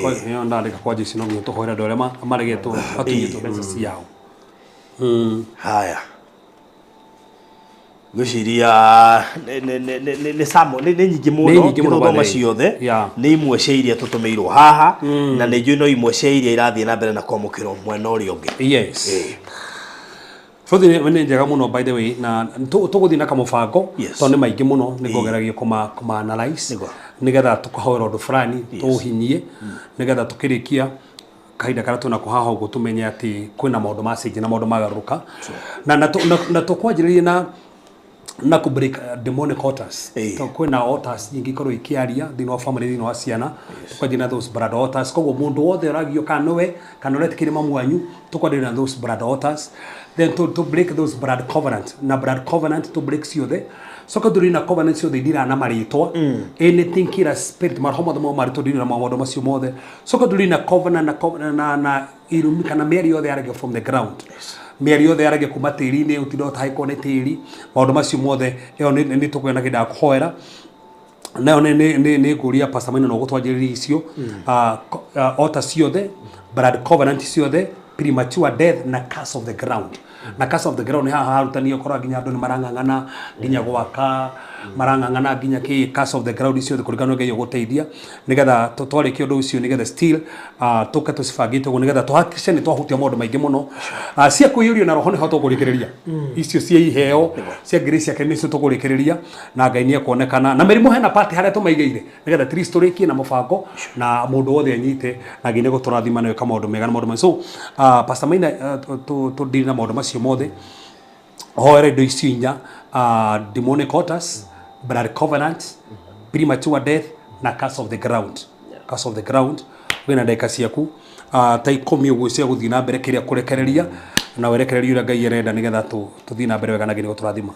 Kwa hiyo ndandika kwa Jesu no to hoira dole maregeto atunyeto pesa ciao. Haya. gwiciria ni samo ni nyingi muno thoma ciothe ni imwe cia iria tutumirwo haha na ni njui no imwe cia iria irathie na mbere na kwamukirwo mwena uria ungi. Yes. Fothi ni njega muno by the way na tuguthi na kamubango to ni maingi muno ni ngogeragia kuma analyze nigetha tukahora undu fulani tuhinyie nigetha tukirikia kahinda kara tuna kuhaha uguo tumenye ati kwina maundu ma cenji na maundu magaruka na tukwanjiririe na ku break demonic altars. To kwina altars nyingi korwo ikiaria thino family thino wa ciana tukwanjiriria those blood altars koguo mundu wothe uragio kanowe kanore tikirima mwanyu tukwanjiriria those blood altars then to break those blood covenant na blood covenant to break ciothe soka durina covenant ciothe idira na maritwa anything kira spirit marhomo mo marito dina mamodo macio mothe soka durina covenant na irumi kana meri yothe yarage from the ground meri yothe yarage kuma tiri-ini utindo taiko ne tiri maundu macio mothe yo ni tukwena kida kuhoera nayo ni nguria pastor Maina no gutwanjiriria icio altar ciothe blood covenant ciothe premature death na curse of the ground na curse of the ground haha harutani okora ginya andu ni marangangana ginya gwaka marangangana ginya ki curse of the ground icio kurigano ngeyo guteithia nigetha totwariki undu ucio nigetha still tuka tusifagite ugu nigetha tuhakishe ni twahutia maundu maingi muno cia kuiurio na roho ni hoto kurikiriria icio cia iheo cia grace yake ni cio tukurikiriria na Ngai ni kuonekana na merimu hena party haria tumaigeire nigetha tristoriki na mubango na mundu wothe anyite na Ngai ni guturathima nayo kama maundu mega na maundu mai so pastor Maina to deal na maundu macio mothe hoere do isinya demonic altars blood covenant premature death na curse of the ground curse of the ground wena ndeka ciaku tai komi uguo cia guthii na mbere kiria kurekereria na werekereria ura Ngai arenda nigetha tuthii na mbere wega na Ngai guturathima.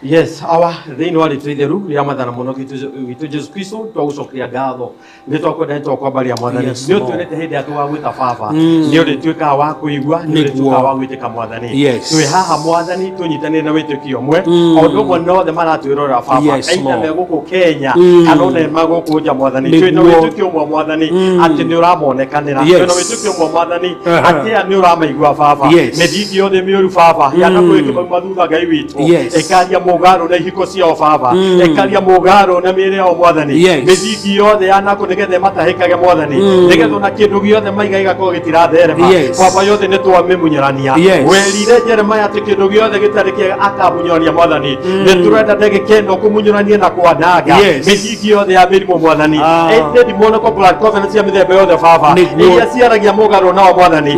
Yes, awa thini wali tuitheru ria mathana muno gitu Jesus Kristo twagucokeria ngatho ni twakwenda twakwabaria mwathani ni utwirete hindi atu wa gwita baba ni uri twika wa kuigua ni uri twika wa gwitika mwathani twi haha mwathani tunyitanire na witikio mwe ondu mwe no the maratwirora baba aina me guku Kenya kana one maguku nja mwathani twi na witikio mwe mwathani ati ni uramonekanira twi na witikio mwe mwathani ati ni uramaigua baba medidi yothe miuru baba yana kwikima mathutha Ngai witu ekaria mugaro na ihiko cio baba ekaria mugaro na mire o mwathani mithiki yothe yanako nigethe matahikage mwathani nigethe na kindu giothe maiga igako gitiratherema baba yothe ni twamimunyarania werire Jeremiah ati kindu giothe gitari kiega akamunyoria mwathani ni turenda ndege kendo kumunyurania na kwananga mithiki yothe ya mirimu mwathani ende dimonoko blood covenant ya mithemba yothe baba iria ciaragia mugaro nao mwathani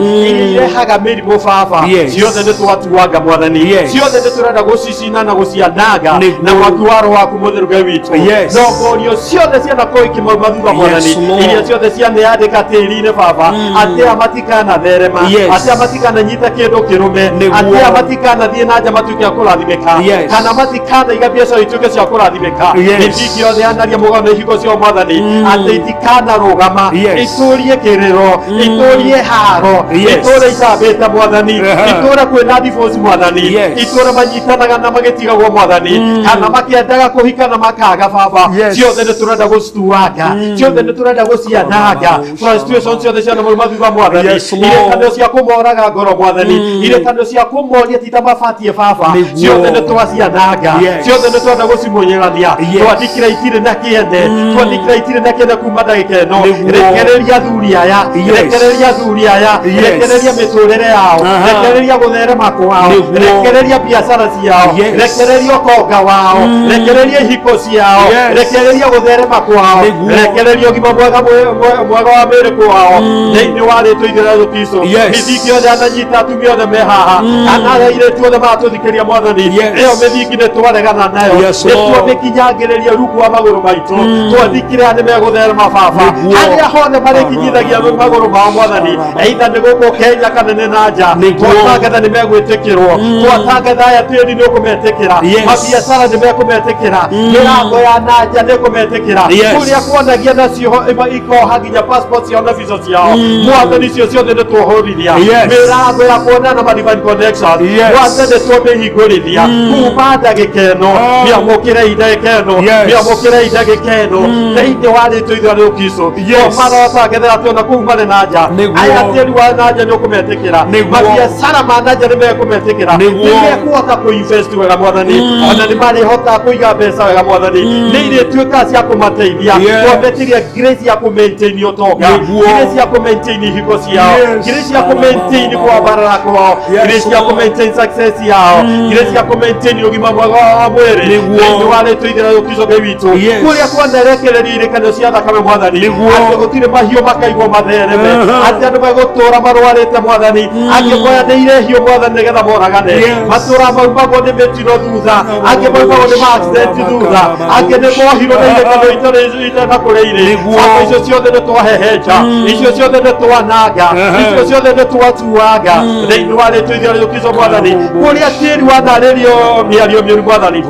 irehaga mirimu baba ciothe ni twatuanga mwathani ciothe ni turenda gucicina na gucia naga na wakuaro waku mutheru Ngai witu no gorio ciothe ciana ko ikimauma thutha mwathani iria ciothe ciana yandika tiri-ini baba ati amatikana therema ati amatikana nyita kindu kirume ati amatikana thie na nja matuike akurathimika kana matikana iga biacara ituike cia kurathimika ithiki yothe yanaria mugano ihiko cio mwathani ati itikana rugama iturie kiriro iturie haro iture isabeta mwathani iture kwina divorce mwathani iture manyitanaga na magitigagwo mwathani kana makiendaga kuhikana makaga baba ciothe ni turenda gucituanga ciothe ni turenda gucianaga frustration ciothe ciana mathutha mwathani ile kando cia kumoraga ngoro mwathani ile kando cia kumoria tita mabatie baba ciothe ni twacianaga ciothe ni turenda gucimunyerathia twandikira itire na kiende twandikira itire na kiende kuma ndagika ino rekereria thuri aya rekereria miturire yao rekereria gutherema kwao rekereria biacara ciao rekereria konga wao rekereria ihiko ciao rekereria gutherema kwao rekereria gima mwega wa mere kwao ni wale tuithira Kristo mithiki yothe ananyita atumia othe me haha kana ile tuothe matuthikiria mwathani iyo mithiki ni twaregana nayo ni twamikinyangiriria rungu wa maguru maitu twathikire ane megutherema baba aria hothe marikinyithagia maguru ma mwathani either ni guku Kenya kana ni na nja twatangatha ni megwitikirwo twatangatha aya tiri ni ukumetikira mabiacara nimekumetekera mirango ya nanja nikumetekera kuria kuonagia nacio ikoha nginya passport ciao na visa ciao mwathani cio ciothe nituhurithia mirango ya kuonana ma divine connections mwathani nitwamihingurithia kuma ndagika ino miamukire ndagika ino miamukire ndagika ino thiini wa ritwa ithuĩ rĩu Kristo marota ngethera tuona kuma nanja aya tĩri wa nanja nĩũkũmetĩkĩra mabiacara ma nanja nĩmekũmetĩkĩra nĩmekuhota kũinvest wega mwathani ona nĩmarĩhota kũiga mbeca wega mwathani nĩirĩtuĩka cia kũmateithia twambĩtirie grace ya kũmaintain ũtonga grace ya kũmaintain ihiko ciao grace ya kũmaintain kwambarara kwao grace ya kũmaintain success yao grace ya kũmaintain ũgima mwega wa mwĩrĩ thĩinĩ wa rĩtwa ithuĩ rĩu Kristo Ngai witũ kũrĩa kwanerekereria irekanio cia thakame mwathani atĩ gũtirĩ mahiũ makaigwo mathereme atĩ andũ megũtũũra marwarĩte mwathani angĩ moyanĩire hiũ mwathani nĩgetha moragane matũũra mau magwo nĩ mĩtino thutha angĩ moimagwo nĩ ma-accident thutha angĩ nĩ mohirwo na irekanio itanakũrĩ irĩ sako icio ciothe nĩ twahehenja icio ciothe nĩ twananga icio ciothe nĩ twatuanga thĩinĩ wa rĩtwa ithuĩ rĩu Kristo mwathani kũrĩa tĩri wanarĩrio mĩario mĩũru mwathani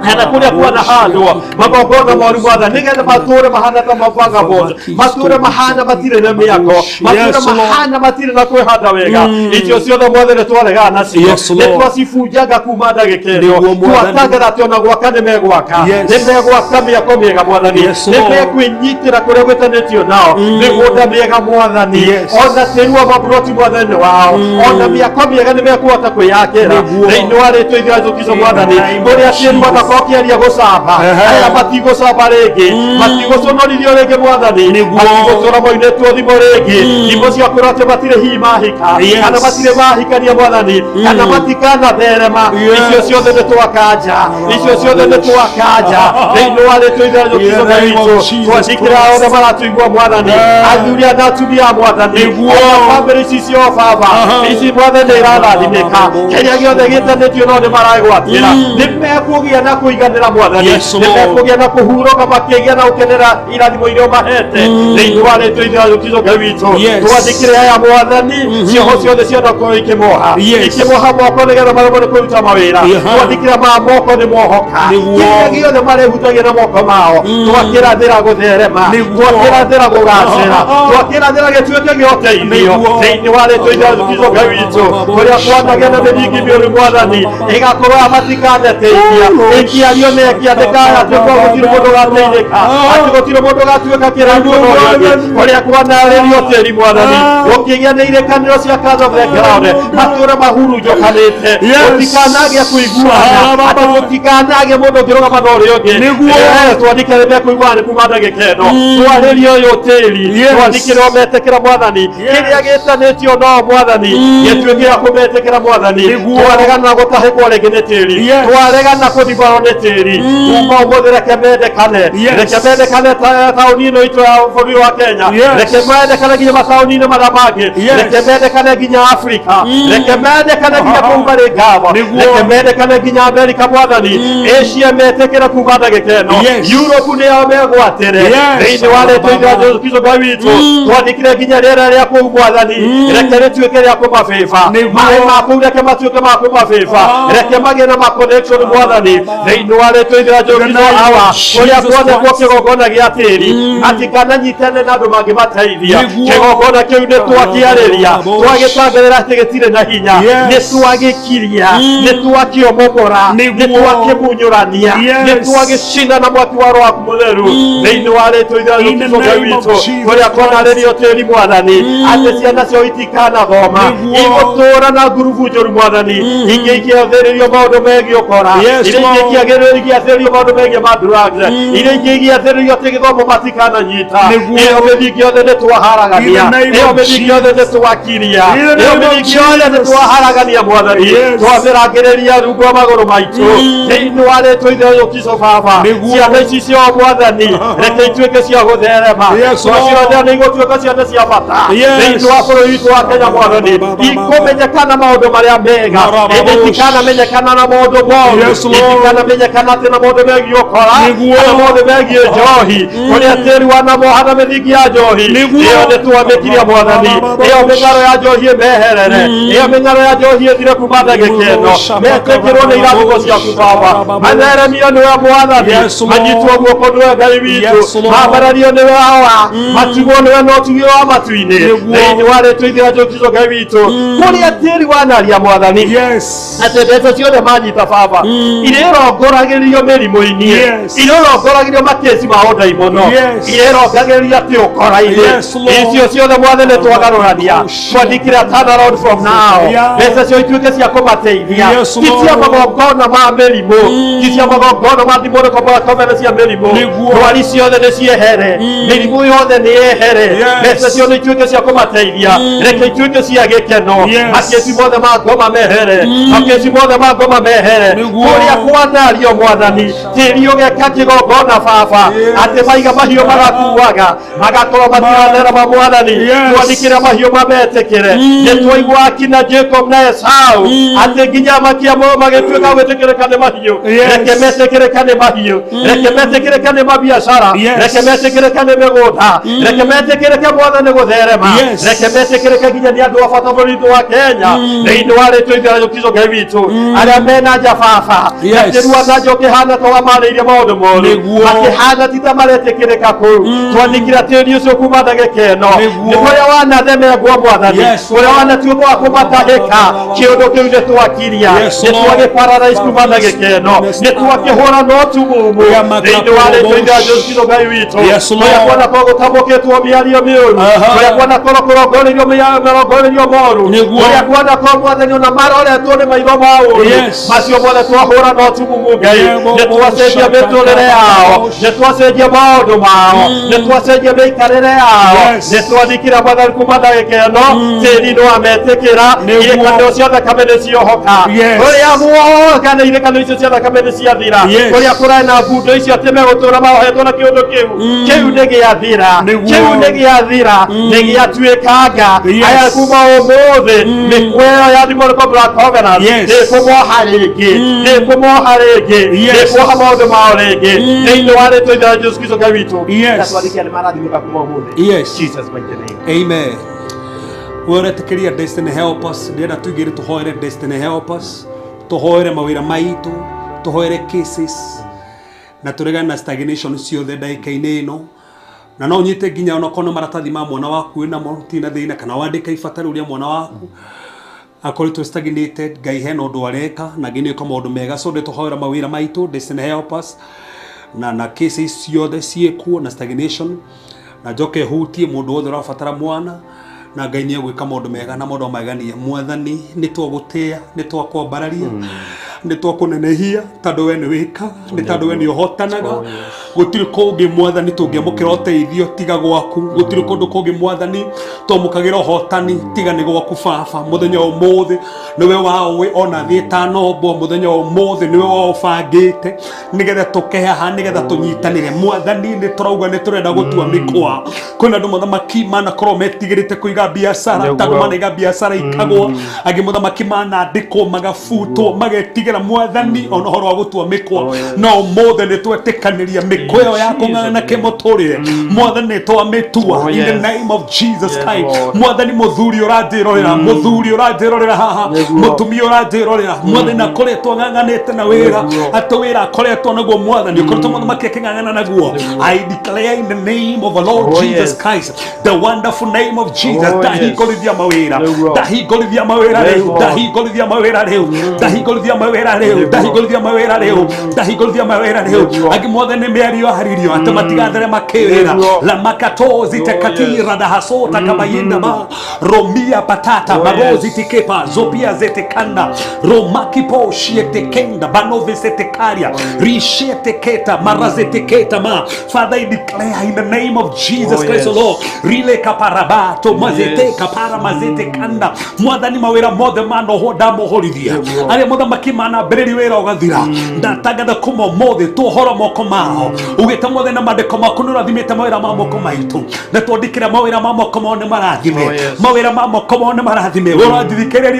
kana kũrĩa kwanahandwo magongona moru mwathani nĩgetha matũũre mahana ta mavagabond matũũre mahana matirĩ na mĩako matũũre mahana matirĩ na kwĩhanda wega icio ciothe mwathani nĩ twaregana nacio nĩ twacibunjaga kuma ndagĩka ĩno twatangatha atĩ ona gwaka nĩ megwaka nĩ megwaka mĩako mĩega mwathani nĩ mekwĩnyitĩra kũrĩa gwĩtanĩtio nao mĩgũnda mĩega mwathani ona tĩri wa maburoti mwathani wao ona mĩako mĩega nĩ mekũhota kwĩyakĩra thĩinĩ wa rĩtwa ithuĩ rĩu Kristo mwathani kũrĩa tĩri wanakorwo kĩaria gũcamba aya matigũcamba rĩngĩ matigũconorithio rĩngĩ mwathani matigũtũra moinĩtwo thimo rĩngĩ thimo cia kwĩrwo atĩ matirĩ hihi mahika kana matirĩ mahikania mwathani kana matikanatherema icio ciothe nĩ twakanja icio ciothe nĩ twakanja thĩinĩ wa rĩtwa ithuĩ rĩu Kristo Ngai witũ twandĩkĩra othe maratũigua mwathani athuri na atumia mwathani ona bamĩrĩ ici cio baba ici mwathani nĩ irathimĩka kĩrĩa gĩothe gĩtanĩtio no nĩ maragwatĩra nĩ mekũgĩa na kũiganĩra mwathani nĩ mekũgĩa na kũhurũka makĩgĩa na gũkenera irathimo iria mahete thĩinĩ wa rĩtwa ithuĩ rĩu Kristo Ngai witũ twandĩkĩre aya mwathani cioho ciothe cianakorwo ikĩmoha moko nĩgetha maremwo nĩ kũruta mawĩra twandĩkĩre ma moko nĩ mohoka kĩrĩa gĩothe marehutagia na moko mao twakĩrathĩra gũtherema twakĩrathĩra kũgacĩra twakĩrathĩra gĩtuĩke gĩa ũteithio thĩinĩ wa rĩtwa ithuĩ rĩu Kristo Ngai witũ kũrĩa kwanagĩa na mĩthingi mĩũru mwathani ĩgakorwo matikaneteithia ĩkĩario na ĩkĩandĩka atĩ gũtirĩ mũndũ ũgateithĩka atĩ gũtirĩ mũndũ ũgatuĩka kĩrathimo kũrĩa kwanarĩrio tĩri mwathani gũkĩgĩa na irekanĩro cia Church of the Ground matũũre mahurunjũkanĩte gũtikanage kũiguana atĩ gũtikanage mũndũ ũngĩrũgama na ũrĩa ũngĩ twandĩkĩre mekũiguana nĩ kuma ndagĩka ĩno twarĩrie ũyũ tĩri twandĩkĩre o metĩkĩra mwathani kĩrĩa gĩtanĩtio no mwathani gĩtuĩke gĩa kũmetĩkĩra mwathani twaregana na gũtahĩkwo rĩngĩ nĩ tĩri twaregana kũthibarwo nĩ tĩri kuma ũmũthĩ reke mendekane taũni ĩno itũ ya bũrũri wa Kenya reke mendekane nginya mataũni-inĩ marĩa mangĩ reke mendekane nginya Afrika reke mendekane nginya kũu marĩ ngamo reke mendekane nginya Amerika mwathani Asia metĩkĩre kuma ndagĩka ĩno Europe nĩo megwatĩre thĩinĩ wa rĩtwa ithuĩ rĩu Kristo Ngai witũ twandĩkĩre nginya rĩera rĩa kũu mwathani reke rĩtuĩke rĩa kũmabĩba maĩ ma kũu reke matuĩke ma kũmabĩba reke magĩe na ma-connection mwathani thĩinĩ wa rĩtwa ithuĩ rĩu Kristo hawa kũrĩa kwonekwo kĩgongona gĩa tĩri atikananyitane na andũ mangĩmateithia kĩgongona kĩu nĩ twakĩarĩria twagĩtangathĩra atĩ gĩtirĩ na hinya nĩ twagĩkiria nĩ twakĩomomora nĩ twakĩmunyũrania nĩ twagĩcina na mwaki wa Roho waku mũtheru thĩinĩ wa rĩtwa ithuĩ rĩu Kristo Ngai witũ kũrĩa kwanarĩrio tĩri mwathani atĩ ciana ciao itikanathoma igũtũũra na ngurubu njũru mwathani ingĩ ikĩathĩrĩrio maũndũ megiĩ ũkora iria ingĩ ikĩathĩrĩrio maũndũ megiĩ ma-drugs iria ingĩ igĩathĩrĩrio atĩ gĩthomo matikananyita ĩyo mĩthingi yothe nĩ twaharagania ĩyo mĩthingi yothe nĩ twakiria ĩyo mĩthingi yothe nĩ twaharagania mwathani twamĩrangĩrĩria rungu rwa magũrũ maitũ thĩinĩ wa rĩtwa ithuĩ rĩu Kristo baba ciana ici cio mwathani reke ituĩke cia gũtherema twaciothe nĩ igũtuĩka ciana cia bata thĩinĩ wa bũrũri witũ wa Kenya mwathani ikũmenyekana maũndũ marĩa mega ĩndĩ itikanamenyekana na maũndũ moru menyekana tena mothe megio kora ana mothe megio njohi kuria tiri wana mohana methingi ya njohi iyo ne twamikiria mwathani iyo mengaro ya njohi meherere iyo mengaro ya njohi ethire kuma ndagikeno metekirwo ni irathimo ciaku baba matheremio niwe mwathani manyitwo guoko niwe Ngai witu mabarario niwe hawa matigwo niwe no tugio wa matu-ini thiini wa rĩtwa ithira njũkizo Ngai witu kuria tiri wanaria mwathani ati mbeca ciothe manyita baba irĩrongoragĩrio mĩrimũ-inĩ irĩrongoragĩrio makesi ma ũndaimono irĩrongagĩrio ati ũkora-inĩ icio ciothe mwathani twagarũrania twandĩkĩra turnaround from now mbeca cio ituĩke cia kũmateithia ti cia magongona ma mĩrimũ ti cia magongona ma ndimũrĩkomana cia mĩrimũ ndwari ciothe nĩ ciehere mĩrimũ yothe nĩ yehere mbeca cio nĩ ituĩke cia kũmateithia reke ituĩke cia gĩkeno makesi mothe ma ngoma mehere makesi mothe ma ngoma mehere kũrĩa kwanario mwathani tĩri ũgeka kĩgongona baba atĩ maiga mahiũ magakuaga magakorwo matiratherema mwathani twandĩkĩre mahiũ mametĩkĩre nĩ twaigua akina Jacob na Esau atĩ nginya makiamo magĩtuĩka gwĩtĩkĩrĩka nĩ mahiũ reke metĩkĩrĩka nĩ mahiũ reke metĩkĩrĩka nĩ mabiacara reke metĩkĩrĩka nĩ mĩgũnda reke metĩkĩrĩke mwathani gũtherema reke metĩkĩrĩke nginya nĩ andũ a bata bũrũri wa Kenya thĩinĩ wa rĩtwa ithira njũkizo Ngai witũ arĩa mena nja baba atĩrua na njoki hana to amarĩirie maũndũ moru akĩhana ti ta maretĩkĩrĩka kũu twandĩkĩra tĩri ũcio kuma ndagĩkeno nĩ kũrĩa wanathemengwo mwathani kũrĩa wanatuĩka wa kũmatahĩka kĩũndũ kĩu nĩ twakiria nĩ twagĩpararaisi kuma ndagĩkeno nĩ twakĩhũra no tumumu thĩinĩ wa rĩtwa ithira njũkizo Ngai witũ kũrĩa kwanakorwo gũtambũkĩtwo mĩario mĩũru kũrĩa kwanakorwo kũrongoreirio moru kũrĩa kwanakorwo mwathani ona maroretwo nĩ maitho ma ũũru macio mothe twahũra no tumumu Ngai nĩ twacenjia mĩtũrĩre yao nĩ twacenjia maũndũ mao nĩ twacenjia mĩikarĩre yao nĩ twandĩkĩra mwathani kuma ndagĩkeno tĩri nĩ wametĩkĩra irĩkanĩro cia thakame nĩ ciohoka kũrĩa guothe irĩkanĩro icio cia thakame nĩ ciathira kũrĩa kũrarĩ na ngundo icio atĩ megũtũũra mahohetwo na kĩũndũ kĩu nĩ gĩathira kĩu nĩ gĩathira nĩ gĩatuĩkanga aya kuma ũmũthĩ mĩkwa ĩyo ya demonic black covenant nĩ kũmoha rĩngĩ nĩ kũmoha rĩngĩ nĩ kuoha maũndũ mao rĩngĩ thĩinĩ wa rĩtwa ithira Jesũ Kristo Ngai witũ na twandĩkĩra nĩ marathimĩka kuma ũmũthĩ Jesus mighty name amen. Weretĩkĩria destiny help us ndĩrenda tuigĩre tũhoere destiny help us tũhoere mawĩra maitũ tũhoere cases na tũregane na stagnation ciothe ndagĩka-inĩ ĩno na no nyite nginya ona kono maratathi ma mwana waku na tina thĩna kana wandĩka ibataro ũrĩa mwana waku akoretwo stagnated Ngai hena ũndũ areka na nginya kwa maũndũ mega so ndĩtũhoera mawĩra maitũ destiny help us na cases ciothe ciĩkuo na stagnation na njoke hutie mũndũ wothe ũrabatara mwana na Ngai nĩ egwĩka maũndũ mega na maũndũ magania mwathani nĩ twagũtĩa nĩ twakwambararia nĩ twakũnenehia tondũ we nĩ wĩkaga nĩ tondũ we nĩ ũhotanaga gũtirĩ kũngĩ mwathani tũngĩamũkĩra ũteithio tiga gwaku gũtirĩ kũndũ kũngĩ mwathani twamũkagĩra ũhotani tiga nĩ gwaku baba mũthenya ũmũthĩ nĩwe waũĩ ona thĩ ĩtanombwo mũthenya ũmũthĩ nĩwe waũbangĩte nĩgetha tũkehaha nĩgetha tũnyitanĩre mwathani nĩ tũrauga nĩ tũrenda gũtua mĩkwa kwĩna andũ mũthamaki manakorwo metigĩrĩte kũiga biacara tondũ manaiga biacara ikagwo angĩ mũthamaki manandĩkwo magabutwo magetigĩra mwathani ona ũhoro wa gũtua mĩkwa no ũmũthĩ nĩ twetĩkanĩria mĩkwa ĩyo ya kũng'ang'ana kĩmũtũrĩre mwathani twamĩtua in the name of Jesus Christ mwathani mũthuri ũranjĩrorera haha mũtumia ũranjĩrorera mwathani akoretwo ng'ang'anĩte na wĩra atĩ wĩra akoretwo naguo mwathani ũkoretwo mũthamaki akĩng'ang'ana naguo I declare in the name of the Lord Jesus Christ the wonderful name of Jesus ndahingũrithia mawĩra ndahingũrithia mawĩra rĩu ndahingũrithia mawĩra rĩu ndahingũrithia mawĩra rĩu ndahingũrithia mawĩra rĩu ndahingũrithia mawĩra rĩu angĩ mothe nĩ mĩario haririo atĩ matigathere makĩwĩra la makatozi tekatira da hasota kabayinda ma romia patata marozi tikepa zopia zetekanda romaki po shiete kenda banove setekaria rishete keta marazete keta ma Father I declare in the name of Jesus Christ Lord rile kaparabato mazete kapara mazete kanda mwathani mawĩra mothe manoho ndamohorithia arĩa mũthamaki mana mbĩrĩri wĩra ũgathira ndatangatha kuma ũmũthĩ tũhoro moko mao ugita mwathani na mandiko maku nurathimite mawira ma moko maitu na twandikira mawira ma moko mao ni marathime mawira ma moko mao ni marathime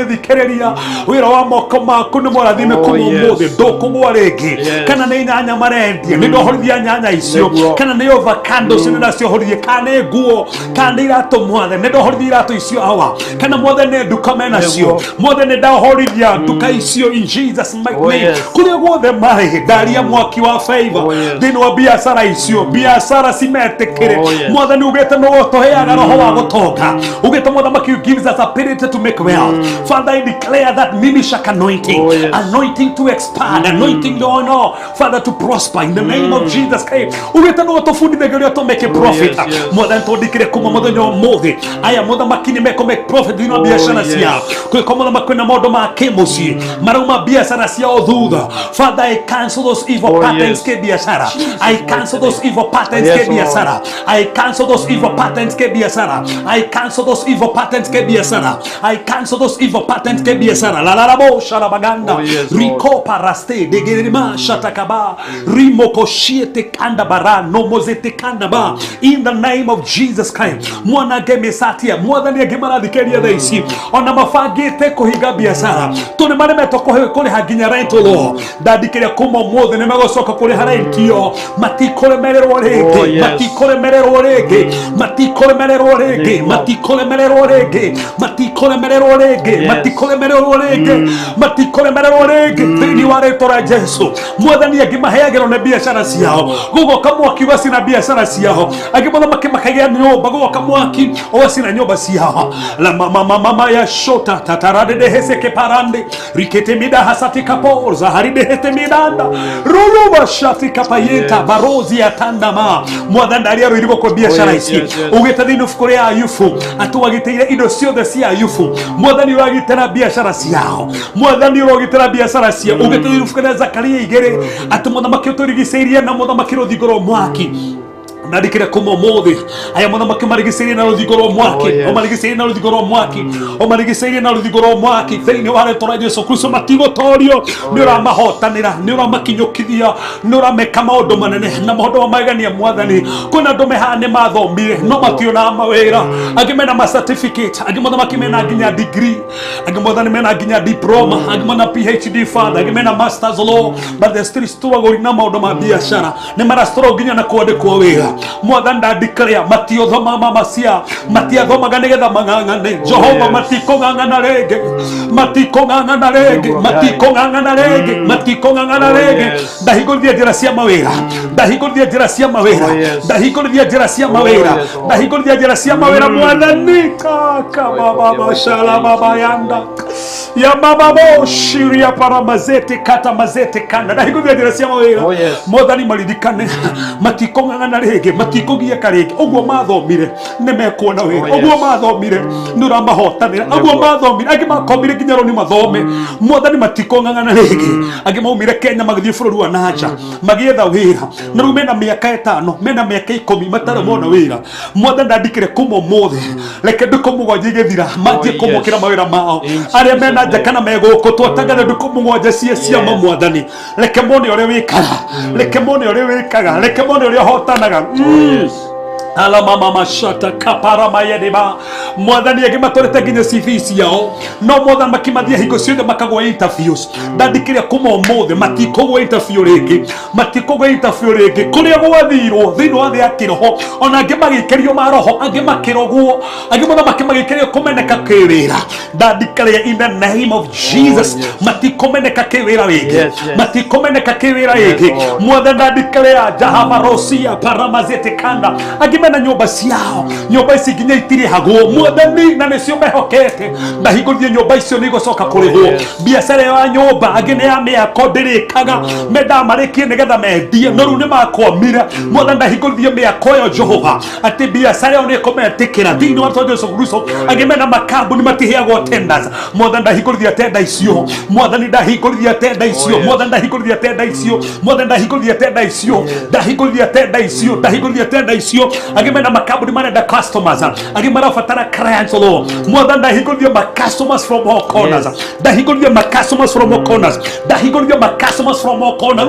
thikiriria wira wa moko maku ni marathime kuma umuthi ndukugwa ringi kana ni nyanya marendia ni ndohorithia nyanya icio kana ni avocado cini nacio horithie kana ni nguo kana ni iratu mwathani ni ndohorithia iratu icio hawa kana mwathani ni nduka mena cio mwathani ni ndahorithia nduka icio in Jesus mighty name kuria guothe mari ndaria mwaki wa favor thini wa biashara icio biashara cimetikire mwathani ugite no tuheaga roho wa gutonga ugite muthamaki gives us ability to make wealth. Father, I declare that Mimishak anointing anointing to expand anointing to Father to prosper in the name of Jesus Christ. Ugite no tufundithia to make a profit mwathani tondikire kuma muthenya umuthi aya muthamaki ni make profit thini wa biashara ciao kwa muthamaki na maundu ma kimucii marauma biashara ciao thutha. Father, I cancel those evil patterns ke biashara. I cancel those evil patterns ke biashara. I cancel those evil patterns ke biashara. I cancel those evil patterns ke biashara. I cancel those evil patterns ke biashara. La la la bo sharabaganda riko paraste degerima shatakaba rimoko shiete kanda bara no mozete kanda ba in the name of Jesus Christ. Mwana geme satia mwathani agimara thikeria thaici ona mafangite kuhinga biashara tuni mari metokohe kuri haginya rent law ndandikire kuma mothe ni magocoka kuri harentio matikoremererwo ringi matikoremererwo ringi matikoremererwo ringi matikoremererwo ringi matikoremererwo ringi matikoremererwo ringi matikoremererwo ringi thini wa rĩtwa rĩa Jesu. Mwathani agimaheagĩrwo nĩ biashara ciao gugoka mwaki wacina biashara ciao agimothamaki makagia nyũmba gugoka mwaki wacina nyũmba ciao la mama ya shota tatarade de heseke parande rikete mida hasati kaporza haride hete midanda ruluba shati kapayeta barozi ya tandama mwathani aria ruirwo kwa biashara ici ugite thini fukuri ya ayufu atuwagiteire indo ciothe cia ayufu mwathani uragitera biashara ciao mwathani uragitera biashara ciao ugite thini fukuri ya Zakaria igere atumuthamaki uturigiceirie na muthamaki ruthingo rwa mwaki ndandikire kuma muthi aya muthamaki marigiceirie na ruthingo rwa mwaki omarigiceirie na ruthingo rwa mwaki omarigiceirie na ruthingo rwa mwaki thini wa rĩtwa rĩa Jesu Kristo matigotorio ni uramahotanira ni uramakinyukithia ni urameka maundu manene na maundu magania mwathani kuna andu mehane mathomire no mationa mawira agimena ma certificate agimothamaki mena nginya degree agimothamaki mena nginya diploma agimona PhD father agimena masters law but they still struggling na maundu ma biashara ni mara struggle nginya na kwandikwo wira mwathani ndandikarea matiothoma mamacia matiathomaga nigetha mang'ang'ane Jehova matikong'ang'ana rĩngĩ matikong'ang'ana rĩngĩ matikong'ang'ana rĩngĩ matikong'ang'ana rĩngĩ ndahingũrithia njĩra cia mawĩra ndahingũrithia njĩra cia mawĩra ndahingũrithia njĩra cia mawĩra ndahingũrithia njĩra cia mawĩra mwathani kaka baba shala baba yanda ya baba bo shiria para mazete kata mazete kanda ndahingũrithia njĩra cia mawĩra mwathani maririkane matikong'ang'ana rĩngĩ matikugieka rĩngĩ ũguo mathomire nĩ mekuona wĩra ũguo mathomire nĩ ũramahotanĩra ũguo mathomire angĩ makomire nginya rĩu nĩ mathome mwathani matikong'ang'ana rĩngĩ angĩ maumire Kenya magĩthiĩ bũrũri wa nanja magĩetha wĩra na rĩu mena mĩaka 5 mena mĩaka 10 matarĩ mona wĩra mwathani ndandikire kuma ũmũthĩ reke ndukũ mũgwanja igĩthira manjie kũmũkĩra mawĩra mao arĩa mena nja kana megũkũ twatangathe ndukũ mũgwanja ciama mwathani reke mone ũrĩa wĩkaga reke mone ũrĩa wĩkaga reke mone ũrĩa hotanaga ala mama mashata kapara mayedeba mwathani agimatwarete nginya CV ciao no mwathani makimathia hingo ciothe makagwa interviews ndandikire kuma ũmũthĩ matikũgwa interview rĩngĩ kũrĩa gwathirwo thĩinĩ wa thĩ ya kĩroho ona angĩ magĩikĩrio maroho angĩ makĩrogwo angĩ mothamaki magĩikĩrio kũmeneka kĩwĩra ndandikire in the name of Jesus matikũmeneka kĩwĩra rĩngĩ matikũmeneka kĩwĩra rĩngĩ mwathani ndandikire jahavarosia paramazete kanda mena nyumba ciao nyumba ici nginya itire hagwo mwathani na nicio mehokete ndahingũrithie nyumba icio nĩ igocoka kũrĩhwo biacara ya nyumba angĩ nĩ ya mĩako ndĩrĩkaga mendamarĩkie nĩgetha mendie no rĩu nĩ makwamire mwathani ndahingũrithie mĩako ĩyo Jehova atĩ biacara ĩyo nĩ ĩkũmetĩkĩra thĩinĩ wa rĩtwa rĩa Jesu Kristo angĩ mena makambuni matiheagwo tenders mwathani ndahingũrithia tenda icio mwathani ndahingũrithia tenda icio mwathani ndahingũrithia tenda icio mwathani ndahingũrithia tenda icio ndahingũrithia tenda icio ndahingũrithia tenda icio agimena makambuni marenda customers agimarabatara clients lo mwathani ndahingũrithia ma customers from all corners ndahingũrithia ma customers from all corners ndahingũrithia ma customers from all corners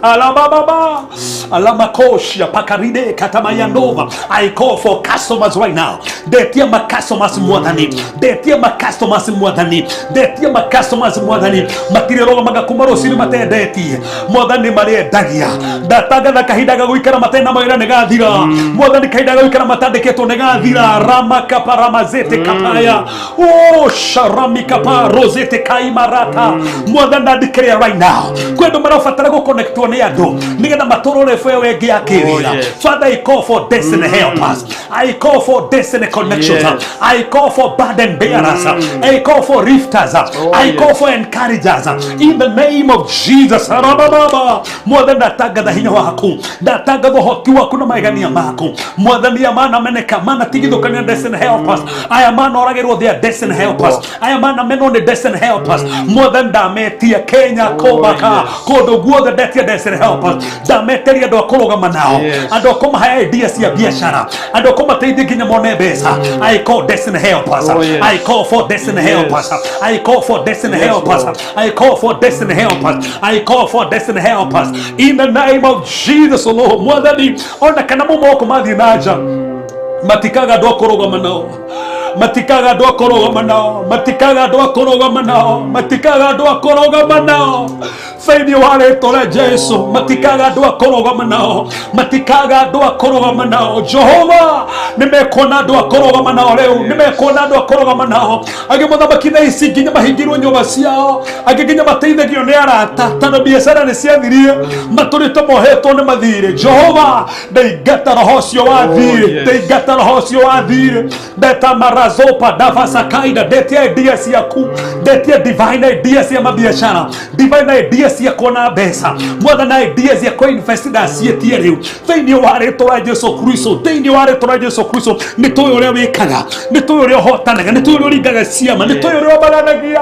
Alababa. Alamakoshia pakaride katamayandova. I call for customers right now. Detia ma customers more than it. Detia ma customers more than it. Detia ma customers more than it. Material magakumaro sini mate deti. More than mare dagia. Dataga na kahidaga wikara mate na maira negadira. More than kahidaga wikara mate keto negadira. Rama kaparamazete kapaya. Oh sharami kapa rosete kaimarata. More than that declare right now. Kwendo marafatara go connect to neado. Nigga matoro refwe wegi akirira. Father, I call for destiny helpers. I call for destiny connections. I call for burden bearers. I call for rifters. I call for encouragers. In the name of Jesus. More than that taga da hinya wako. That taga do hoti wako na maigania mako. More than the amana meneka mana tigido kanya destiny helpers. I am man oragero their destiny helpers. I am man men on the destiny helpers. More than that metia Kenya kobaka kodo guo the destiny helpers. That meteria do kologa manao. Ado koma haya ideas ya biashara. Ado koma teidi kinya monebesa. I call destiny helpers. I call for destiny helpers. I call for destiny helpers. I call for destiny helpers. I call for destiny helpers. In the name of Jesus, Lord. Mwadani ona kanamu moko madinaja. Matikaga do koroga manao. Matikaga do koroga manao. Matikaga do koroga manao. Matikaga do koroga manao. Feini wale tola Jesu. Matikaga do koroga manao. Matikaga do koroga manao. Jehovah, nimekona do koroga manao leo. Nimekona do koroga manao. Age moda bakina isi ginya mahigiro nyoba siao. Age ginya mateinde gionera tano biashara ne siadiria. Maturi tomo heto ne madire. Jehovah, they gata rohosio adire. They gata rohosio adire. Deta marazopa davasa kaida. Detia ideas yaku. Detia divine ideas ya mabiashara. Divine ideas ya kona besa. More na ideas ya ko invest na sieti leo. Feini wale tola Jesu Kristo. Feini wale tola Jesu Kristo. Nitoyo leo wekaga. Nitoyo leo hotanaga. Nitoyo leo gaga siama. Nitoyo leo balanagia.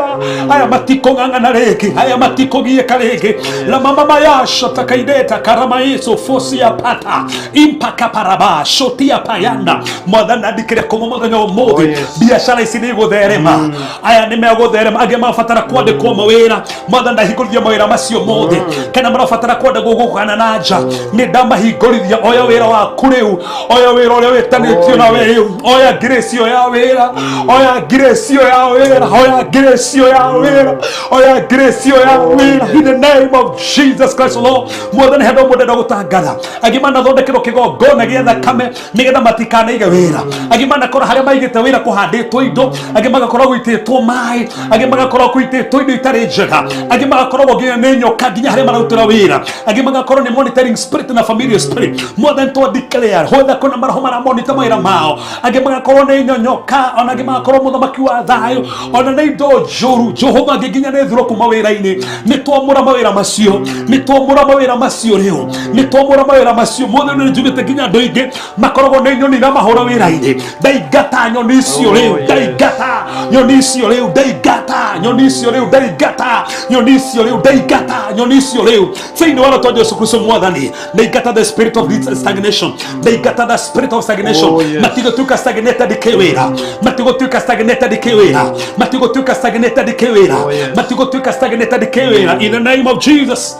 Aya matiko nganga reke. Aya matiko gie kareke. La mama mayasha takaideta karama Yesu fosi ya pata. Impaka paraba shotia payanda. More na dikire komo moda mode. Biashara isinigo derema. Aya nimego derema. Agema fatara kwa de kwa mawera. More na higolvia mawera masio mode. Kana mara fatara kwa de gogo kana naja. Ni dama higolvia oya wera wa kureu. Oya wera ole wetanetio na weu. Oya gresio ya wera. Oya gresio ya wera. Oya gresio ya wera. Oya gresio ya wera. In the name of Jesus Christ, Lord. More than head over the dogotagala. Agimana donde kiro kigo go na genda kame. Nigga matikana iga wera. Agimana kora harema igeta wera ko hade toido. Agimana kora guite to mai. Agimana kora guite toido itarejaga. Agimana kora gogia nenyo kaginya harema na utura wera. Agimana kora ne monitoring spirit na family spirit. More than to declare. Hoda kona mara homa na monitor mai mao. Agimana kora nenyo nyoka. Ona agimana kora muda makiwa dhayo. Ona neido joru. Jehova giginya ne dhuro kumawera ine. Nitwamura mawera masio. Nitwamura mawera masio leo. Nitwamura mawera masio. More than jubete ginya doige. Makorogo nenyo ni nama hora wera ine. Daigata nyonisio leo. Daigata nyonisio leo. Daigata nyonisio leo. Daigata nyonisio leo. Daigata nyonisio leo. Feini wala toa Yesu Kristo mwadhani. Daigata the spirit of stagnation. Daigata the spirit of stagnation. Matigo tuka stagneta di kewera. Matigo tuka stagneta di kewera. Matigo tuka stagneta di kewera. Matigo tuka stagneta di kewera. In the name of Jesus.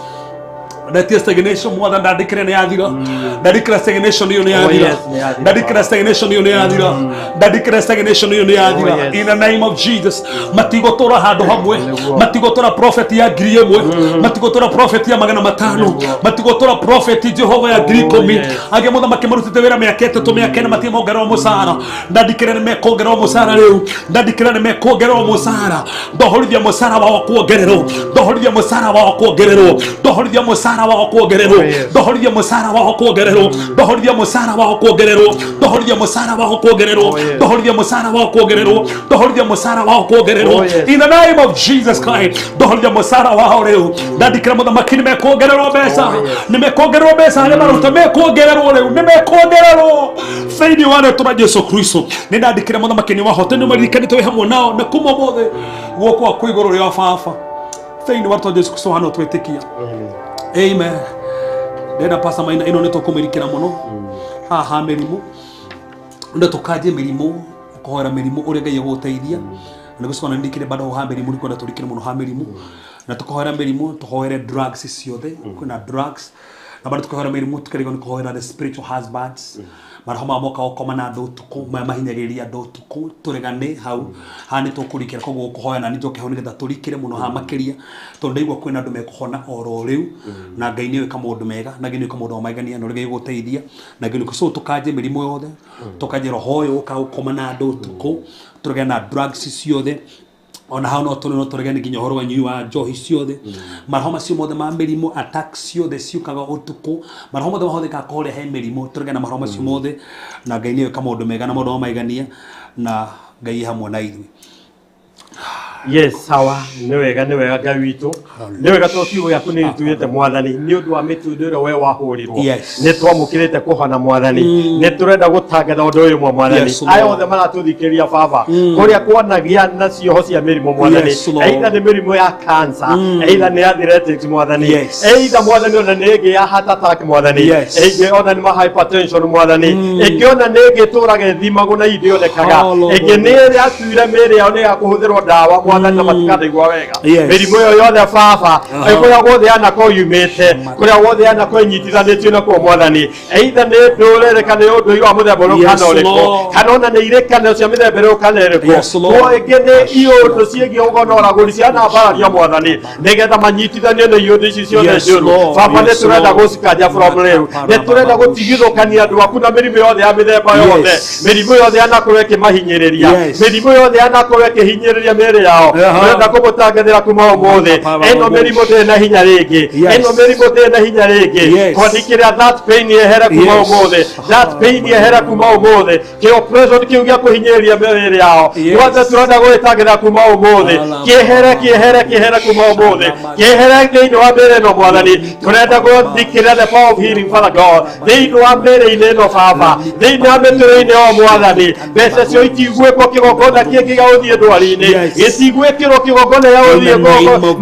That stagnation more than that declare neadira. That declare stagnation you neadira. That declare stagnation you neadira. That declare stagnation you neadira. In the name of Jesus. Matigo tora hado hamwe. Matigo tora prophet ya griemwe. Matigo tora prophet ya magana matano. Matigo tora prophet Jehovah ya grikomi. Age moda makemuruti tevera me akete to me akena matimo garo mosara. That declare me ko garo mosara leo. That declare me ko garo mosara. Do holivia mosara wa ko gerero. Do holivia mosara wa ko gerero. Do holivia mosara wa ko gerero. Dohoria mosara wa ko gerero. Dohoria mosara wa ko gerero. Dohoria mosara wa ko gerero. Dohoria mosara wa ko gerero. Dohoria mosara wa ko gerero. In the name of Jesus Christ. Dohoria mosara wa leo. Dadi kramo da makini me ko gerero besa. Ni me ko gerero besa ale maruta me ko gerero leo. Ni me ko gerero. Feini wane tuna Yesu Kristo. Ni dadi kramo da makini wa hoteni marikani to hamo nao na kuma bode. Woko wa kuigoro ya fafa. Feini wane tuna Yesu Kristo hano twetikia. Amen. Deda pasa maina ino neto kumirikira muno. Haha merimu. Nda tukaje merimu, kohora merimu urega yegoteithia. Nagusukana ndikire bado ha merimu liko ndaturikire muno ha merimu. na tukohera mĩrimũ tuhoere drugs ciothe kuna drugs na bado tukohera mĩrimũ tukarigo ni kuhoera the spiritual husbands marahoma moka okoma na andu tuku mahinyagĩrĩria andu tuku turegane hau hani tukurikira koguo kuhoya na nitwo keho nigetha turikire muno ha makiria tondu ndaigua kwina andu mekuhona oro riu na Ngai niwe kamundu mega na Ngai niwe kamundu magania no rege guteithia na Ngai niko so tukanje mĩrimũ yothe tukanje roho yo ka okoma na andu tuku turege na drugs ciothe ona hao no turege nginya horo wa nyu wa njohi ciothe marahoma cio mothe ma mĩrimũ attacks ciothe ciukaga utuku marahoma mothe mahũthĩka kũhoria he mĩrimũ turege na marahoma cio mothe na Ngai niwe kamundu mega na maũndũ maigania na Ngai hamwe na ithuĩ. Yes, sawa, ni wega Ngai witũ. Ni wega tũkiugo gĩaku nĩ gĩtuĩte Mwathani nĩ ũndũ wa mĩtũndũ ĩrĩa we wahũrirwo. Nĩ twamũkĩrĩte kũhona Mwathani. Nĩ tũrenda gũtangatha ũndũ ũyũ Mwathani. Aya othe maratũthikĩrĩria Baba. Kũrĩa kwanagia na cioho cia mĩrimũ Mwathani. Either nĩ mĩrimũ ya cancer, either nĩ athletics Mwathani. Either Mwathani ona nĩ ĩngĩ ya heart attack Mwathani. Ĩngĩ ona nĩ ma hypertension Mwathani. Ĩngĩ ona nĩ ĩngĩ tũrage thimagũ na ithionekaga. Ĩngĩ nĩ ĩrĩa atuire mĩĩrĩ yao nĩ ya kũhũthĩrwo ndawa Mwathani na matikada igwa wega. Mĩrimũ ĩyo yothe Baba kũrĩa guothe anako yumĩte kũrĩa guothe anako inyitithanĩtio nakuo Mwathani. Either nĩ ndũrĩrĩ kana nĩ ũndũ wa mũthemba ũrĩkũ kana ũrĩkũ kana ona nĩ irekano cia mĩthemba ĩrĩkũ kana ĩrĩkũ. Ĩngĩ nĩ iũndũ ciĩgiĩ ũgonora ciana mbararia Mwathani nĩgetha manyitithanio na iũndũ ici ciothe njũru. Baba nĩ tũrenda gũcikanja from rĩu. Nĩ tũrenda gũtigithũkania andũ aku na mĩrimũ yothe ya mĩthemba yothe. Mĩrimũ yothe anakorwo ĩkĩmahinyĩrĩria. Mĩrimũ yothe anakorwo ĩkĩhinyĩrĩria mĩĩrĩ yao. Nenda kũmũtangathĩra kuma ũmũthĩ. Ĩno mĩrimũ ndĩrĩ na hinya rĩngĩ. Ĩno mĩrimũ ndĩrĩ na hinya rĩngĩ. Kwandĩkĩra that pain yehere kuma ũmũthĩ. That pain yehere kuma ũmũthĩ. Kĩ operation kĩu gĩa kũhinyĩrĩria mĩĩrĩ yao. Wothe tũrenda gũgĩtangathĩra kuma ũmũthĩ. Kĩehere kuma ũmũthĩ. Kĩehere thĩinĩ wa mĩĩrĩ ĩno Mwathani. Tũrenda gũthikĩrĩra the power of healing Father God. Thĩinĩ wa mĩĩrĩ-inĩ ĩno Baba. Thĩinĩ wa mĩtũrĩ-inĩ o Mwathani. Mbeca cio itiguĩkwo kĩgongona kĩngĩ gĩa gũthiĩ ndwari-inĩ. Gĩtigwĩkĩrwo kĩgongona ya ũthiĩ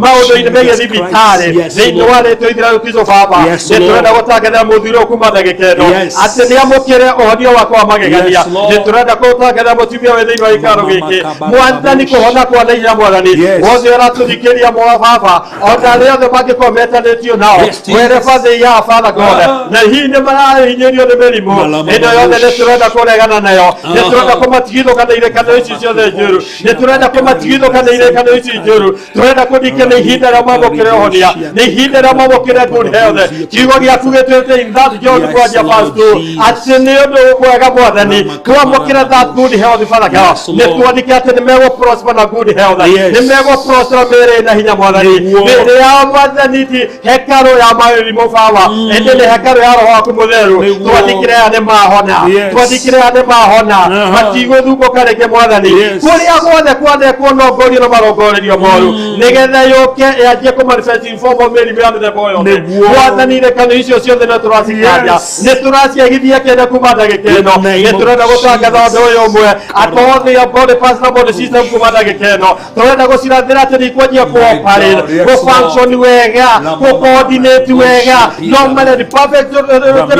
maũndũ-inĩ megiĩ thibitarĩ. Thĩinĩ wa rĩĩtwa ithira Kristo Baba. Nĩ tũrenda gũtangathĩra mũthuri kuma ndagĩka ĩno atĩ nĩ amũkĩre ũhonio wake wa magegania. Nĩ tũrenda gũtangathĩra mũtumia wĩ thĩinĩ wa gĩikaro gĩkĩ. Mwathani kũhona kwa naihenya Mwathani. Wothe ũratũthikĩria Baba ona arĩa othe mangĩkorwo metanĩtio nao wherever they are Father God. Na hihi nĩ marahinyĩrio nĩ mĩrimũ ĩno yothe nĩ tũrenda kũregana nayo. Nĩ tũrenda kũmatigithũka na irekano ici ciothe njũru. Nĩ tũrenda kũmatigithũka na irekano ici njũru. Tũrenda kũndĩkia nĩ ihinda rĩa mamũkĩre ũhonia. Nĩ ihinda rĩa mamũkĩre good health. Kiugo gĩaku gĩtwĩte in that John 4:2 atĩ nĩ ũndũ mwega Mwathani twamũkĩre that good health Father God. Nĩ twandĩke atĩ nĩ megũ prosper na good health. Nĩ megũ prosper mĩĩrĩ na hinya Mwathani. Mĩĩrĩ yao Mwathani ti hekarũ ya mĩrimũ Baba. Ĩndĩ nĩ hekarũ ya Roho waku Mũtheru. Twandĩkĩre aya nĩ mahona. Twandĩkĩre aya nĩ mahona. Matigũthumbuka rĩngĩ Mwathani. Kũrĩa guothe kwandĩkwo nongorio na marongorerio moru nĩgetha yũke yanjie kũmanifest in form of mĩrimũ ya mĩthemba yothe. Mwathani irekano icio ciothe nĩ tũracikanja. Nĩ tũraciagithia kĩene kuma ndagĩka ĩno. Nĩ tũrenda gũtangatha ũndũ ũyũ ũmwe atĩ othe your body parts na body system kuma ndagĩka ĩno. Tũrenda gũcirathĩra atĩ nĩ ikwanjia kũ-operate gũ-function wega gũ-coordinate wega normally perfect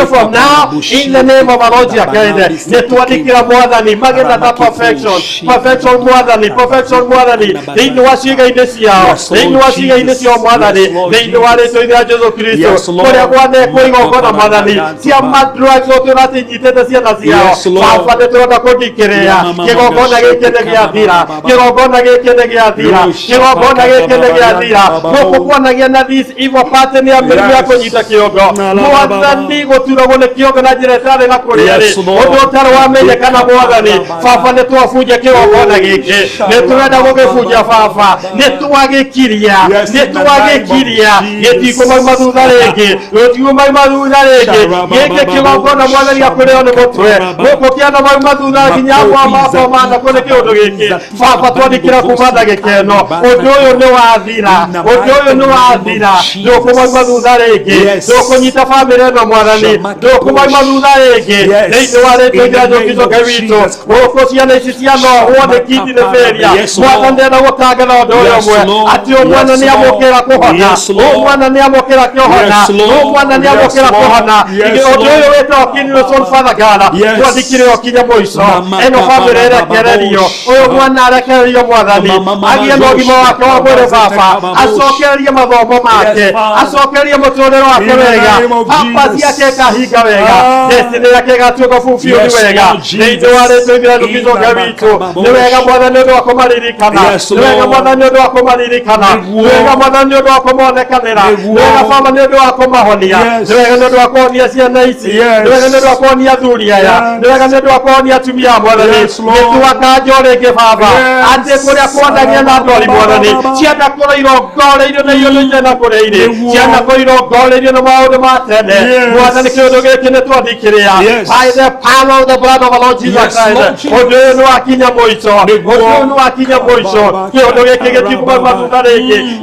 from now in the name of our Lord Jesus Christ. Nĩ twandĩkĩra Mwathani magetha ta perfection Mwathani thĩinĩ wa ciĩga-inĩ ciao thĩinĩ wa ciĩga-inĩ ciao Mwathani thĩinĩ wa rĩĩtwa rĩa Jesũ Kristo kũrĩa gwanekwo igongona Mwathani cia madrugs tũratĩ nyitĩte ciana ciao Baba nĩ tũrenda kũndikĩrĩra kĩgongona gĩkĩ nĩ gĩathira kĩgongona gĩkĩ nĩ gĩathira kĩgongona gĩkĩ nĩ gĩathira gũkũ kwanagia na this evil pattern ya mĩrimũ ya kũnyita kĩongo Mwathani gũturagwo nĩ kĩongo na njĩra ĩtarĩ na kũrĩa-rĩ ũndũ ũtarĩ wamenyekana Mwathani Baba nĩ twabunja kĩgongona gĩkĩ nĩ tũrenda gũgĩbunja Baba nĩ twagĩkiria gĩtikũmaima thutha rĩngĩ gĩtikũmaima thutha rĩngĩ gĩkĩ kĩgongona Mwathani akũrĩo nĩ mũtwe gũkũ kĩana mauma thutha nginya mwana kũrĩ kĩũndũ gĩkĩ Baba twandĩkĩra kuma ndagĩka ĩno ũndũ ũyũ nĩ wathira ndũkũmaima thutha rĩngĩ ndũkũnyita bamĩrĩ ĩno Mwathani ndũkũmaima thutha rĩngĩ thĩinĩ wa rĩĩtwa rĩa Jesũ Ngai witũ gũkũ ciana ici cia nohwo nĩ kidney failure Mwathani ndenda gutangatha undu umwe ati umwana ni amukira kuhona umwana ni amukira kuhona umwana ni amukira kuhona undu uyu wetwo kinyo son father God twathikire okinya muico eno family rekererio uyu mwana arekererio mwathani agie no gimo wake wa mwere baba acokererie mathomo make acokererie muturire wake wega papa ciake kahinga wega destiny yake gatuka fulfill wega ndio wale tugira tukizoga witu ni wega mwathani ndio akomaririkana ni wega mwathani ndio akomaririkana ni wega mwathani ndio akomonekanira ni wega baba ndio akomahonia ni wega ndio akonia ciana ici ni wega ndio akonia thuria ya ni wega ndio akonia tumia mwathani ni wakajoringe baba ande kuria kwandagia na ndori mwathani ciana kuroiro ngoreirio na iyo njena kureire ciana kuroiro ngoreirio na maundu matene mwathani kiundu giki ni twathikiria by the power of the blood of the Lord Jesus Christ undu uyu wakinya muico undu wakinya muico kiundu giki gitikuma matunda ringi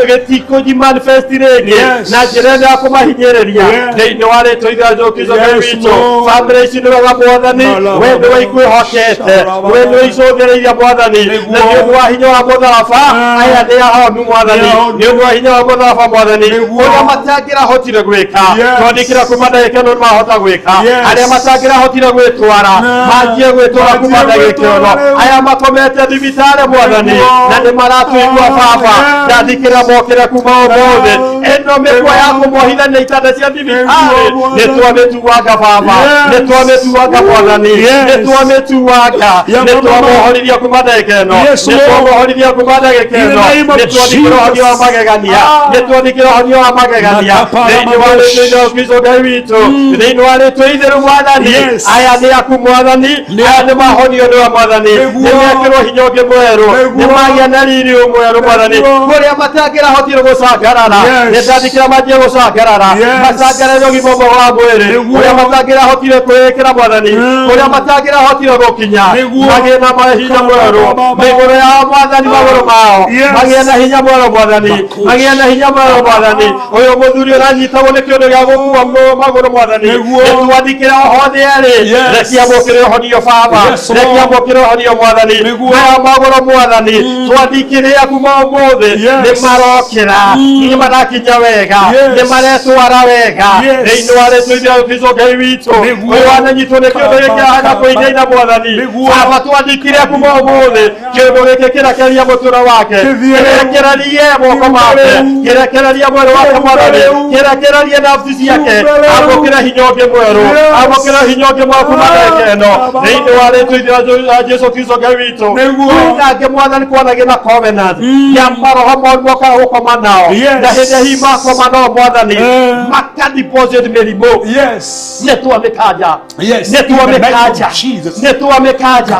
gitikuji manifest ringi na njira ya kumahinyiriria thiini wa ritwa ithanju kizo giwitu family ici ni wega mwathani we ni waikuihokete we ni waicũthĩrĩirie mwathani na nĩ ũndũ wa hinya wa mũtharaba aya nĩ ahonu mwathani nĩ ũndũ wa hinya wa mũtharaba mwathani ũrĩa matangĩrahotire gwĩka twandĩkĩra kuma ndagĩka ĩno nĩmahota gwĩka arĩa matangĩrahotire gwĩtwara manjie gwĩtwara kuma ndagĩka ĩno aya makomete thibitarĩ mwathani na nĩ maratũigua baba ndathikĩra mokĩre kuma ũmũthĩ ĩno mĩkwa ya kũmohithania itanda cia thibitarĩ nĩ twamĩtuanga baba nĩ twamĩtuanga mwathani nĩ twamĩtuanga nĩ twamohorithia kuma ndagĩka ĩno nĩ twamohorithia kuma ndagĩka ĩno nĩ twathikĩra ũhonio wa magegania nĩ twathikĩra ũhonio wa magegania thĩinĩ wa rĩtwa Kristo Ngai witũ thĩinĩ wa rĩtwa itheru mwathani aya nĩ aku mwathani aya nĩ mahonio nĩ wa mwathani nĩ mekĩrwo hinya ũngĩ mwerũ nĩ magĩa na riri mwerũ mwathani kũrĩa matangĩrahotire gũcangarara nĩ ndathikĩra manjie gũcangarara macangarare ũgima mwega wa mwĩrĩ kũrĩa matangĩrahotire kwĩĩkĩra mwathani kũrĩa matangĩrahotire gũkinya magĩe na mahinya mwerũ mĩgũrũ ya mwathani magũrũ mao magĩe na hinya mwerũ mwathani magĩe na hinya mwerũ mwathani ũyũ mũthuri ũranyitagwo nĩ kĩũndũ gĩa gũkua magũrũ mwathani nĩ twathikĩra othe erĩ rekia mũkĩre ũhonio baba rekia mũkĩre ũhonio mwathani maya magũrũ mwathani twathikĩrĩra kuma ũmũthĩ nĩ marokĩra nĩ marakinya wega nĩ maretwara wega thĩinĩ wa rĩtwa Kristo Ngai witũ ũyũ wananyitwo nĩ kĩũndũ gĩkĩ ahana kũinaina mwathani baba twandikire kuma ũmũthĩ kĩũndũ gĩkĩ kĩrekereria mũtũũro wake kĩrekererie moko make kĩrekererie mwĩrĩ wake mwathani kĩrekererie nafsi ciake amũkĩre hinya ũngĩ mwerũ amũkĩre hinya ũngĩ mwerũ kuma ndagĩka ĩno thĩinĩ wa rĩtwa Jesũ Kristo Ngai witũ nake mwathani kwanagia na covenant ya maroho moru mokaga gũkoma nao na hĩndĩ hihi makoma nao mwathani makadeposit mĩrimũ nĩ twamĩkanja nĩ twamĩkanja nĩ twamĩkanja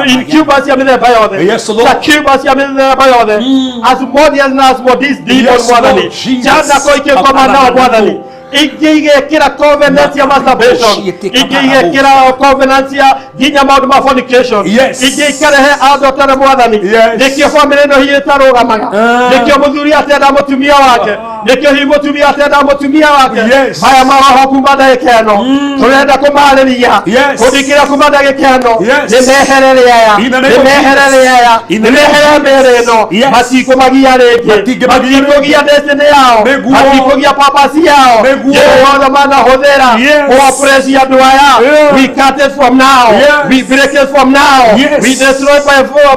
incuba cia mĩthemba yothe sacuba cia mĩthemba yothe asmodeus na asmodis demon mwathani jana koikĩkoma nao mwathani ingĩigĩkĩra covenant ya masturbation ingĩigĩkĩra covenant ya nginya maũndũ ma fornication ingĩikarehe andũ atarĩ mwathani nĩkĩo family ĩno hiĩ ĩtarũgamaga nĩkĩo mũthuri atenda mũtumia wake nĩkĩo hihi mũtumia atenda mũtumia wake maya maroho kuma ndagĩka ĩno tũrenda kũmarĩria kũndikĩra kuma ndagĩka ĩno nĩ meherere aya nĩ meherere aya nĩ meherere mĩĩrĩ ĩno matikũmagia rĩngĩ matikũgia destiny yao matikũgia purpose yao Jehovah manahũthĩra kuoppress andũ aya we cut it from now we break it from now we destroy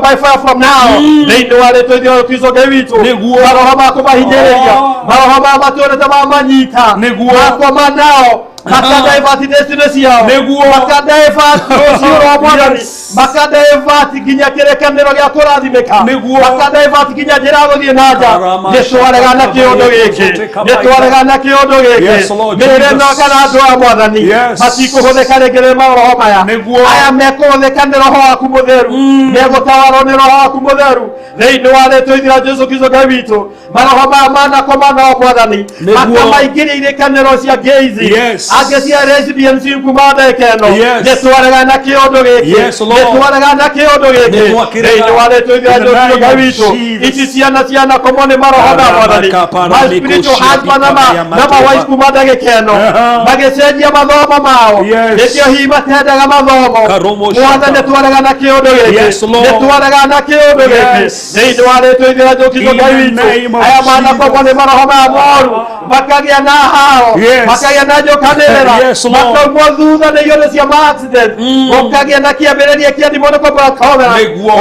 by fire from now thĩinĩ wa rĩtwa Kristo Ngai witũ maroho ma kũmahinyĩrĩria maroho ma matũũrĩte mamanyita makoma nao makadaivat destiny ciao makadaivat rũciũ rwa mwathani makadaivat nginya kĩrĩkanĩro gĩa kũrathimĩka makadaivat nginya njĩra gũthiĩ na nja nĩ twarega na kĩũndũ gĩkĩ nĩ twarega na kĩũndũ gĩkĩ mĩĩrĩ ĩno kana andũ a mwathani matikũhũthĩka rĩngĩ nĩ maroho maya aya mekũhũthĩka nĩ roho waku mũtheru megũtawarwo nĩ roho waku mũtheru thĩinĩ wa rĩtwa Jesũ Kristo Ngai witũ maroho maya manakoma nao mwathani makamaingĩria irĩkanĩro cia ngeithi angĩ cia lesbians kuma ndagĩka ĩno nĩ twarega na kĩũndũ gĩkĩ nĩ Netwaraga na kiondo geke. Thĩinĩ wa rĩtwa rĩa Ngai witũ. Ici ciana komone maroho na mwathani. My spiritual husband na ma wife kuma ndagĩka ĩno. Magĩcenjia mathomo mao. Nĩkĩo hihi matendaga mathomo. Mwathani netwaraga na kĩondo gĩkĩ. Netwaraga na kĩondo gĩkĩ. Thĩinĩ wa rĩtwa rĩa Ngai witũ. Aya mana komone maroho ma moru. Makagĩa na haro. Makagĩa na njokanĩrĩra. Makaumwo thutha nĩ irio cia ma accident. Ũkagĩa na kĩambĩrĩria kĩa ndimono kwa kamera.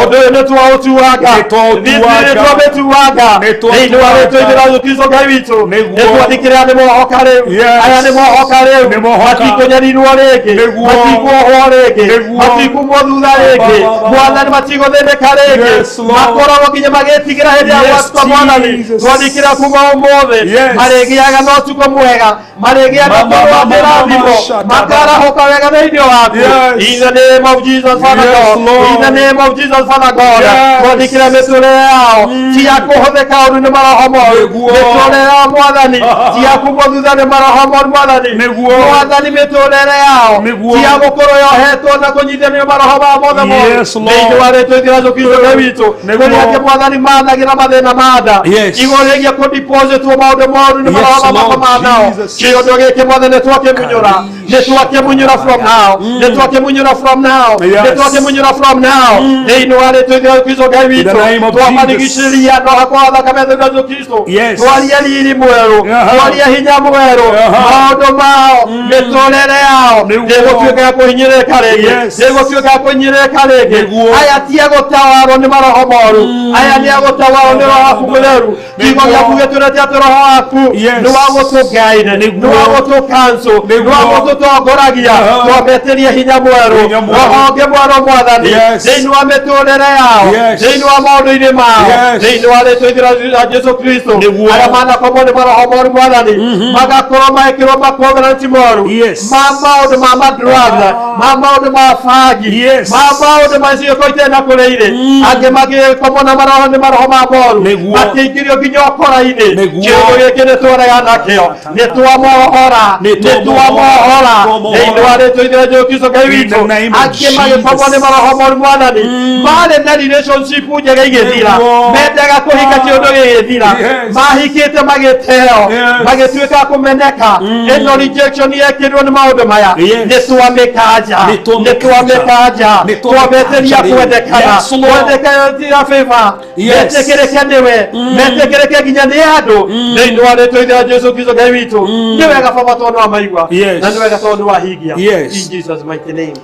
Ũndũ ũyũ nĩtwaũtuanga. Nĩtwamĩtuanga. Thĩinĩ wa rĩtwa rĩa Kristo Ngai witũ. Nĩtwathikĩrĩra nĩ mohoka rĩu. Aya nĩ mohoka rĩu. Matikũnyarirwo rĩngĩ. Matikũohwo rĩngĩ. Matikũmwo thutha rĩngĩ. Mwathani matigũthĩnĩka rĩngĩ. Makoragwo nginya magĩtigĩra hĩndĩ ya gwatũka Mwathani. Twathikĩrĩra kuma ũmũthĩ. Marĩgĩaga na ũtukũ mwega. Marĩgĩaga toro wa mĩrathimo. Makarahũka wega thĩinĩ waku. In the name of Jesus, Father God. In the name of Jesus, Father God. Twathikĩrĩra mĩtũrĩre yao. Ti ya kũhũthĩka ũndũ nĩ maroho moru. Mĩtũrĩre yao Mwathani. Ti ya kumwo thutha nĩ maroho moru Mwathani. Mwathani mĩtũrĩre yao. Ti ya gũkorwo yohetwo na kũnyitithio nĩ maroho ma mothe moru. Thĩinĩ wa rĩtwa rĩa Kristo Ngai witũ. Kũrĩa atĩ Mwathani managĩra mathĩna ma nda. Igũrũ rĩgiĩ kũdepositwo maũndũ moru nĩ maroho mako ma nao. Kĩondo gĩkĩ Mwathani nĩtwakĩmunyũra. Nĩtwakĩmunyũra from now. Nĩtwakĩmunyũra from now. Nĩtwakĩmunyũra from now. Thĩinĩ wa rĩtwa rĩa Kristo Ngai witũ. Twamarigicĩria no hakwa thakame thĩinĩ wa Kristo. Twaria riri mwerũ. Twaria hinya mwerũ. Maũndũ mao. Mĩtũrĩre yao. Nĩgũtuĩka ya kũhinyĩrĩka rĩngĩ. Nĩgũtuĩka ya kũhinyĩrĩka rĩngĩ. Aya ti agũtawarwo nĩ maroho moru. Aya nĩ agũtawarwo nĩ roho waku mũtheru. Kiugo gĩaku gĩtwĩrĩte atĩ roho waku nĩ wa gũtũguide. Nĩ wa gũtũcancel. Nĩ wa gũtũtongoragia. Twambĩtĩrie hinya mwerũ. Roho ũngĩ mwerũ Mwathani. Thĩinĩ wa mĩtũrĩre yao. Thĩinĩ wa maũndũ-inĩ mao. Thĩinĩ wa rĩtwa rĩa Jesu Kristo. Arĩa manakomwo nĩ maroho moru Mwathani. Magakorwo magĩkĩrwo macovenant moru. Ma maũndũ ma madrugs. Ma maũndũ ma bangi. Ma maũndũ macio itarĩ na kũrĩa irĩ. Angĩ magĩkomwo na maroho nĩ maroho ma moru. Makĩingĩrio nginya ũkora-inĩ. Kĩondo gĩkĩ nĩtwaraga nakĩo. Nĩtwamohora. Nĩtwamohora. Thĩinĩ wa rĩtwa rĩa Kristo Ngai witũ. Angĩ magĩkomwo nĩ maroho moru Mwathani. Marĩ na relationship njega igĩthira. Mendaga kũhika kĩondo gĩgĩthira. Mahikĩte magĩteo. Magĩtuĩka kũmeneka. Ĩno rejection yekĩrwo nĩ maũndũ maya. Nĩtwamĩkanja. Nĩtwamĩkanja. Twambĩtĩria kwendekana. Kwendekana ti ya favor. Metĩkĩrĩke nĩwe. Metĩkĩrĩke nginya nĩ andũ. Thĩinĩ wa rĩtwa rĩa Jesu Kristo Ngai witũ. Nĩ wega Baba tondũ wamaigua. Na nĩ wega tondũ wahingia. In Jesus mighty name.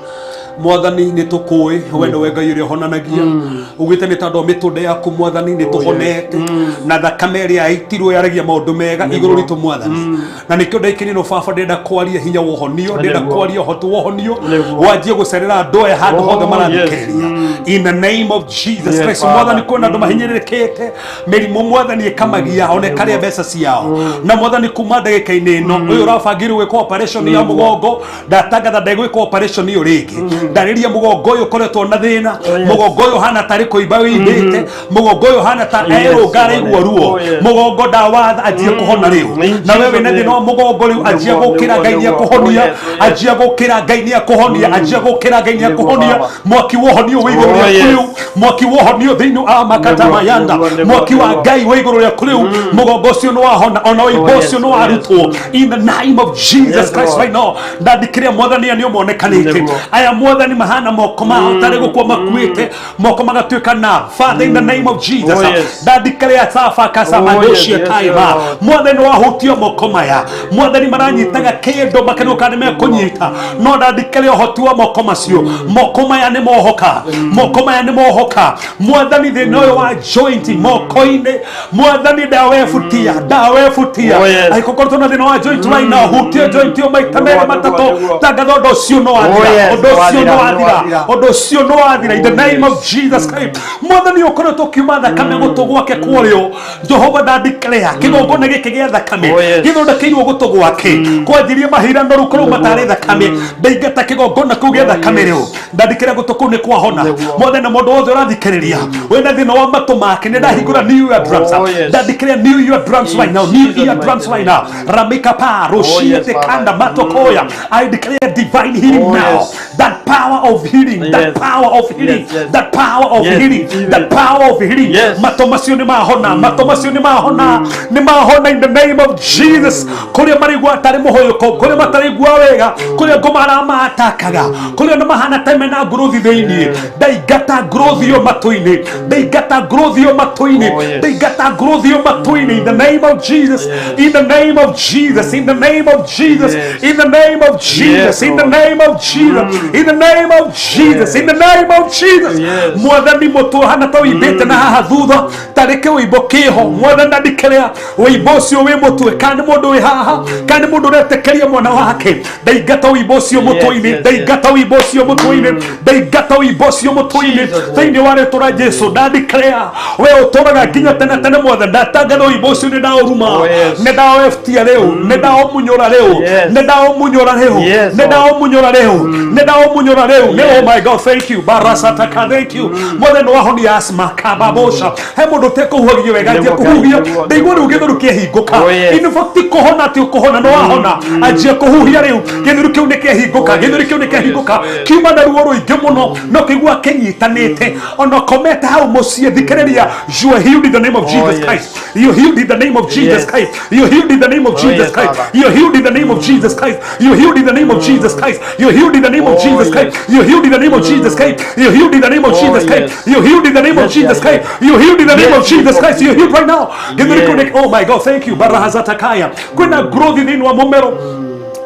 Mwathani nĩtũkũĩ we nĩwe Ngai ũrĩa ũhonanagia. Ugĩte nĩ tondũ mĩtũnda yaku Mwathani nĩtũhonete na thakame ĩrĩa yaitirwo yaragia maũndũ mega igũrũ ritũ Mwathani. Na nĩkĩo ndaikĩrĩirwo Baba ndĩrenda kwaria hinya wa ũhonio, ndĩrenda kwaria ũhoti wa ũhonio, wanjie gũcerera andũ aya handũ hothe marathikĩrĩria. In the name of Jesus Christ Mwathani, kwĩna andũ mahinyĩrĩrĩkĩte mĩrimũ Mwathani ĩkamagia ona ĩkarĩa mbeca ciao. Na Mwathani kuma ndagĩka-inĩ ĩno ũyũ ũrabangĩirwo gwĩka operation ya mũgongo, ndatangatha ndegwĩka operation ĩyo rĩngĩ. Ndarĩria mũgongo ũyũ ũkoretwo na thĩna. Mũgongo ũyũ hana tarĩ kũimba wĩimbĩte. Mũgongo ũyũ hana ta erũnga araigua ruo. Mũgongo ndawatha anjie kũhona rĩu. Na wewe wĩna thĩna wa mũgongo rĩu anjie gũkĩra Ngai nĩakũhonia. Anjie gũkĩra Ngai nĩakũhonia. Anjie gũkĩra Ngai nĩakũhonia. Mwaki wa ũhonio wĩ igũrũ rĩaku rĩu. Mwaki wa ũhonio thĩinĩ wa makata mayanda. Mwaki wa Ngai wĩ igũrũ rĩaku rĩu. Mũgongo ũcio nĩ wahona ona wĩimbo ũcio nĩ warutwo. In the name of Jesus Christ right now. Ndandikĩrĩra Mwathani nĩ ũmonekanĩte. Aya Mwathani mahana moko mao tarĩ gũkua makuĩte. Moko magatuĩka na Father in the name of Jesus. Ndandikĩrĩra Safa kasamadoshia taima. Mwathani wahutio moko maya. Mwathani maranyitaga kĩndũ makenũka nĩ mekũnyita. No ndandikĩrĩra ũhoti wa moko macio. Moko maya nĩ mohoka. Moko maya nĩ mohoka. Mwathani thĩna ũyũ wa joint moko-inĩ. Mwathani ndawefutia. Ndawefutia. Angĩkorwo na thĩna wa joint right now, hutia joint ĩyo maita merĩ matatũ. Tangatha ũndũ ũcio no wathira. Ũndũ ũcio no wathira. Ũndũ ũcio no wathira. In the name of Jesus Christ. Mwathani ũkoretwo ũkiuma thakame gũtũ gwake kũrĩo. Jehova ndandikĩrĩra kĩgongona gĩkĩ gĩa thakame gĩthondekeirwo gũtũ gwake. Kwanjirie mahira noru korwo matarĩ thakame. Ndaingata kĩgongona kĩu gĩa thakame rĩu. Ndandikĩrĩra gũtũ kũu nĩ kwahona. Mwathani mũndũ wothe ũrathikĩrĩria wĩna thĩna wa matũ make nĩ ndahingũra new year drums. Ndandikĩrĩra new year drums right now. New year drums right now. Ramika pa roshie kanda matokoya. I declare divine healing now. That power of healing, that power of healing, that power of healing, that power of healing. Matomasio ni mahona, matomasio ni mahona, ni mahona in the name of Jesus. Kule marigwa tare mohoyoko, kule matarigwa wega, kule gomara matakaga, kule no mahana time na growth theini. They got a growth yo matoine, they got a growth yo matoine, they got a growth yo matoine in the name of Jesus, in the name of Jesus, in the name of Jesus, in the name of Jesus, in the name of Jesus, in the name of Jesus, in the name of Jesus. Mwathani moto hana to ibete na haha thutha tareke wibo kiho mwathani ndikelea wibo cio wi mutwe kandi mundu wi haha kandi mundu retekeria mwana wake ndaigata wibo cio mutwe-ini ndaigata wibo cio mutwe-ini ndaigata wibo cio mutwe-ini thiini wa ritwa Jesu ndikelea we uturaga nginya tene tene mwathani ndatangatha wibo cio ni ndauruma ni ndaoeftia riu ni ndaomunyora riu ni ndaomunyora riu ni ndaomunyora riu ni ndaomunyora riu ni oh my God thank you barasata thank you mwathani wahoni asma kababosha he mundu tekuhugia wega tie kuhugia ndeigua riu githiru kiehinguka in fact kuhona ti kuhona no wahona ajia kuhugia riu githiru kiu ni kiehinguka githiru kiu ni kiehinguka kiuma na ruo ruingi muno no kigua kinyitanite ono kometa hau mucie thikiriria you are healed in the name of Jesus Christ. You healed in the name of Jesus Christ. You healed in the name of Jesus Christ. You healed in the name of Jesus Christ. You healed in the name of Jesus Christ. You healed in the name of Jesus Christ. You healed in the name of Jesus Christ. You healed in the name of Jesus Christ. You healed in the name of Jesus Christ. You healed in the name of Jesus Christ. You healed right now. Oh my God, thank you. Barahazatakaya. Kuna growth in wa mumero.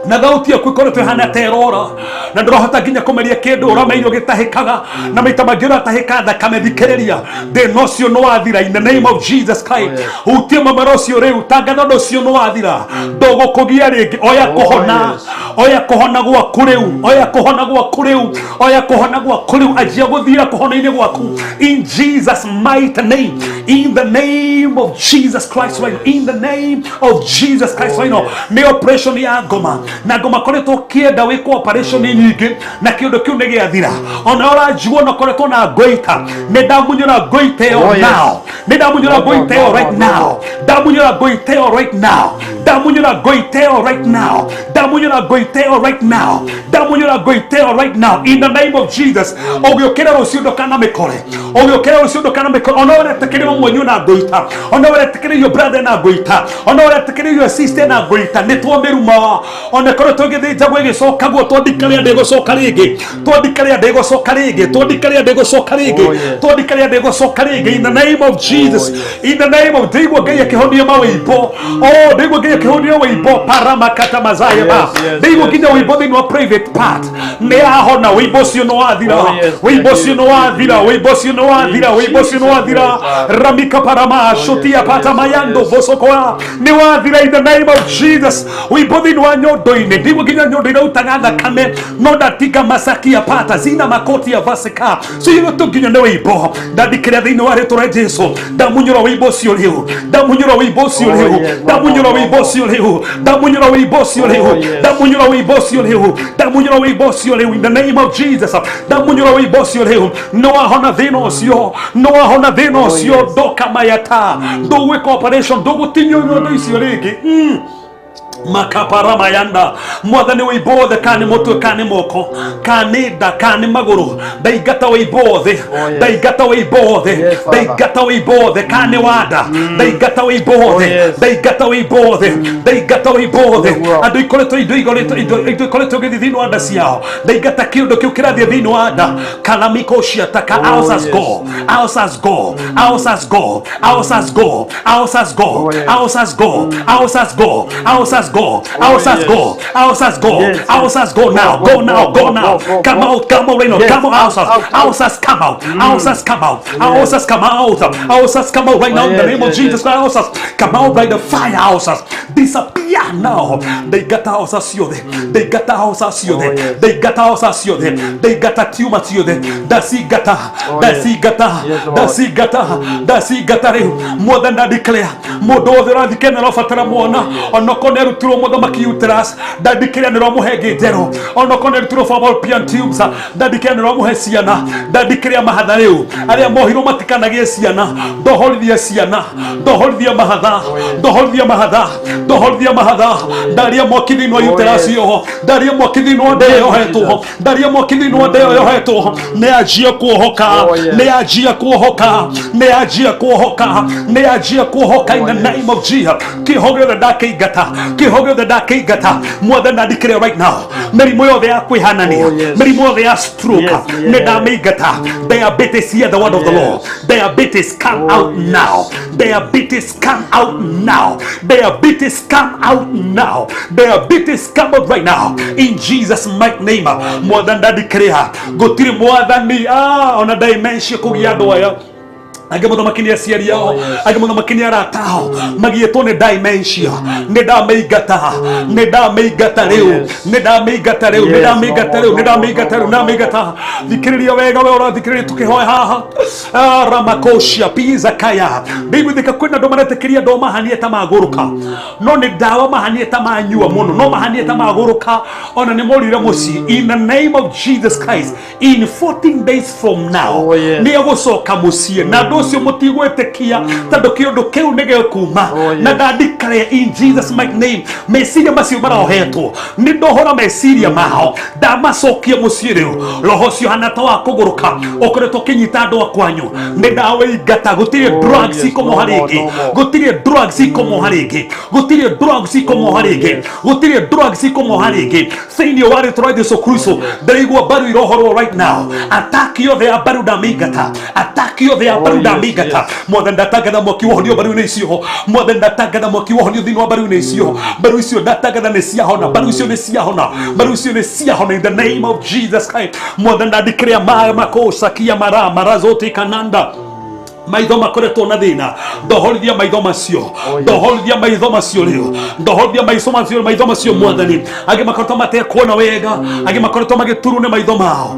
Na thauti yaku ikoretwo ihana terora na ndrohota nginya kumeria kindu uramenyo gitahikaga na maita mangi uratahika thakame thikiriria thina ucio no wathira in the name of Jesus Christ. Utie mamaro ucio riu tangatho ucio no wathira ndogukugia ringi oya kuhona oya kuhona gwaku riu oya kuhona gwaku riu oya kuhona gwaku riu ajia guthira kuhona-ini gwaku in Jesus mighty name, in the name of Jesus Christ right now, in the name of Jesus Christ right now. Ni operation ya ngoma na ngoma koretwo kienda wikwo operation nyingi na kiundu kiu ni giathira ona urajigwo no koretwo na goita ni ndamunyura goita yo now ni ndamunyura goita yo right now ndamunyura goita yo right now ndamunyura goita yo right now ndamunyura goita yo right now ndamunyura goita yo right now in the name of Jesus. Ogiokera rucindo kana mikore ogiokera rucindo kana mikore ona uretekeria mwenyu na goita ona uretekeria your brother na goita ona uretekeria your sister na goita ni twomiruma ona koretwo ngithijagwo igicokagwo twandikaria ndegucoka ringi twandikaria ndegucoka ringi twandikaria ndegucoka ringi twandikaria ndegucoka ringi in the name of Jesus, in the name of ndeigua ngai akihonia mawimbo oh ndeigua ngai akihonia wimbo paramakata mazaya ba ndeigua nginya wimbo thiini wa private part ni ahona wimbo cio no wathira wimbo cio no wathira wimbo cio no wathira wimbo cio no wathira ramika parama shutia pata mayando vosokoa ni wathira in the name of Jesus. Wimbo thiini wa nyondo-ini ndeigua nginya nyondo irautaga thakame no ndatiga masakia pata zina makoti ya vasika so iro tunginya ni wimbo ndandikira thiini wa ritwa rĩa Jesu ndamunyura wimbo ucio riu ndamunyura wimbo ucio riu ndamunyura wimbo ucio riu ndamunyura wimbo ucio riu ndamunyura wimbo ucio riu ndamunyura wimbo ucio riu in the name of Jesus. Ndamunyura wimbo ucio riu no wahona thina ucio no wahona thina ucio ndoka mayata ndugwika operation ndugutinyo nyondo icio ringi makaparama yanda mwathani wibothe kani mutwe kani moko kani nda kani maguru ndaigata wibothe ndaigata wibothe ndaigata wibothe kani wada ndaigata wibothe ndaigata wibothe ndaigata wibothe andu ikoretwo indo ikoretwo githithini wa nda ciao ndaigata kiundu kiu kirathie thiini wa nda kalamiko ciataka ousas go ousas go ousas go ousas go ousas go ousas go ousas go ousas go, ousas go, ousas go, ousas go now, go now, go now, come out right now, come out, ousas come out, ousas come out, ousas come out, ousas come out right now in the name of Jesus Christ, ousas come out by the fire, ousas disappear now. They got ousas you there, they got ousas you there, they got ousas you there, they got a tumor to you there, dasi gata, dasi gata, dasi gata, dasi gata, more than that declare, more do the radicana of a tramona, or no corner rutiro muthamaki uterus ndandikire ni romuhe ngero ona kone rutiro fallopian tubes ndandikire ni romuhe ciana ndandikire mahatha riu aria mohiro matikanagie ciana ndohorithia ciana ndohorithia mahatha ndohorithia mahatha ndohorithia mahatha ndaria mwakithino uterus yoho ndaria mwakithino ndeo hetwo ndaria mwakithino ndeo yohetwo ne ajia kuohoka ne ajia kuohoka ne ajia kuohoka ne ajia kuohoka in the name of Jesus. Kihoge the dark gata kihoge the dark gata more than I declare right now meri moyo ya kwihanania meri moyo ya stroke ne dame gata diabetes hear the word of the Lord diabetes come out now diabetes come out now diabetes come out now diabetes come out right now in Jesus mighty name more than I declare gotiri more than me on a dimension kugia doya age muno makinia ciari yao age muno makinia ratao magietwo ne dementia ne da meigata riu ne da meigata riu ne da meigata riu ne da meigata riu na meigata thikiriria wega we ora thikiriria tukihoya haha ramakoshia piza kaya bibi thika kwina ndo maratekiria ndo mahanie ta maguruka no ne dawa mahanie ta manyua muno no mahanie ta maguruka ona ne morire muci in the name of Jesus Christ in 14 days from now ne agocoka mucie na ucio mutigwetekia tando kiondo kiu nege kuma na ndandikare in Jesus mighty name meciria macio maraohetwo ni ndohora meciria mao ndamacokia mucie riu roho cio hana ta wa kuguruka ukoretwo kinyita ndo akwanyu ni ndawe igata gutire drugs ikomoharigi gutire drugs ikomoharigi gutire drugs ikomoharigi gutire drugs ikomoharigi thini wari troide so crucial ndaigwa baru irohoro right now attack yo the baru damigata attack yo the baru damigata more than datagada mwaki wohonio baru ne icio more than datagada mwaki wohonio thini wa baru ne icio baru icio datagada ne cia hona baru icio ne cia hona baru icio ne cia hona in the name of Jesus Christ more than declare makosa kia mara zote kananda maitho makoretwo na thina ndohorithia maitho macio ndohorithia maitho macio riu ndohorithia maitho macio mwathani age makoretwo matekuona wega age makoretwo magituru ne maitho mao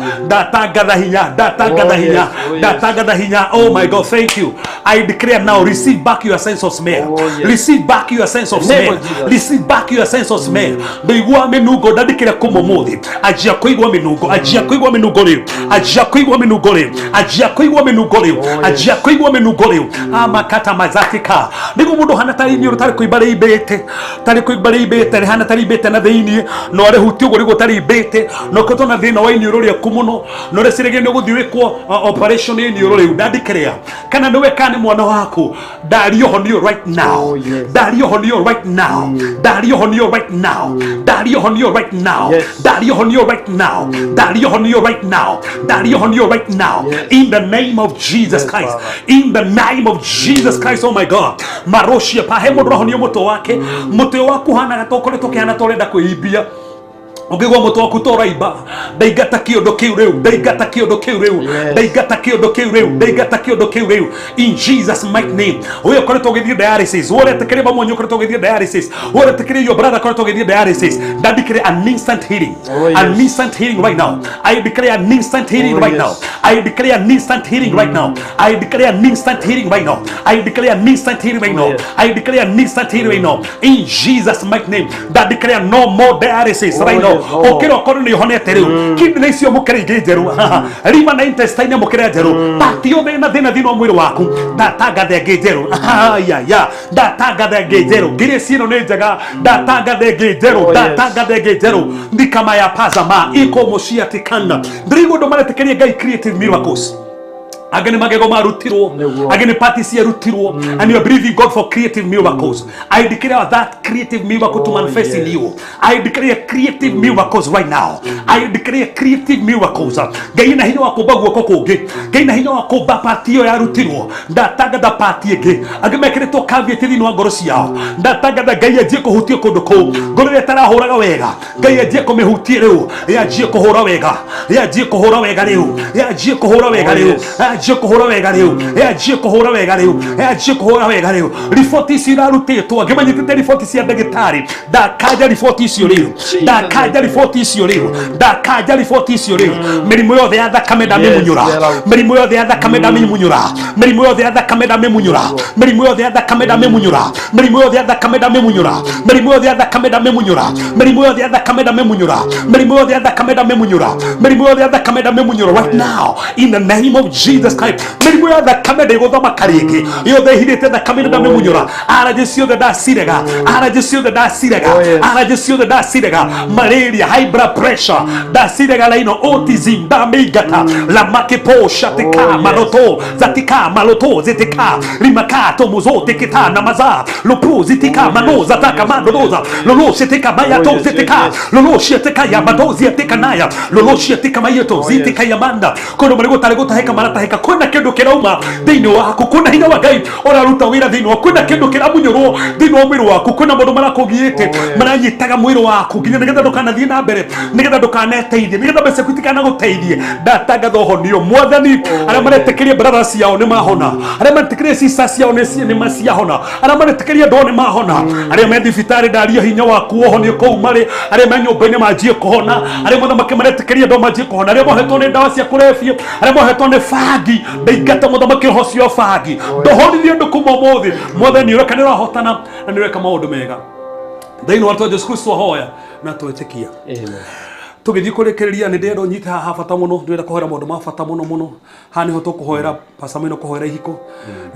ndatangatha hinya oh my God thank you I declare now receive back your sense of smell receive back your sense of smell receive back your sense of smell ndoigua menungo ndandikire kumomuthi ajia kuigwa menungo ajia kuigwa menungo riu ajia kuigwa menungo riu ajia kuigwa menungo riu ajia kuigwa menungo riu amakata mazatika nigo mundu hana tari ni rutari kuibare ibete tari kuibare ibete hana tari ibete na theini no ari huti ugo rigo tari ibete no koto na thina wa ini ruri akumuno no resirege ni guthiwikwo operation ni ruri ndandikire kana niwe kana mwana wako dario honio right now dario honio right now dario honio right now dario honio right now dario honio right now dario honio right now dario honio right now in the name of Jesus Christ in the name of Jesus Christ oh my God maroshia pahemo rohonio moto wake moto waku hana gatokore tokehana torenda kuibia ongegwa moto waku toraiba ndaigata kiondo kiu riu ndaigata kiondo kiu riu ndaigata kiondo kiu riu ndaigata kiondo kiu riu in Jesus mighty name uyo koretwo githie dialysis wore tekere ba monyo koretwo githie dialysis wore tekere your brother koretwo githie dialysis ndandikire an instant healing an instant healing right now I declare an instant healing right now I declare an instant healing right now I declare an instant healing right now I declare an instant healing right now I declare an instant healing right now in Jesus mighty name that declare no more dialysis right now okero kono ni honete riu kidney icio mukere ngejeru rima na intestine mukere ngejeru patio thina thino mwiri waku ndatangathe ngejeru ya ndatangathe ngejeru ngire ciino ni njega ndatangathe ngejeru ndikama ya pazama iko mushiatikanda ndirigo ndo maratekeria ngai creative miracles agene magego marutirwo agene parties yarutirwo and you are believing God for creative miracles. I declare that creative miracle to manifest in you. I declare creative miracles right now. I declare creative miracles. Gaina hino akobagwo kokoge gaina hino akoba partio yarutirwo ndataga da party ege ageme kreto kavye tithino ngoro ciao ndataga da gaia je ko hutie kondo ko ngoro yetara horaga wega gaia je ko mehutie riu ya je ko hora wega ya je ko hora wega riu ya je ko hora wega riu anjie kuhura wega riu anjie kuhura wega riu anjie kuhura wega riu riboti ici irarutitwo ngimanyitite riboti cia ndagitari ndakaja riboti icio riu ndakaja riboti icio riu ndakaja riboti icio riu mirimu yothe ya thakame ndamemunyura mirimu yothe ya thakame ndamemunyura mirimu yothe ya thakame ndamemunyura mirimu yothe ya thakame ndamemunyura mirimu yothe ya thakame ndamemunyura mirimu yothe ya thakame ndamemunyura mirimu yothe ya thakame ndamemunyura mirimu yothe ya thakame ndamemunyura mirimu yothe ya thakame ndamemunyura right now in the name of Jesus Christ mirimu ya thakame ndiguthoma karingi yothe hirite thakame ndamemunyura araje ciothe ndacirega araje ciothe ndacirega araje ciothe ndacirega malaria high blood pressure ndacirega laino autism ndamigata la makepo shatika maloto zatika maloto zetika rimakato muzote kitana maza lupu zitika mano zataka mandoza lolo shetika mayato zetika lolo shetika ya madozi yatika naya lolo shetika mayato zitika ya manda kono marigo tarigota heka marata heka kuna kendo kirauma thini waku kuna hinya wa Ngai oraruta wira thini waku kuna kendo kiramunyurwo thini wa mwiri waku kuna mundu marakugiite maranyitaga mwiri waku nginya nigetha ndukanathie na mbere nigetha ndukaneteithie nigetha mbeca kwitikana guteithie ndatangatha honio mwathani aria maretekeria brothers yao ni mahona aria maretekeria sisters yao ni masiahona aria maretekeria ndo ni mahona aria me thibitari ndaria hinya waku honio kou mari aria me nyumba-ini manjie kuhona aria muthamaki maretekeria ndo manjie kuhona aria mohetwo ni ndawa cia kurefia aria mohetwo ni fangi ndaingata muthamaki hocio fangi ndohorithie ndu kuma muthi mwathani ureka ni rahotana na ni reka maundu mega thĩinĩ wa Jesu Kristo hoya na twĩtĩkia amen tugithii kurekereria ni ndero nyita haha bata muno ndĩrenda kũhoera maũndũ ma bata muno haha niho tũkũhoera pastor Maina kũhoera ihiko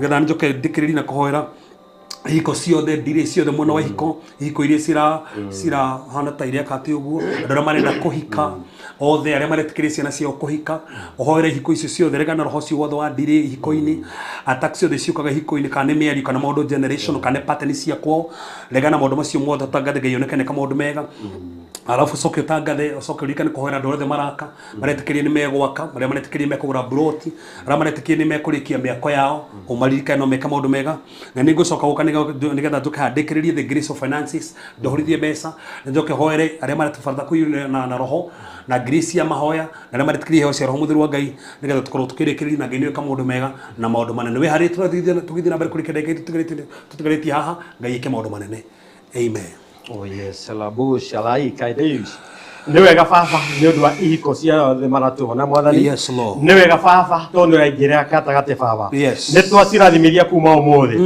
nĩgetha njoke ndĩkĩrĩrie na kũhoera ihiko ciothe ndire ciothe muno wa ihiko iria cira hana ta iria kati uguo andũ arĩa marenda kũhika othe arĩa maretikĩria ciana ciao kũhika ũhoere ihiko icio ciothe regana roho cio wothe wa ndire ihiko-inĩ attack ciothe ciũkaga ihiko-inĩ kana nĩ mĩario kana maũndũ generation kana pattern cia kwao regana maũndũ macio mothe tangathe Ngai onekane kama maũndũ mega alafu soke tangathe soke rikane kũhoera andũ othe maraka maretikĩria nĩ megwaka marĩa maretikĩria mekũgũra broti arĩa maretikĩria nĩ mekũrĩkia mĩako yao ũmaririkane no meka maũndũ mega na nĩ ngũcoka gũka nigetha ndũkandĩkĩrĩrie the grace of finances ndohorithie mbeca njoke hoere arĩa maretũbatha kũiyũria na roho na grace ya mahoya na arĩa maretikĩria heo cia roho mũtheru wa Ngai nigetha tũkorwo tũkĩrĩkĩrĩria na Ngai nĩ weka maũndũ mega na maũndũ manene we harĩ tũgithie na mbere kũrĩkia Ngai tũtigarĩtie haha Ngai eke maũndũ manene amen. Oh yes, labu shalai kaideus. Nĩ wega baba nĩ ũndũ wa ihiko ciothe maratuona mwathani. Yes Lord. Nĩ wega baba tondũ ũraingĩra gatagatĩ baba. Yes. Nĩ twacirathimithia kuma ũmũthĩ.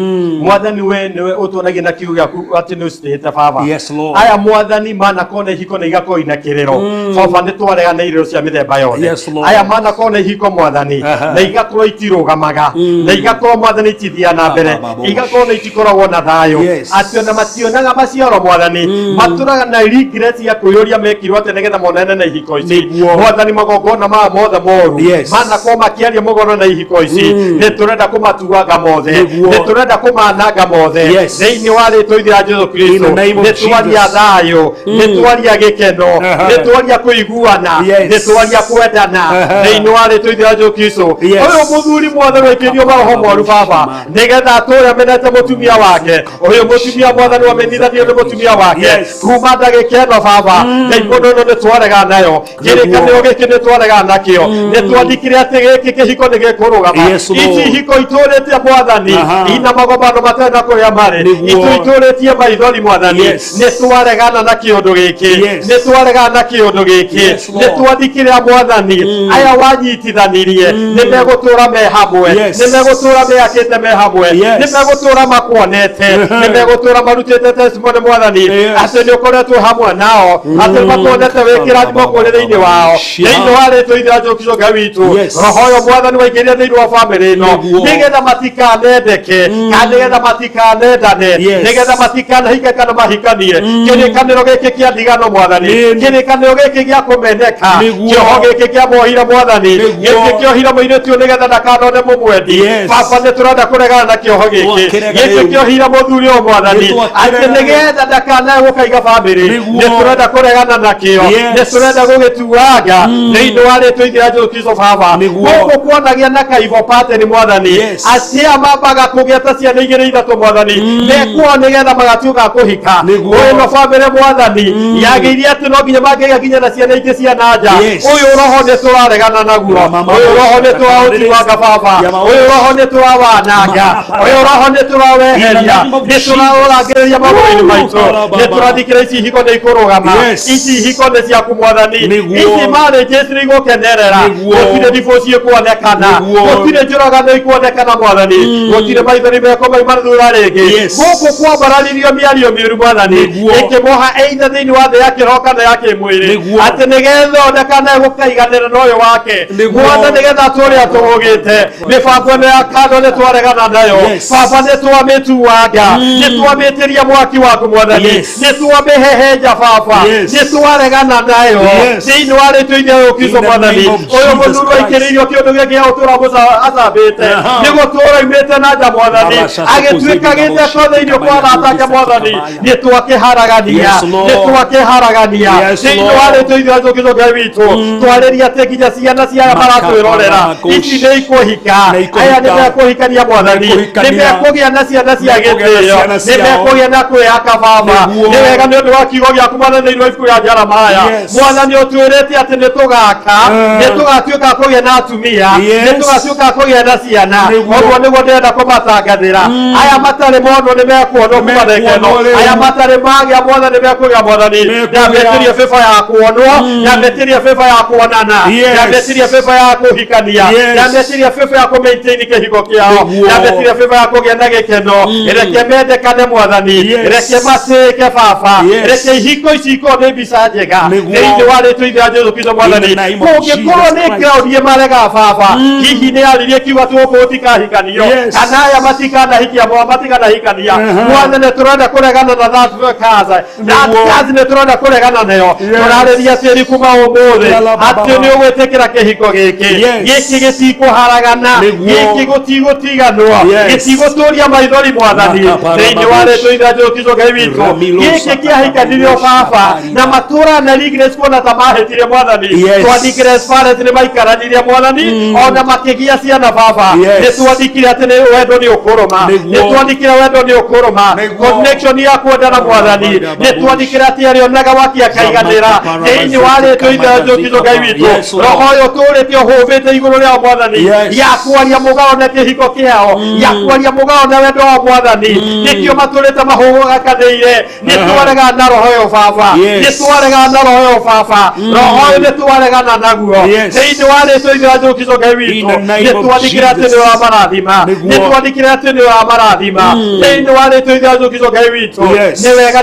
Mwathani we nĩwe ũtuonagia kiugo gĩaku atĩ nĩ ũcitĩte baba. Yes Lord. Aya mwathani manakona ihiko na igakorwo ina kĩrĩro. Baba nĩ twaregana irĩro cia mĩthemba yothe. Yes Lord. Aya manakona ihiko mwathani na igakorwo itirũgamaga na igakorwo mwathani itithia na mbere igakorwo na itikoragwo na thayũ. Atĩ ona mationaga maciaro mwathani matũraga na regret ya kwĩyũria mekirwo nigetha monane na ihiko ici mwathani magongona ma mothe moru manakorwo makiaria mũgono na ihiko ici nĩ tũrenda kũmatuanga mothe nĩ tũrenda kũmananga mothe thĩinĩ wa rĩĩtwa rĩa Jesũ Kristo nĩ twaria thayũ nĩ twaria gĩkeno nĩ twaria kũiguana nĩ twaria kwendana thĩinĩ wa rĩĩtwa rĩa Jesũ Kristo ũyũ mũthuri mwathani wĩkĩrio maroho moru baba nigetha atũre amenete mũtumia wake ũyũ mũtumia mwathani wamenithanio nĩ mũtumia wake kuma ndagĩkeno baba ndaimono nĩ twarega nayo kĩrĩkanĩro gĩkĩ nĩ twarega nakĩo nĩ twandĩkire atĩ gĩkĩ kĩhiko nĩ gĩkũrũgama ici ihiko itũrĩtie mwathani ina magomano matenda kũrĩa marĩ itũrĩtie maithori mwathani nĩ twaregana na kĩũndũ gĩkĩ nĩ twaregana na kĩũndũ gĩkĩ nĩ twandĩkire mwathani aya wanyitithanirie nĩ megũtũra me hamwe nĩ megũtũra meakĩte me hamwe nĩ megũtũra makuonete nĩ megũtũra marutĩte testimony mwathani atĩ nĩ ũkoretwo hamwe nao atĩ makuonete wĩkĩrathimo kũrĩ thĩinĩ wao thĩinĩ wa rĩĩtwa rĩa Jesũ Kristo Ngai witũ roho ũyũ mwathani waingĩria thĩinĩ wa bamĩrĩ ĩno nĩgetha matikanendeke kana nĩgetha matikanendane nĩgetha matikanahike kana mahikanie kĩrĩkanĩro gĩkĩ kĩa ndigano mwathani kĩrĩkanĩro gĩkĩ gĩa kũmeneka kĩoho gĩkĩ kĩa mohira mwathani gĩkĩ kĩohire mũirĩtu nĩgetha ndakanone mũmwendi baba nĩ tũrenda kũregana na kĩoho gĩkĩ gĩkĩ kĩohire mũthuri ũyũ mwathani atĩ nĩgetha ndakanae gũkaiga bamĩrĩ nĩ tũrenda kũregana nakĩo nayo nĩ tũrenda gũgĩtuanga thĩinĩ wa rĩtwa rĩa Jesũ Kristo Baba gũkũ kuonagia na kaibo pattern Mwathani acia mambaga kũgĩa ta ciana igĩrĩ ithatũ Mwathani mekuo nĩgetha magatuĩka kũhika ũyũ no bamĩrĩ Mwathani yagĩirie atĩ no nginya mangĩgĩa nginya na ciana ingĩ cia nanja ũyũ roho nĩ tũraregana naguo ũyũ roho nĩ tũraũtuanga Baba ũyũ roho nĩ tũrawananga ũyũ roho nĩ tũraweheria nĩ tũraũrangĩrĩria magũrũ-inĩ maitũ nĩ tũrathikĩra ici ihiko nĩ ikũrũgama ici ihiko nĩ ciaku Mwathani ici marriages nĩ igũkenerera gũtirĩ divorce ikuonekana gũtirĩ njũragano ikuonekana Mwathani gũtirĩ maithori meko maimarathura rĩngĩ gũkũ kwambararirio mĩario mĩũru Mwathani ĩkĩmoha either thĩinĩ wa thĩ ya kĩroho kana ya kĩmwĩrĩ atĩ nĩgetha ndakanae gũkaiganĩra na ũyũ wake Mwathani nĩgetha atũre atũgũgĩte mĩbango ĩno ya kando nĩ twaregana nayo Baba nĩ twamĩtuanga nĩ twamĩtĩria mwaki waku Mwathani nĩ twamĩhehenja Baba nĩ twaregana nayo thĩinĩ wa rĩtwa rĩa Kristo Mwathani ũyũ mũthuri aikĩrĩirio kĩũndũ gĩkĩ gũtũra acambĩte nĩ gũtũra imĩte na nja Mwathani agĩtuĩka gĩtheko thĩinĩ kwa arata ake Mwathani nĩ twakĩharagania thĩinĩ wa rĩtwa rĩa Kristo Ngai witũ twarĩria atĩ nginya ciana ciaya maratwĩrorera ici nĩ ikũhika aya nĩ mekũhikania Mwathani nĩ mekũgĩa na ciana cia gĩtĩo nĩ mekũgĩa na kwĩhaka Baba nĩ wega nĩ ũndũ wa kiugo gĩaku Mwathani thĩinĩ wa ibuku rĩa Jeremaya Mwathani ũtwĩrĩte atĩ nĩ tũgaka nĩ tũgatuĩka kũgĩa na atumia nĩ tũgatuĩka kũgĩa na ciana ũguo nĩguo ndĩrenda kũmatangathĩra aya matarĩ monwo nĩ mekuonwo kuma thekeno aya matarĩ magĩa Mwathani nĩ mekũgĩa Mwathani nyambĩtĩrie bĩba ya kuonwo nyambĩtĩrie bĩba ya kuonana nyambĩtĩrie bĩba ya kũhikania nyambĩtĩrie bĩba ya kũmaintain kĩhiko kĩao nyambĩtĩrie bĩba ya kũgĩa na gĩkeno reke mendekane Mwathani reke matĩke Baba reke ihiko ici ikorwo nĩ mbica njega thĩinĩ wa rĩtwa rĩa Jesũ Kristo Mwathani kũngĩkorwo nĩ crowd marega Baba hihi nĩ aririe kiuga tũgũkũ tikahikanio kana aya matikanahikania Mwathani tũrenda kũregana na that cause nĩ tũrenda kũregana nayo tũrarĩria tĩri kuma ũmũthĩ atĩ nĩ ũgwĩtĩkĩra kĩhiko gĩkĩ gĩtikũharagana gĩkĩ gũtigũtiganwo gĩtigũtũria maithori Mwathani thĩinĩ wa rĩtwa rĩa Jesũ Kristo Ngai witũ gĩkĩ kĩahikanirio Baba na matũra na Grace kuona ta mahĩtire Mwathani twandĩkire Cephas nĩ maikaranirie Mwathani ona makĩgia ciana Baba nĩ twandĩkire atĩ wendo nĩ ũkũrũma nĩ twandĩkire wendo nĩ ũkũrũma connection ya kwendana Mwathani nĩ twandĩkire atĩ arĩonaga wakĩakaiganĩra thĩinĩ wa rĩtwa rĩa Jesũ Kristo Ngai witũ roho ũyũ tũrĩte ũhũmbĩte igũrũ rĩa Mwathani ya kwaria mũgao na kĩhiko kĩao ya kwaria mũgao na wendo wa Mwathani nĩkĩo matũrĩte mahũgũgakanĩire nĩ twaregana na roho ũyũ Baba nĩ twaregana na roho ũyũ Baba roho ũyũ nĩ twaregana naguo thĩinĩ wa rĩtwa rĩa Jesũ Kristo Ngai witũ nĩ twandĩkire atĩ nĩ wamarathima nĩ twandĩkire atĩ nĩ wamarathima thĩinĩ wa rĩtwa rĩa Jesũ Kristo Ngai witũ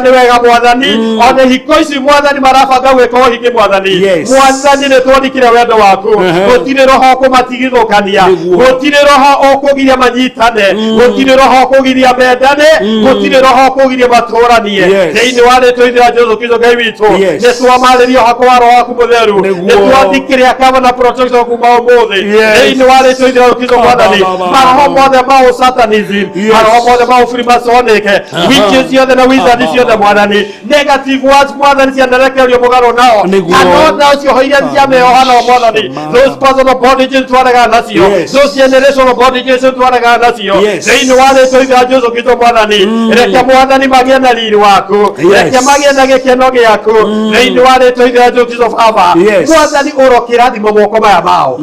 nĩ wega Mwathani ona ihiko ici Mwathani marabanga gwĩka ũhiki Mwathani Mwathani nĩ twandĩkire wendo waku gũtirĩ roho ũkũmatigithũkania gũtirĩ roho ũkũgiria manyitane gũtirĩ roho ũkũgiria mendane gũtirĩ roho ũkũgiria matũranie thĩinĩ wa rĩtwa rĩa Jesũ Kristo Ngai witũ nĩ twamarĩria ũhako wa roho waku mũtheru nĩ twandĩkire akaba na protection kuma ũmũthĩ thĩinĩ wa rĩtwa rĩa Kristo Mwathani maroho mothe ma satanism maroho mothe ma freemasonic witches ciothe na wizards ciothe Mwathani negative words Mwathani cianerekerio mũgarũ nao kana na ũcio hoire ciameohana Mwathani those personal bondages twaregana nacio those generational bondages twaregana nacio thĩinĩ wa rĩtwa rĩa Jesũ Kristo Mwathani reke Mwathani magĩe na riri waku reke magĩe na gĩkeno gĩaku thĩinĩ wa rĩtwa rĩa Jesũ Kristo Baba Mwathani ũrokĩrathimo moko maya mao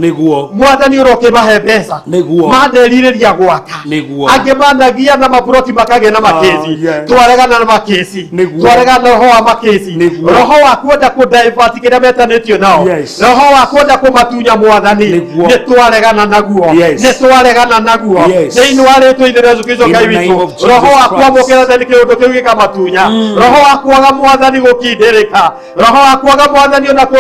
Mwathani ũrokĩmahe mbeca manderirĩria gwaka angĩ managia na maburoti makagĩa na makesi twaregana na makesi twaregana na roho wa makesi roho wa kwenda kũdivert kĩrĩa metanĩtio nao roho wa kwenda kũmatunya Mwathani nĩ twaregana naguo thĩinĩ wa rĩtwa rĩa Jesũ Kristo Ngai witũ roho wa kwamũkĩra thani kĩũndũ kĩu gĩkamatunya roho wa kwaga Mwathani gũkindĩrĩka roho wa kwaga Mwathani onako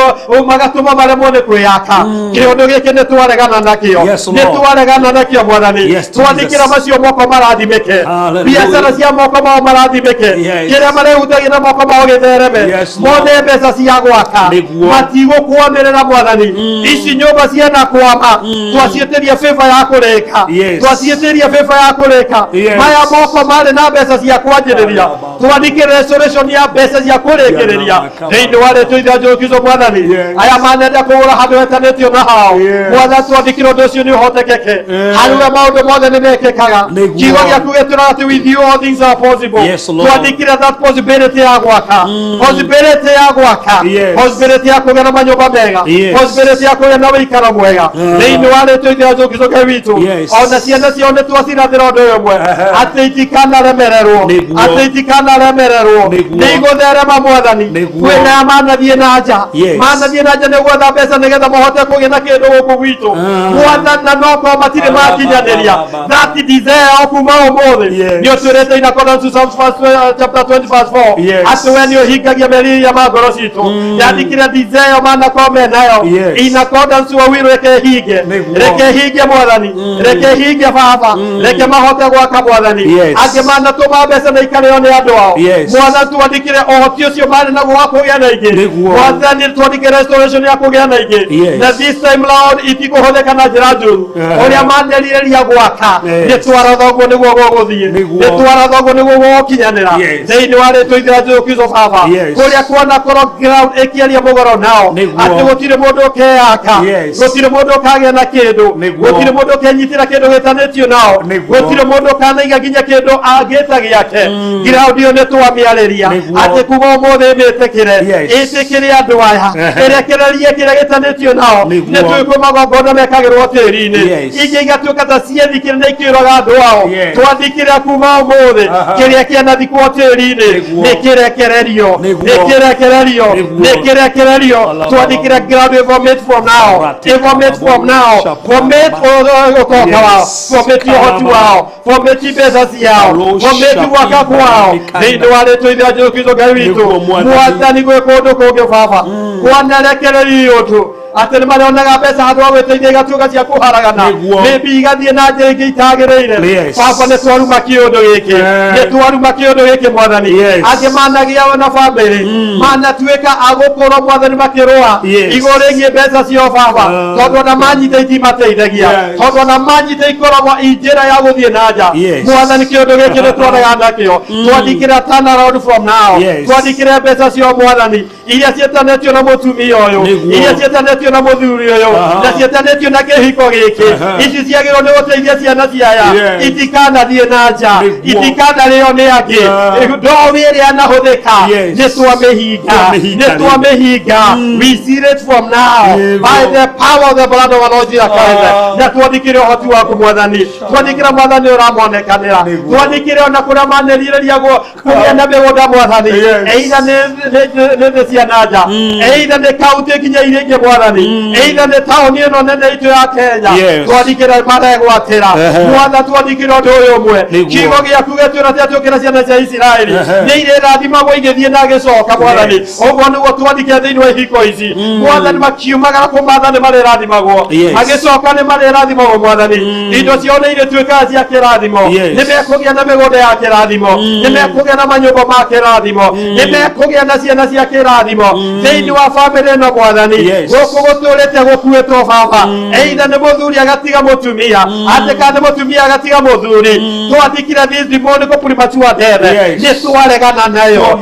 magatũma maremwo nĩ kwĩyaka kĩũndũ gĩkĩ nĩ twaregana nakĩo Mwathani twandĩkĩra macio moko marathimĩke biacara cia moko mao marathimĩke kĩrĩa marehutagia na moko mao gĩthereme mone mbeca cia gwaka matigũkwamĩrĩra Mwathani ici nyũmba ciena kwama twaciĩtĩria bĩba ya kũrĩka maya moko marĩ na mbeca cia kwanjĩrĩria twandĩkĩre restoration ya mbeca cia kũrĩkĩrĩria thĩinĩ wa rĩtwa ithe Jesũ Kristo mwathani aya manenda kũgũra handũ hetanĩtio na hao mwathani twandĩkĩre ũndũ ũcio nĩ ũhotekeke harĩa maũndũ mothe nĩ mekĩkaga kiugo gĩaku gĩtwĩraga atĩ with you all things are possible twandĩkĩre that possibility ya gwaka possibility ya gwaka possibility ya kũgĩa na manyũmba mega possibility ya kũgĩa na wĩikaro mwega thĩinĩ wa rĩtwa ithe Jesũ Kristo Ngai witũ ona ciana ciao nĩ twacirathĩra ũndũ ũyũ ũmwe atĩ itikanaremererwo atĩ itikanaremererwo nĩ igũtherema mwathani kwĩna manathiĩ na nja manathiĩ na nja nĩ gwetha mbeca nĩgetha mahote kũgĩa na kĩndũ gũkũ gwitũ mwathani na nokorwo matirĩ makinyanĩria that desire kuma ũmũthĩ nĩ ũtwĩrĩte in accordance to Psalms chapter 20 verse 4 atĩ we nĩ ũhingagia merirĩria ma ngoro citũ yandĩkire desire manakorwo menayo in accordance to will reke hinge mwathani reke hinge baba reke mahote gwaka mwathani angĩ manatũma mbeca na ikarĩo nĩ andũ ao mwathani twandĩkĩre ũhoti ũcio marĩ naguo wa kũgĩa na ingĩ mwathani twandĩkĩre restoration ya kũgĩa na ingĩ na this time Lord itikũhũthĩka na njĩra njũru ũrĩa manerirĩria gwaka nĩ twaratha ũguo nĩguo gũgũthiĩ nĩ twaratha ũguo nĩguo gũgũkinyanĩra thĩinĩ wa rĩtwa ithe Jesũ Kristo baba kũrĩa kuona korwo ground ĩkĩaria mũgoro nao atĩ gũtirĩ mũndũ ũkeyaka gũtirĩ mũndũ ũkagĩa na kĩndũ gũtirĩ mũndũ ũkenyitĩra kĩndũ gĩtanĩtio nao gũtirĩ mũndũ ũkanaiga nginya kĩndũ angĩta gĩake ground ĩyo nĩ twamĩarĩria atĩ kuma ũmũthĩ ĩtĩkĩre andũ aya ĩrekererie kĩrĩa gĩtanĩtio nao nĩ twĩkwo magongona mekagĩrwo tĩri-inĩ ingĩ igatuĩka ta ciethikĩre na ikĩũraga andũ ao twathikĩre kuma ũmũthĩ kĩrĩa kĩanathikwo tĩri-inĩ nĩ kĩrekererio nĩ kĩrekererio twathikĩre ground vomit from now vomit ũtonga wao vomit ũhoti wao vomit mbeca ciao vomit gwaka kwao thĩinĩ wa rĩtwa ithe Jesũ Kristo Ngai witũ mwathani gwĩka ũndũ kũngĩ baba kwanarekererio ũndũ atĩ nĩ marĩonaga mbeca handũ wa gwĩteithia igatuĩka cia kũharagana maybe igathiĩ na njĩra ingĩ itagĩrĩire baba nĩ twaruma kĩũndũ gĩkĩ mwathani angĩ managĩa na bamĩrĩ manatuĩka agũkorwo mwathani makĩrũa igũrũ rĩgiĩ mbeca ciao baba tondũ ona manyita itimateithagia tondũ ona manyita ikoragwo njĩra ya gũthiĩ na nja mwathani kĩũndũ gĩkĩ nĩ twarega nakĩo twandĩkĩra turn around from now twandĩkĩre mbeca ciao mwathani iria ciĩtanĩtio na mũtumia ũyũ iria ciĩtanĩtio na mũthuri ũyũ na ciĩtanĩtio na kĩhiko gĩkĩ ici ciagĩrĩirwo nĩ gũteithia ciana ciaya itikanathiĩ na nja itikanarĩo nĩ angĩ ndoĩ ĩrĩa anahũthĩka nĩ twamĩhinga we seal it from now by the power of the blood of our Lord Jesus Christ na twandĩkĩre ũhoti waku mwathani twandĩkĩre mwathani ũramonekanĩra twandĩkĩre ona kũrĩa manerirĩria kũgĩa na mĩgũnda mwathani either nĩ ciana nja either nĩ kaunti nginya iria ingĩ mwathani either nĩ taũni ĩno nene itũ ya Kenya twandĩkĩre maregwatĩra mwathani twandĩkĩre ũndũ ũyũ ũmwe kiugo gĩaku gĩtwĩra atĩ atũkĩra ciana cia Isiraeli nĩ irĩrathimagwo igĩthiĩ na gĩcoka mwathani ũguo nĩguo twandĩke thĩinĩ wa ihiko ici mwathani makiumagara kũmatha nĩ marĩrathimagwo magĩcoka nĩ marĩrathimagwo mwathani indo ciao nĩ irĩtuĩkaga cia kĩrathimo nĩ mekũgĩa na mĩgũnda ya kĩrathimo nĩ mekũgĩa na manyũmba ma kĩrathimo nĩ mekũgĩa na ciana cia kĩrathimo thĩinĩ wa bamĩrĩ ĩno mwathani gũkũ gũtũrĩte gũkuĩtwo baba either nĩ mũthuri agatiga mũtumia atĩ kana nĩ mũtumia agatiga mũthuri twandĩkire this demonic premature death nĩ twaregana nayo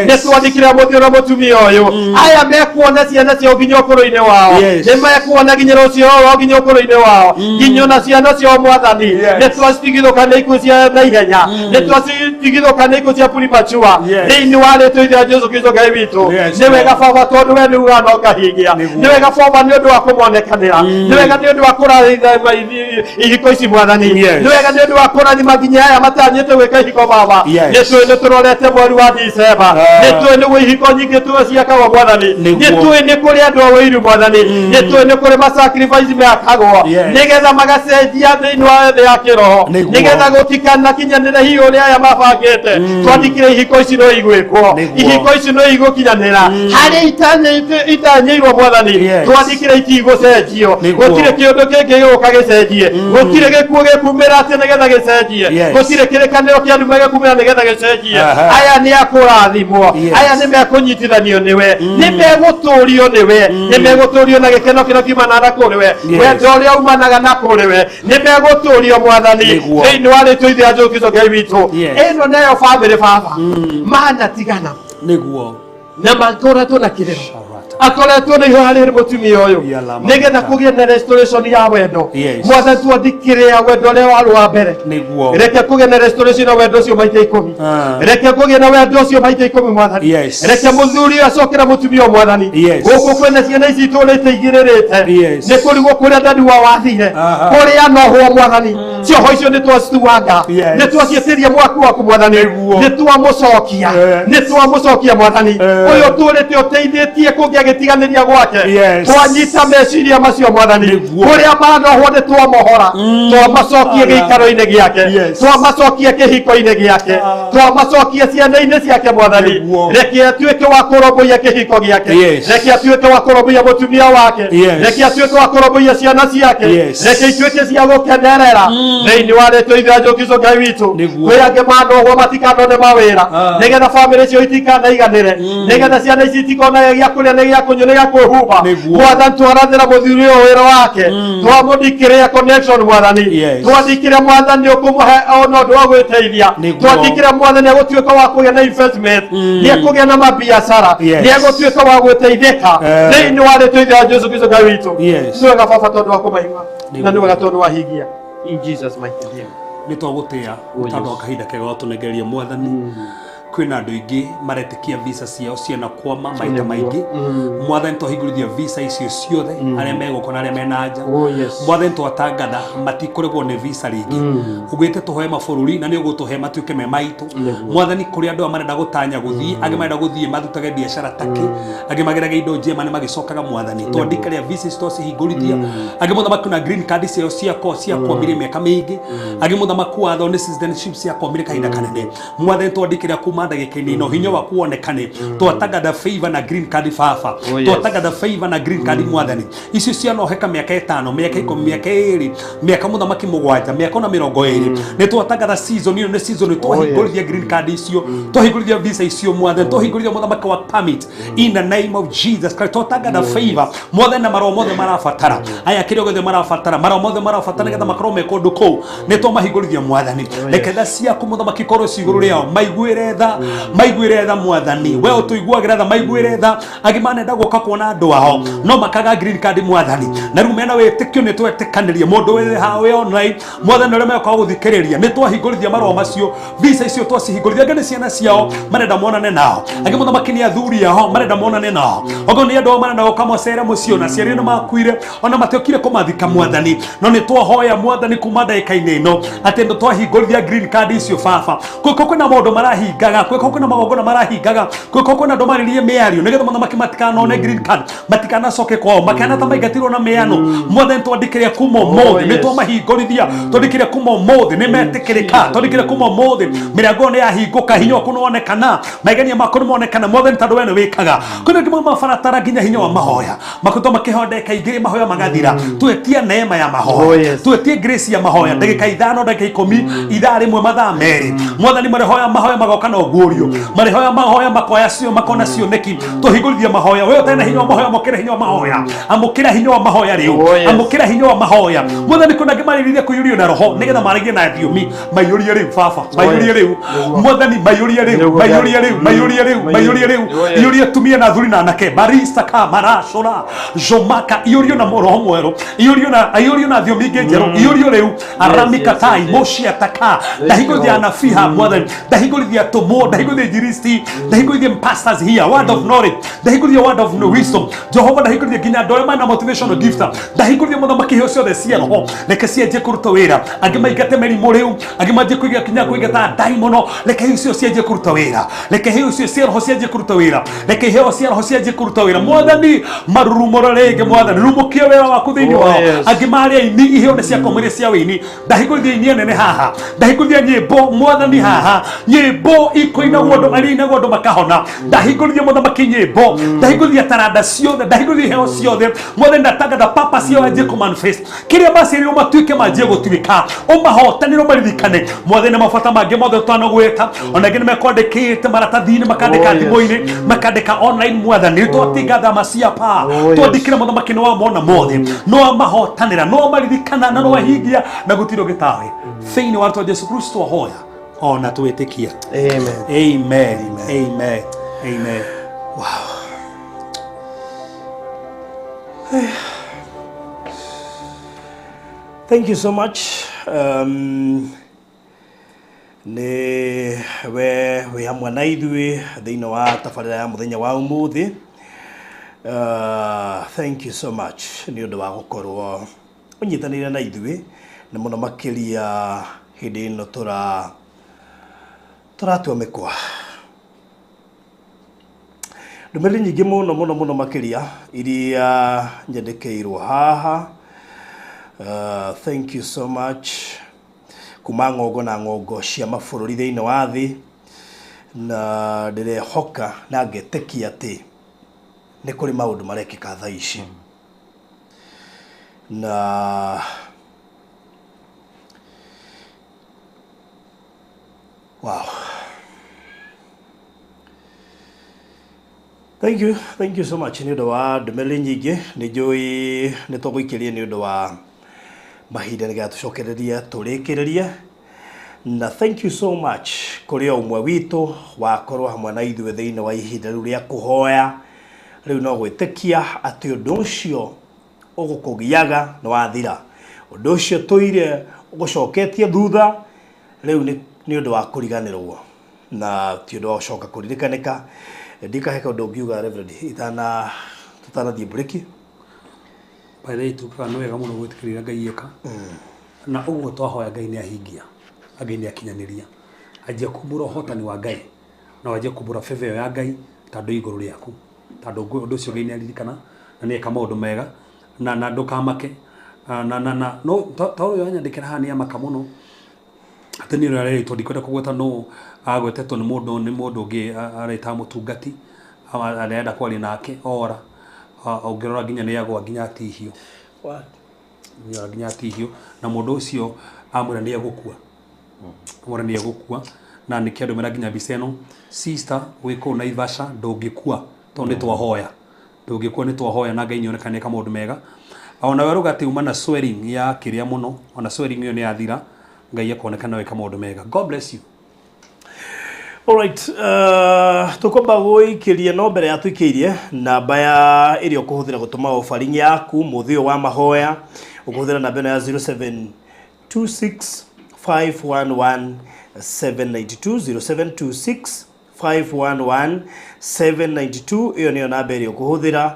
nĩ twandĩkire mũthuri na mũtumia ũyũ aya mekuona ciana ciao nginya ũkũrũ-inĩ wao nĩ mekuona nginya rũciũ wao nginya ũkũrũ-inĩ wao nginya na ciana ciao mwathani nĩ twacitigithũkana ikuũ cia naihenya nĩ twacitigithũkana ikuũ cia premature thĩinĩ wa rĩtwa ithe Jesũ Kristo Ngai witũ nĩ wega baba tondũ we nĩ ugana ũkahingia nĩ wega baba nĩ ũndũ wa kũmonekanĩra nĩ wega nĩ ũndũ wa kũrathima ihiko ici mwathani nĩ wega nĩ ũndũ wa kũrathima nginya aya matanyĩte gwĩka ihiko baba nĩ tũrorete mweri wa December nĩ tũĩ nĩguo ihiko nyingĩ ciakagwo mwathani nĩ tũĩ nĩ kũrĩ andũ a wĩiru mwathani nĩ tũĩ nĩ kũrĩ masacrifice mekagwo nĩgetha magacenjia thĩinĩ wa thĩ ya kĩroho nĩgetha gũtikanakinyanĩre hiũ ũrĩa aya mabangĩte twandĩkire ihiko ici no igwĩkwo ihiko ici no igũkinyanĩra harĩa itanyĩirwo mwathani twandĩkire itigũcenjio gũtirĩ kĩũndũ kĩngĩ gĩgũka gĩcenjie gũtirĩ gĩkuũ gĩkumĩra atĩ nĩgetha gĩcenjie gũtirĩ kĩrĩkanĩro kĩa nduma gĩkumĩra nĩgetha gĩcenjie aya nĩ akũrathimwo aya nĩ mekũnyitithanio nĩwe nĩ megũtũrio nĩwe nĩ megũtũrio na gĩkeno kĩrĩa kiumanaga na kũrĩ we wendo ũrĩa umanaga na kũrĩ we nĩ megũtũrio mwathani thĩinĩ wa rĩtwa ithe Jesũ Kristo Ngai witũ ĩno nayo bamĩrĩ baba manatigana nĩguo na makoretwo na kirero akoretwo na iharä mutumia å yå nä getha kå gä na restoration ya wendo mwathani twandikire ya wendo rä warå wa mbere reke kå gä na restoration ya wendo å cio maita 10 reke kå gä na wendo å cio maita 10 mwathani reke må thuri å acokera mutumia å mwathani gå kå kwä ciana ici itå rä te igä rä rä te nä kå rigwo kå rä a ndani wa wathire kå rä a nohwo mwathani cioho icio nä twacituanga nä twaciätä ria mwaku waku mwathani nä twamå cokia mwathani å yå tå rä te å teithä tie kå ngä gitiganiria gwake twanyita meciria macio mwathani kuria manohwo nĩ twamohora twamacokie gĩikaro-inĩ gĩake twamacokie kĩhiko-inĩ gĩake twamacokie ciana-inĩ ciake mwathani reke atuĩke wa kũrũmbũiya kĩhiko gĩake reke atuĩke wa kũrũmbũiya mũtumia wake reke atuĩke wa kũrũmbũiya ciana ciake reke ituĩke cia gũkenerera thĩinĩ wa rĩtwa ithe Jesũ Ngai witũ kwĩ angĩ manohwo matikanone mawĩra nĩgetha bamĩrĩ cio itikanaiganĩre nĩgetha ciana ici itikona gĩa kũrĩa nĩ gĩa kũnyua nĩ gĩa kwĩhumba mwathani twarathĩra mũthuri ũyũ wĩra wake twamũndikĩre connection mwathani twandikĩre mwathani ũkũmũhe ona ũndũ wa gwĩteithia twandikĩre mwathani agũtuĩka wa kũgĩa na investment nĩ ekũgĩa na mabiacara nĩ egũtuĩka wa gwĩteithĩka thĩinĩ wa rĩtwa ithe Jesũ Kristo Ngai witũ nĩ wega baba tondũ wa kũmaigua na nĩ wega tondũ wa hingia in Jesus mighty name nĩ twagũtĩa tondũ wa kahinda kega watũnengereria mwathani kwina andu ingi maretikia visa ciao ciana kwama maita maingi mwathani twahingurithia visa icio ciothe aria megũkona aria mena nja mwathani twatangatha matikuregwo nĩ visa ringi ugwite tuhoe mabũrũri na nĩ ũgũtũhe matuĩke me maitũ mwathani kũrĩ andũ marenda gũtanya gũthiĩ angĩ marenda gũthiĩ mathutage biacara take angĩ magerage indo njema nĩ magicokaga mwathani twandĩkĩre visa icio twacihingũrithia angĩ mũthamaki na green card ciao ciakwamire mĩaka mĩingĩ angĩ mũthamaki watho nĩ citizenship ciakwamire kahinda kanene mwathani twandĩkĩre kuma ndagĩka-inĩ ĩno hinya wa kuonekane twatangatha favor na green card baba twatangatha favor na green card mwathani icio cianoheka mĩaka 5 mĩaka 10 mĩaka 2 mĩaka mũthamaki 7 mĩaka 20 nĩ twatangatha season ĩno nĩ season twahingũrithia green card icio twahingũrithia visa icio mwathani twahingũrithia mũthamaki wa permit in the name of Jesus Christ twatangatha favor mwathani na marũa mothe marabatara aya kĩrĩa gĩothe marabatara marũa mothe marabatara nĩgetha makorwo me kũndũ kũu nĩ twamahingũrithia mwathani reke tha ciaku mũthamaki korwo ciigũrũ rĩao maiguĩre tha mwathani we ũtũiguagĩra tha maiguĩre tha angĩ manenda gũka kuona andũ ao no makaga green card mwathani na rĩu mena wĩtĩkio nĩ twetĩkanĩria mũndũ wĩ hawe online mwathani ũrĩa mekwaa gũthikĩrĩria nĩ twahingũrithia marũa macio visa icio twacihingũrithia angĩ nĩ ciana ciao marenda monane nao angĩ mũthamaki nĩ athuri ao marenda monane nao ogo nĩ andũ marenda gũka macere mũciĩ na ciarĩ nĩ makuire ona matiokire kũmathika mwathani no nĩ twahoya mwathani kuma ndagĩka-inĩ ĩno atĩ nĩ twahingũrithia green card icio baba kwĩna maũndũ marahingaga kwĩna magongona marahingaga kwĩna andũ marĩrie mĩario nĩgetha mũthamaki matikanone green card matikanacoke kwao makĩhana ta maingatirwo na mĩano mwathani twandĩkĩre kuma ũmũthĩ nĩ twamahingũrithia twandĩkĩre kuma ũmũthĩ nĩ metĩkĩrĩka twandĩkĩre kuma ũmũthĩ mĩrango nĩ yahingũka hinya waku nĩwonekana maigania maku nĩmonekana mwathani tondũ we nĩ wĩkaga kwĩna angĩ mabaratara nginya hinya wa mahoya makũtwo makĩhoya ndagĩka igĩrĩ mahoya magathira twetie neema ya mahoya twetie grace ya mahoya ndagĩka 5 ndagĩka 10 ithaa rĩmwe mathaa merĩ mwathani marihoya mahoya magoka na ũguũrio marihoya mahoya makoya cio makona cioneki tuhingũrithia mahoya we ũtarĩ na hinya wa mahoya amũkĩra hinya wa mahoya amũkĩra hinya wa mahoya rĩu amũkĩra hinya wa mahoya mwathani kuna angĩ marĩrĩrie kũiyũrio na roho nĩgetha maragie na thiomi maiyũrie rĩu baba maiyũrie rĩu mwathani maiyũrie rĩu maiyũrie rĩu maiyũrie rĩu maiyũrie rĩu iyũrie tumia na thuri na anake barista ka maracora jomaka iyũrio na roho mwerũ iyũrio na thiomi ingĩ njerũ iyũrio rĩu aramika tai moshia taka ndahingũrithia anafiha mwathani ndahingũrithia tũmũ ndahingũrithia injilisti ndahingũrithia pastors here word of knowledge ndahingũrithia word of wisdom Jehova ndahingũrithia nginya andũ arĩa mena motivational gift ndahingũrithia mũthamaki hĩo ciothe cia roho reke cianjie kũruta wĩra angĩ maingate mĩrimũ rĩu angĩ manjie kũiga kinya kũingata ndaimono reke hĩo cio cianjie kũruta wĩra reke hĩo cio cia roho cianjie kũruta wĩra reke hĩo cia roho cianjie kũruta wĩra mwathani marurumũro rĩngĩ mwathani rumũkie wĩra waku thĩinĩ wao angĩ marĩ aini ihĩo nĩ ciakomire cia wĩini ndahingũrithia ini nene haha ndahingũrithia nyĩmbo mwathani haha nyĩmbo ikoinagwo andũ marĩinagwo andũ makahona ndahingũrithia mũthamaki nyĩmbo ndahingũrithia taranda ciothe ndahingũrithia iheo ciothe mwathani ndatangatha papa ciao anjie kũmanifest kĩrĩa maciĩrĩirwo matuĩke manjie gũtuĩka ũmahotanĩrwo maririkane mwathani mabata mangĩ mothe twanagwĩta ona angĩ nĩmekwandĩkĩte maratathi-inĩ makandĩka thimũ-inĩ makandĩka online mwathani twatingatha maciapa twandĩkĩre mũthamaki nĩ wamona mothe no amahotanĩra no amaririkana na no ahingia na gũtirĩ ũngĩ tawe thĩinĩ wa rĩĩtwa Jesũ Kristo ahoya ona twĩtĩkia amen amen amen amen Wow. Thank you so much. Nĩ we wĩ hamwe na ithuĩ thĩinĩ wa tabarĩra ya mũthenya wa ũmũthĩ. Thank you so much nĩ ũndũ wa gũkorwo ũnyitanĩire na ithuĩ na mũno makĩria hĩndĩ ĩno tũratua mĩkwa. Ndũmĩrĩri nyingĩ mũno makĩria iria nyandĩkĩirwo haha. Thank you so much. Kuma ng'ongo na ng'ongo cia mabũrũri thĩinĩ wa thĩ, na ndĩrehoka na ngetĩkia atĩ nĩ kũrĩ maũndũ marekĩka thaa ici. Na wow. Thank you so much nĩ ũndũ wa ndũmĩrĩri nyingĩ. Nĩ njũĩ nĩ tũgũikĩria nĩ ũndũ wa mahinda nĩ gatũcokereria tũrĩkĩrĩrie. Na thank you so much kũrĩ o ũmwe witũ wakorwo hamwe na ithuĩ thĩinĩ wa ihinda rĩu rĩa kũhoya. Rĩu no gwĩtĩkia atĩ ũndũ ũcio ũgũkũgiaga nĩ wathira. Ũndũ ũcio tũire ũgũcoketie thutha, rĩu nĩ ũndũ wa kũriganĩrwo na ti ũndũ wa gũcoka kũririkanĩka. Ndikaheka ũndũ ũngiuga Reverend tũtanathiĩ break. By the way, tukaga nĩ wega mũno gwĩtĩkĩrĩra Ngai eka. Na ũguo twahoya Ngai nĩ ahingia, Ngai nĩ akinyanĩria. Anjia kumbũra ũhotani wa Ngai na wanjia kumbũra favor ya Ngai tondũ igũrũ rĩaku. Tondũ ũndũ ũcio Ngai nĩ aririkana na nĩ eka maũndũ mega na ndũkamake. No ta ũyũ anyandĩkĩra haha nĩ amaka mũno. Atĩ nĩ ũrarĩtwo ndikwenda kũgweta no agwetetwo nĩ mũndũ ũngĩ areta mũtungati arenda kwaria nake ora. Ũngĩrora nginya nĩ agwa nginya atihio. What? Nginya atihio na mũndũ ũcio amwĩra nĩ egũkua. Amwĩra nĩ egũkua na nĩ kĩandũmĩra nginya mbica ĩno. Sister wĩkũu Naivasha ndũngĩkua tondũ nĩ twahoya. Ndũngĩkua nĩ twahoya na Ngai nĩonekane eka maũndũ mega. Ona we rũgati uma na swearing ya kĩrĩa mũno, ona swearing ĩyo nĩ yathira. Ngai akonekana weka maũndũ mega. God bless you. Alright, tukomba gũikĩria no mbere ya tũikĩirie namba ya ĩrĩa ũkũhũthĩra gũtũma offering yaku mũthĩ wa mahoya. Ũkũhũthĩra namba ĩno ya 0726 511 792 0726 511 792. Ĩyo nĩyo namba ĩrĩa ũkũhũthĩra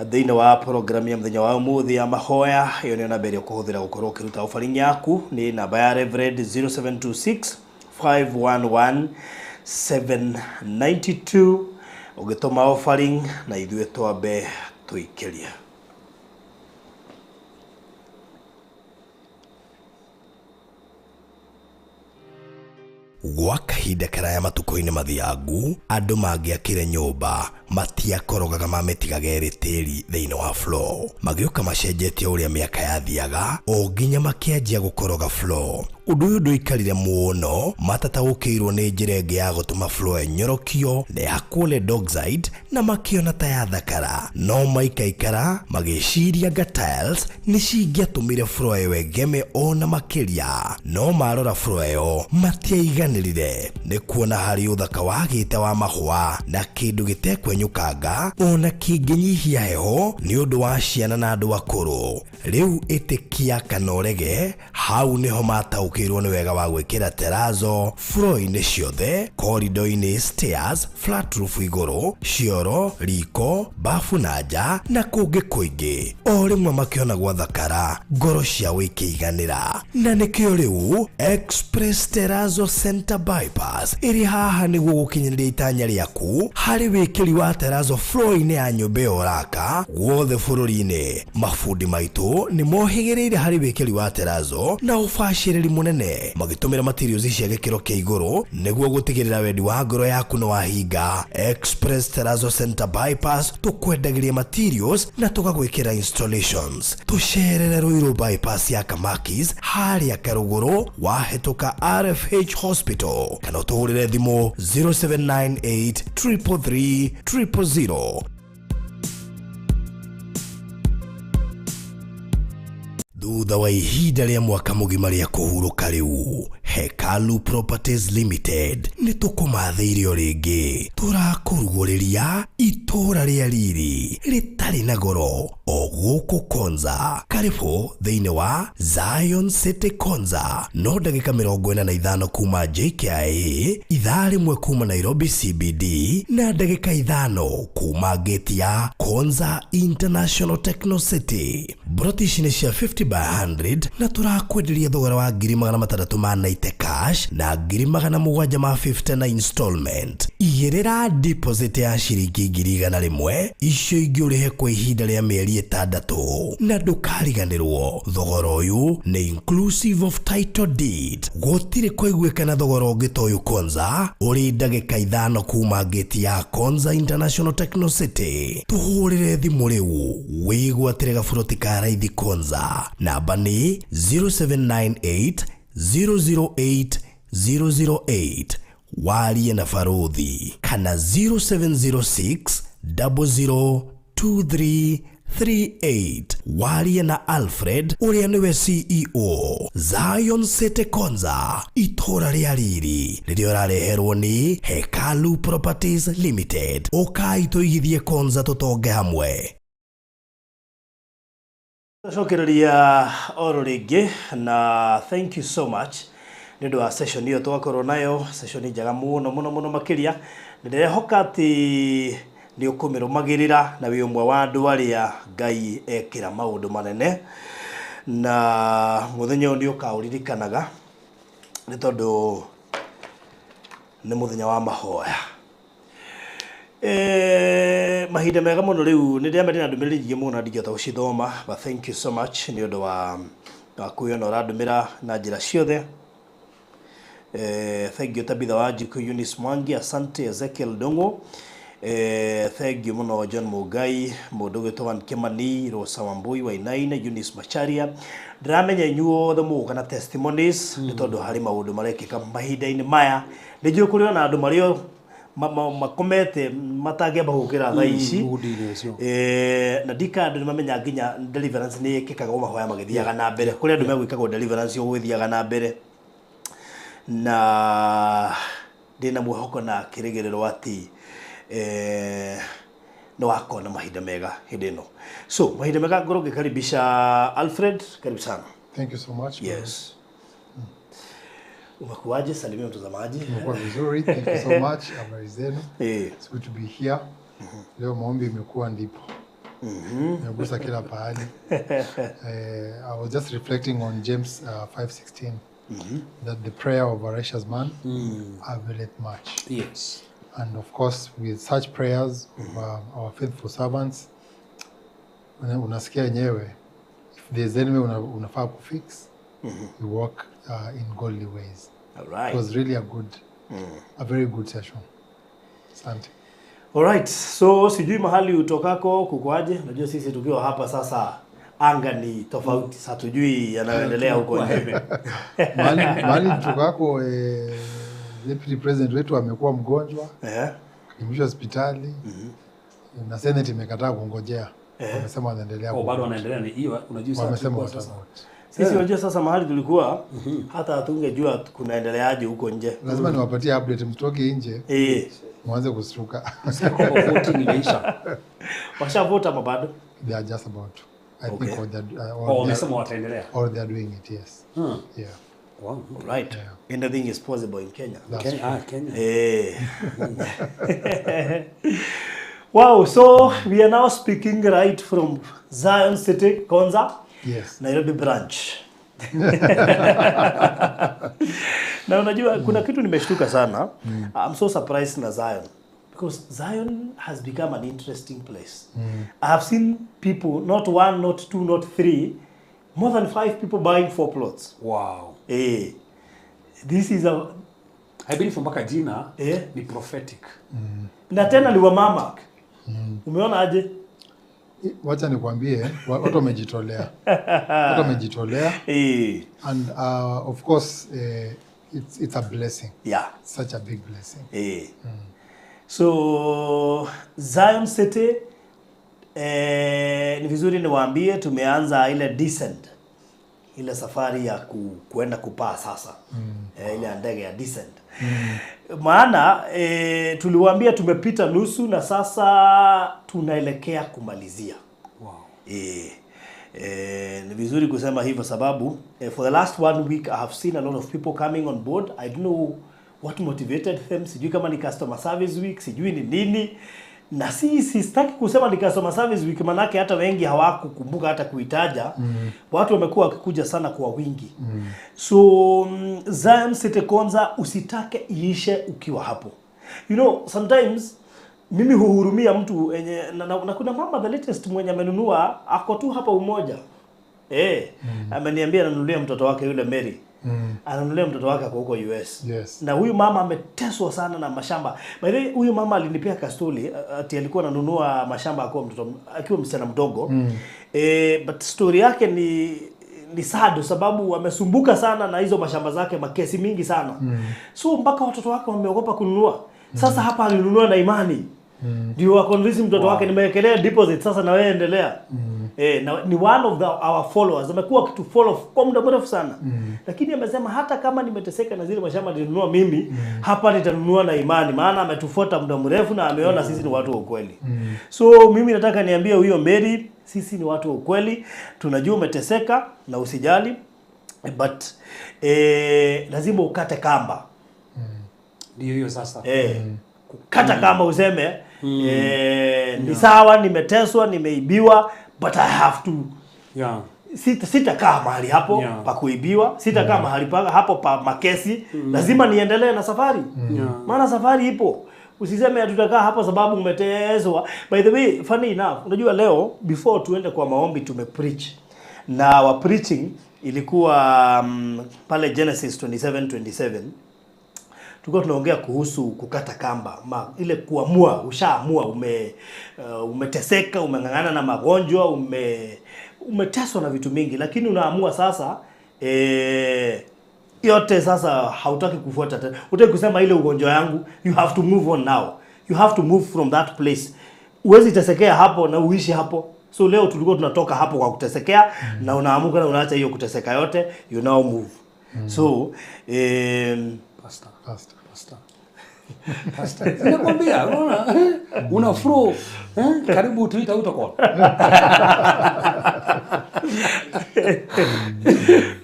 thĩinĩ wa program ya mũthenya wa ũmũthĩ ya mahoya. Ĩyo nĩyo namba ĩrĩa ũkũhũthĩra gũkorwo ũkĩruta offering yaku. Nĩ namba ya Reverend 0726 511 792. Ũgĩtũma offering na ithuĩ twambe tũikĩrie. Gwa kahinda karaya matuko-inĩ mathiangu andũ mangĩakire nyũmba matiakorogaga mamĩtigaga ĩrĩ tĩri thĩinĩ wa floor. Magĩũka macenjetie ũrĩa mĩaka yathiaga o nginya makĩanjia gũkoroga floor. Ũndũ ũyũ ndũikarire mũno, matataũkĩirwo nĩ njĩra ĩngĩ ya gũtũma floor enyorokio na yakwo dockside na makĩona ta yathakara. No maikaikara magĩciria nga tiles nĩ cingĩatũmire floor ĩyo ĩgeme ona makĩria. No marora floor ĩyo matiaiganĩrire nĩ kuona harĩ ũthaka wagĩte wa mahũa na kĩndũ gĩtekwenyũkanga ona kĩngĩnyihia heho nĩ ũndũ wa ciana na andũ akũrũ. Rĩu ĩtĩkia kana ũrege, hau nĩho mataũkĩirwo nĩ wega wa gwĩkĩra terazo floor-inĩ ciothe, corridor-inĩ, stairs, flat roof igũrũ, cioro, riko, bafu na nja na kũngĩ kũingĩ. O rĩmwe makĩona gwathakara, ngoro ciao ikĩiganĩra. Na nĩkĩo rĩu Express Terazo Center Bypass ĩrĩ haha nĩguo gũkinyĩrĩria itanya rĩaku harĩ wĩkĩri wa terazo floor-inĩ ya nyũmba ĩyo ũraka guothe bũrũri-inĩ. Mabundi maitũ nĩ mohĩgĩrĩire harĩ wĩkĩri wa terazo na ũbacĩrĩri mũnene, magĩtũmĩra materials cia gĩkĩro kĩa igũrũ nĩguo gũtigĩrĩra wendi wa ngoro yaku nĩ wahinga. Express Terazo Center Bypass tũkwendagĩria materials na tũgagwĩkĩra installations. Tũcerere Ruiru bypass ya Kamakis harĩa Karũgũrũ wahĩtũka RFH Hospital, kana ũtũhũrĩre thimũ 0798 333 000. Thutha wa ihinda rĩa mwaka mũgima rĩa kũhurũka rĩu, Hekalu Properties Limited nitukumatheirio ringi turakuruguriria itura ria riri ritari na goro o guku Konza. Karibu thiini wa Zion City Konza, no ndagika 45 kuma JKIA, ithaa rimwe kuma Nairobi CBD na ndagika 5 kuma gate ya Konza International Techno City. Brotish ni cia 50 by 100 na turakwenderia thogora wa 690 cash na 750 na installment. Igirira deposit ya shiringi 100 icio ingĩurihe kwa ihinda rĩa mĩeri 6 na ndũkariganĩrwo. Thogora uyu ni inclusive of title deed. Gũtirĩ kũiguĩkana thogora ũngĩ ta ũyũ Konza ũrĩ ndagĩka 5 kuma gate ya Konza International Techno City. Tuhũrĩre thimũ rĩu wĩgwatĩre gaburoti ka raithi Konza. Namba ni 0798 008 008 warie na Farodhi kana 0706 002338 warie na Alfred uria niwe CEO. Zion City Konza, itora ria riri ririo rareherwo ni Hekalu Properties Limited. Ukai tuigithie Konza tutonge hamwe. Shokereria oro ringi na thank you so much nindo wa session hiyo twakorwo nayo, session njega muno makiria. Ndirehoka ati ni ukumirumagirira na wi umwe wa andu aria Ngai ekira maundu manene, na muthenya ni ukauririkanaga ni tondu ni muthenya wa mahoya. Mahinda mega muno riu ni ndĩamete na ndũmĩrĩri nyingĩ mũno ndingĩhota gũcithoma, but thank you so much ni ũndũ wa kuona ũrandũmĩra na njĩra ciothe. Thank you Tabitha Wanjiku, Eunice Mwangi, asante Ezekiel Dongo, thank you muno John Mugai, mũndũ gwĩtwo Kimani, Rosa Wambui Wainaina, Eunice Macharia. Ndiramenya inyuothe mũgũka na testimonies nĩ tondũ harĩ maũndũ marekĩka mahinda-inĩ maya. Nĩ njũĩ kũrĩ ona andũ marĩo makomete matangĩamba gũkĩra thaa ici, na ndika andũ nĩmamenya nginya deliverance nĩ ĩkĩkaga mahoya magĩthiaga na mbere. Kũrĩ andũ megwĩkagwo deliverance ũgũthiaga na mbere, na ndĩna mwĩhoko na kĩrĩgĩrĩro ati no wakona mahinda mega hĩndĩ ĩno. So mahinda mega ngoro ngĩkaribisha Alfred, karibu sana. Thank you so much. Yes. Umekuaje? Salimia mtazamaji. Umekuwa vizuri. Thank you so much. Habari zenu? It's good to be here. Leo maombi imekuwa ndipo. Nagusa kila pahali. I was just reflecting on James 5:16. That the prayer of a righteous man availeth much. Yes. And of course with such prayers of our faithful servants, unasikia yenyewe, if there's any way unafaa kufix, you walk in godly ways. All right. It was really a very good session. Asante. All right. So sijui mahali utokako kukoaje? Unajua sisi tukiwa hapa sasa anga ni tofauti. Sasa tujui yanayoendelea huko nje. Mahali utokako Deputy President wetu amekuwa mgonjwa. Kimishwa hospitali. Na Senate imekataa kungojea. Wamesema wanaendelea. Bado wanaendelea ni hiyo unajua sasa. Wamesema sisi unajua sasa mahali tulikuwa hata hatungejua kunaendeleaje huko nje. Lazima niwapatie update mtoke nje. Mwanze kustuka. Voting imeisha. Washavota bado? They are just about to. I think wamesema wataendelea. Or they are doing it, yes. Yeah. Wow. All right. Yeah. Anything is possible in Kenya. Kenya. Wow, so we are now speaking right from Zion City, Konza. Yes. Nairobi branch. Na unajua kuna kitu nimeshtuka sana. I'm so surprised na Zion because Zion has become an interesting place. I have seen people, not one, not two, not three, more than 5 people buying 4 plots. Wow. This is a I believe mpaka jina ni prophetic. Na tena ni wa mama. Umeona aje? Wacha nikwambie watu wamejitolea. And of course it's a blessing. Yeah. Such a big blessing. So Zion City ni vizuri niwaambie tumeanza ile descent ile safari ya kuenda kupaa sasa. Ile ndege ya descent. Maana tuliwaambia tumepita nusu na sasa tunaelekea kumalizia. Wow. Ni vizuri kusema hivyo sababu for the last 1 week I have seen a lot of people coming on board. I don't know what motivated them. Sijui kama ni customer service week, sijui ni nini. Na sitaki kusema ni customer service week, manake hata wengi hawakukumbuka hata kuitaja. Watu wamekuwa wakikuja sana kwa wingi. So Zion City Konza usitake iishe ukiwa hapo. You know, sometimes mimi huhurumia mtu na kuna mama the latest mwenye amenunua ako tu hapa Umoja. Ameniambia ananunulia mtoto wake yule Mary. Ananunulia mtoto wake kwa huko US. Yes. Na huyu mama ameteswa sana na mashamba. By the way, huyu mama alinipea kastori ati alikuwa ananunua mashamba akiwa msichana mdogo. But story yake ni sad sababu amesumbuka sana na hizo mashamba zake, makesi mingi sana. So mpaka watoto wake wameogopa kununua. Sasa hapa alinunua na imani. Ndio wakonvince mtoto wake nimewekelea deposit sasa na wewe endelea. Na ni one of our followers amekuwa kitu follow kwa muda mrefu sana. Lakini amesema hata kama nimeteseka na zile mashamba nilinunua mimi, hapa nitanunua na imani, maana ametufuata muda mrefu na ameona sisi ni watu wa ukweli. So mimi nataka niambie huyo Mary, sisi ni watu wa ukweli, tunajua umeteseka na usijali, but lazima ukate kamba. Ndio hiyo sasa. Kukata kamba useme ni sawa, nimeteswa, nimeibiwa, but I have to sitakaa mahali hapo pa kuibiwa, sitakaa mahali hapo pa makesi, lazima niendelee na safari. Maana safari ipo. Usiseme tutakaa hapa sababu umeteswa. By the way, funny enough, unajua leo before tuende kwa maombi tumepreach. Na wa preaching ilikuwa pale Genesis 27:27. Tulikuwa tunaongea kuhusu kukata kamba, ile kuamua, ushaamua, umeteseka, umengangana na magonjwa, umeteswa na vitu mingi, lakini unaamua sasa yote sasa hautaki kufuata tena. Utaki kusema ile ugonjwa yangu, you have to move on now. You have to move from that place. Uwezi tesekea hapo na uishi hapo. So leo tulikuwa tunatoka hapo kwa kutesekea na unaamuka na unaacha hiyo kuteseka yote, you now move. So Pastor. Nakwambia, una flow. Karibu tuita utakuwa.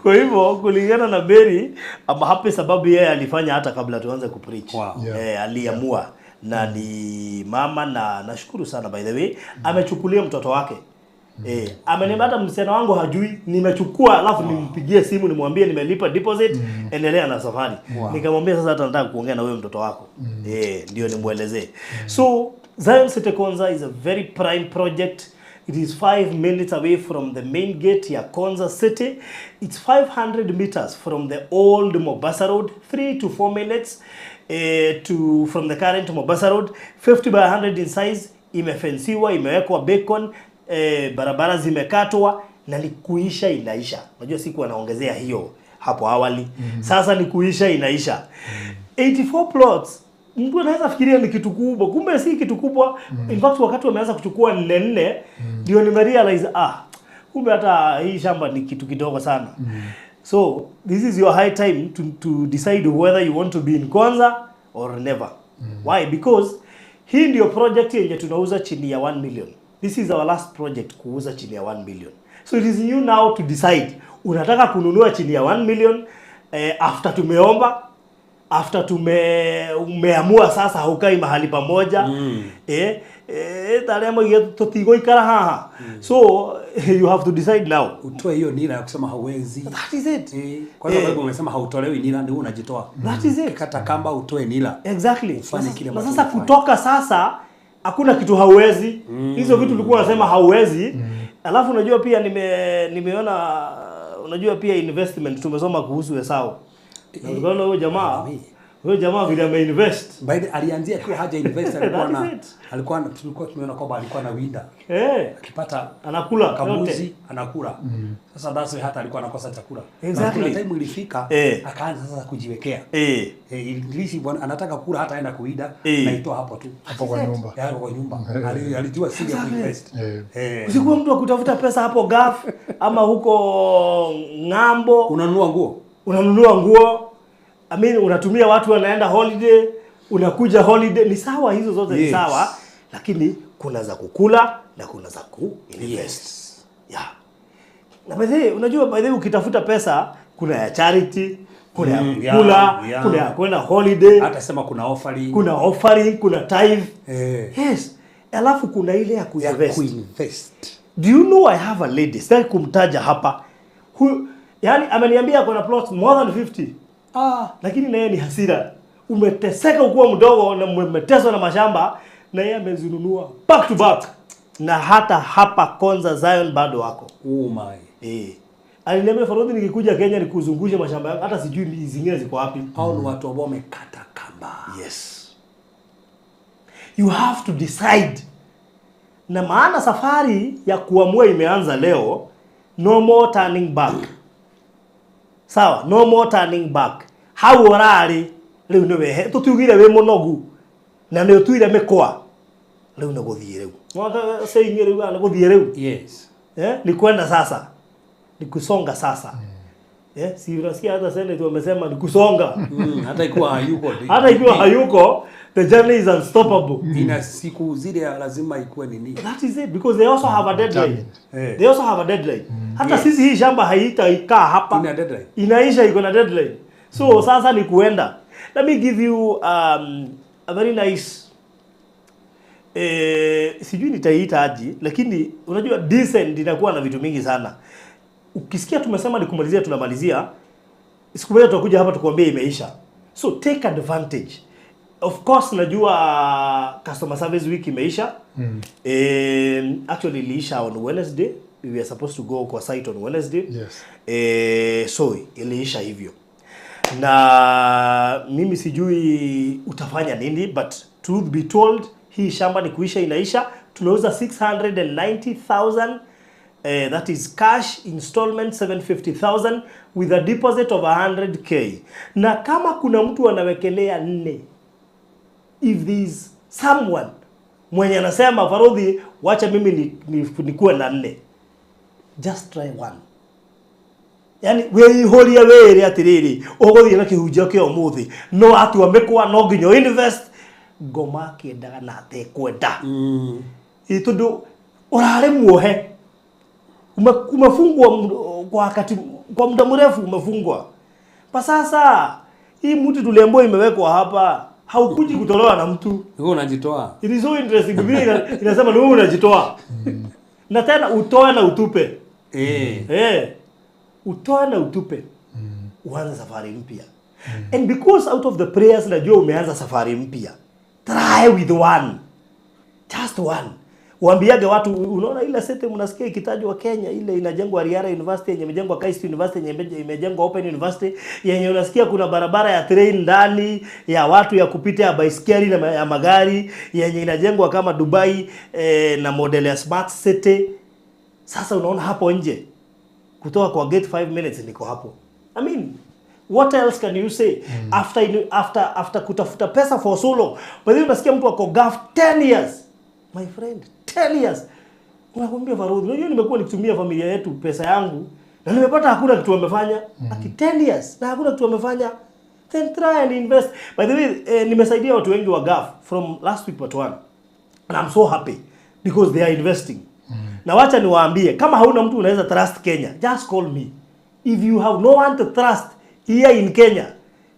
Kwa hivyo kulingana na Mary, hapo sababu yeye alifanya hata kabla tuanze kupreach. Aliamua na ni mama, na nashukuru sana by the way, amechukulia mtoto wake. Ameniambia hata msichana wangu hajui, nimechukua alafu nimpigie simu nimwambie nimelipa deposit, endelea na safari. Nikamwambia sasa hata nataka kuongea na wewe mtoto wako. Ndio nimuelezee. So Zion City Konza is a very prime project. It is 5 minutes away from the main gate ya Konza City. It's 500 meters from the old Mombasa Road, 3 to 4 minutes from the current Mombasa Road, 50 by 100 in size, imefensiwa, imewekwa beacon, barabara zimekatwa na ni kuisha inaisha. Unajua siku anaongezea hiyo hapo awali. Sasa ni kuisha inaisha. 84 plots. Mtu anaweza fikiria ni kitu kubwa, kumbe si kitu kubwa. In fact wakati wameanza kuchukua 4 ndio nimerealize kumbe hata hii shamba ni kitu kidogo sana. So this is your high time to decide whether you want to be in Konza or never. Why? Because hii ndio project yenye tunauza chini ya 1 million. This is our last project kuuza chini ya 1 million. So it is you now to decide. Unataka kununua chini ya 1 million after tumeomba, after umeamua sasa haukai mahali pamoja. Taremo totigo ikara haha. So you have to decide now. Utoe hiyo nira ya kusema hauwezi. That is it. Kwa sababu umesema hautolewi nira ndio unajitoa. That is it. Kata kamba utoe nira. Exactly. Na sasa kutoka sasa hakuna kitu hauwezi. Hizo vitu ulikuwa unasema hauwezi. Alafu unajua pia nimeona unajua pia investment tumesoma kuhusu Esau. Na unaona huyo jamaa Huyo jamaa vile ameinvest. Baada alianzia tu haja invest alikuwa tulikuwa tumeona kwamba alikuwa na winda. Akipata anakula kamuzi anakula. Sasa basi hata alikuwa anakosa chakula. Exactly. Kuna time ilifika akaanza sasa kujiwekea. English bwana anataka kula hata aenda kuida na itoa hapo tu. Hapo kwa nyumba. Hapo kwa nyumba. Alijua siri ya kuinvest. Usikuwa mtu wa kutafuta pesa hapo gaf ama huko ng'ambo. Unanunua nguo. I mean unatumia watu wanaenda holiday, unakuja holiday, ni sawa hizo zote ni sawa, lakini kuna za kukula na kuna za kuinvest. Na by the way, unajua by the way ukitafuta pesa kuna ya charity, kuna ya kukula, kuna ya kwenda holiday, hata sema kuna offering, kuna tithe. Yes. Alafu kuna ile ya kuinvest. Do you know I have a lady, sitaki kumtaja hapa. Yani ameniambia kuna plots more than 50. Lakini na yeye ni hasira. Umeteseka ukiwa mdogo na umeteswa na mashamba na yeye amezinunua back to back. Na hata hapa Konza Zion bado wako. Oh my. Aliniambia Farodhi nikikuja Kenya nikuzungushe mashamba yangu hata sijui zingine ziko wapi. Hao ni watu ambao wamekata kamba. Yes. You have to decide. Na maana safari ya kuamua imeanza leo. No more turning back. Sawa, no more turning back. Hau orari riu ni wehe tutugire we munogu na ni tuire Mikwa riu ni guthie riu mwaka saying riu ana guthie riu. Yes. Ni kwenda sasa, ni kusonga sasa. Si unasikia hata Senate wamesema ni kusonga. Hata ikiwa hayuko the journey is unstoppable. Ina siku zile lazima ikuwe nini. That is it, because they also have a deadline. They also have a deadline. Hata sisi hii shamba haitaikaa hapa. Ina deadline. Inaisha iko na deadline. So sasa ni kuenda. Let me give you a very nice sijui nitaiita aje, lakini unajua decent inakuwa na vitu mingi sana. Ukisikia tumesema ni kumalizia tunamalizia, siku moja tutakuja hapa tukwambie imeisha. So take advantage. Of course najua customer service week imeisha. Actually iliisha on Wednesday. We were supposed to go kwa site on Wednesday. Yes. So iliisha hivyo. Na mimi sijui utafanya nini, but truth be told hii shamba ni kuisha inaisha. Tunauza 690,000. That is cash installment 750,000 with a deposit of 100k. Na kama kuna mtu anawekelea 4, if there is someone mwenye anasema Farodhi wacha mimi nikuwe na 4, just try one. Yani we horia were atiriri uguthie na kihunjio kio muthi no atua Mikwa no nginyo invest ngoma kiendaga na te kwenda itundu urare muohe umefungwa kwa wakati kwa muda mrefu umefungwa. Kwa sasa hii mtu tuliambiwa imewekwa hapa haukuji kutolewa na mtu. Wewe unajitoa. It is so interesting. Biblia inasema ni wewe unajitoa. Na tena utoe na utupe. Utoe na utupe. Uanze safari mpya. And because out of the prayers najua umeanza safari mpya. Try with one. Just one. Waambiage watu unaona ile sete mnasikia ikitajwa Kenya ile inajengwa Riara University yenye imejengwa Kaist University yenye imejengwa Open University yenye unasikia kuna barabara ya train ndani ya watu ya kupita ya baiskeli na ya magari yenye inajengwa kama Dubai na model ya smart city. Sasa unaona hapo nje kutoka kwa gate 5 minutes niko hapo. I mean what else can you say after kutafuta pesa for so long, but then unasikia mtu ako gaf 10 years. My friend, 10 years. Unakwambia Farodhi, unajua nimekuwa nikitumia familia yetu pesa yangu na nimepata hakuna kitu wamefanya. Ati 10 years na hakuna kitu wamefanya. Then try and invest. By the way, nimesaidia watu wengi wa GAF from last week but one. And I'm so happy because they are investing. Na wacha niwaambie kama hauna mtu unaweza trust Kenya, just call me. If you have no one to trust here in Kenya,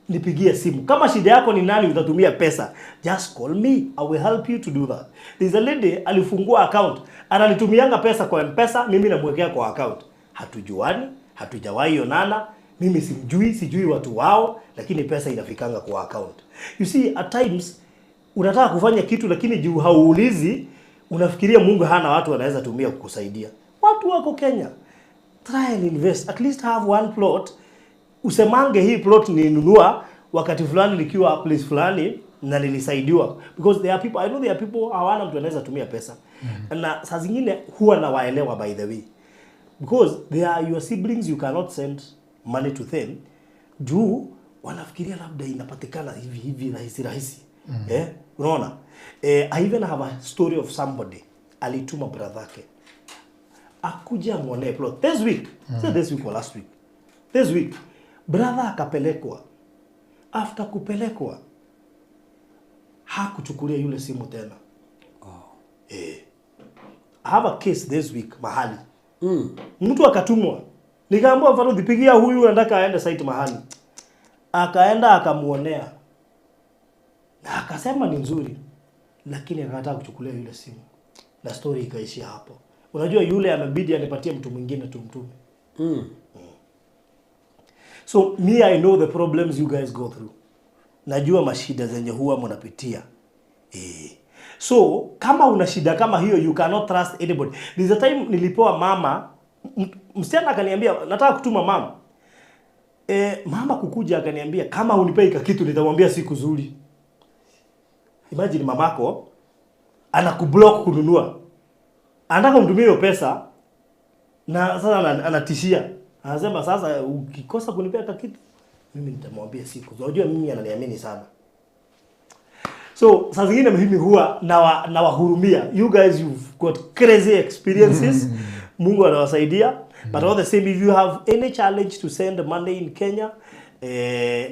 nipigie simu. Kama shida yako ni nani utatumia pesa, just call me. I will help you to do that. There's a lady alifungua account, ananitumianga pesa kwa M-Pesa, mimi namwekea kwa account. Hatujuani, hatujawahi onana, mimi sijui watu wao, lakini pesa inafikanga kwa account. You see, at times unataka kufanya kitu lakini juu hauulizi, unafikiria Mungu hana watu wanaweza tumia kukusaidia. Watu wako Kenya. Try and invest. At least have one plot. Usemange hii plot ninunua, wakati fulani nikiwa place fulani na nilisaidiwa, because there are people, I know there are people hawana mtu anaweza tumia pesa. Na saa zingine huwa na waelewa, by the way, because they are your siblings, you cannot send money to them juu wanafikiria labda inapatikana hivi rahisi. Unaona? I even have a story of somebody alituma brother yake akuja muone plot this week. So this week or last week, this week brother akapelekwa. After kupelekwa hakuchukulia yule simu tena. I have a case this week mahali. Mtu akatumwa. Nikaambiwa mfano dipigia huyu anataka aende site mahali. Akaenda akamuonea. Na akasema ni nzuri. Lakini akakataa kuchukulia yule simu. Na story ikaishia hapo. Unajua yule amebidi anipatie mtu mwingine tumtume. So me, I know the problems you guys go through. Najua mashida zenye huwa mnapitia. So kama una shida kama hiyo, you cannot trust anybody. There's a time nilipewa mama, msichana akaniambia nataka kutuma mama. Mama kukuja akaniambia kama unipei kitu nitamwambia siku nzuri. Imagine mamako anakublock kununua. Anataka umtumie hiyo pesa na sasa anatishia. Anasema sasa ukikosa kunipea kitu mimi nitamwambia siku. Unajua mimi ananiamini sana. So saa zingine mimi huwa na wahurumia. You guys, you've got crazy experiences. Mungu anawasaidia. But all the same, if you have any challenge to send money in Kenya,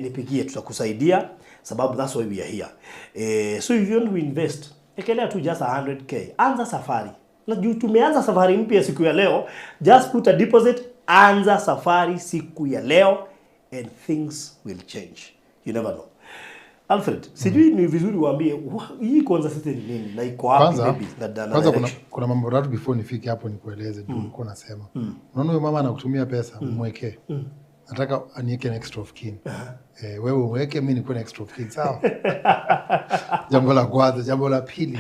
nipigie, tutakusaidia. Sababu that's why we are here. So if you want to invest, ekelea tu just 100k. Anza safari. Na juu tumeanza safari mpya siku ya leo, just put a deposit, anza safari siku ya leo, and things will change. You never know. Alfred, sijui ni vizuri uambie hii kwanza sisi ni nini na iko wapi maybe na kwanza kuna mambo tatu before nifike hapo nikueleze juu uko nasema. Unaona huyo mama anakutumia pesa, mwekee. Nataka aniweke next of kin. Wewe uweke, mimi nikuwe next of kin, sawa? Jambo la kwanza, jambo la pili.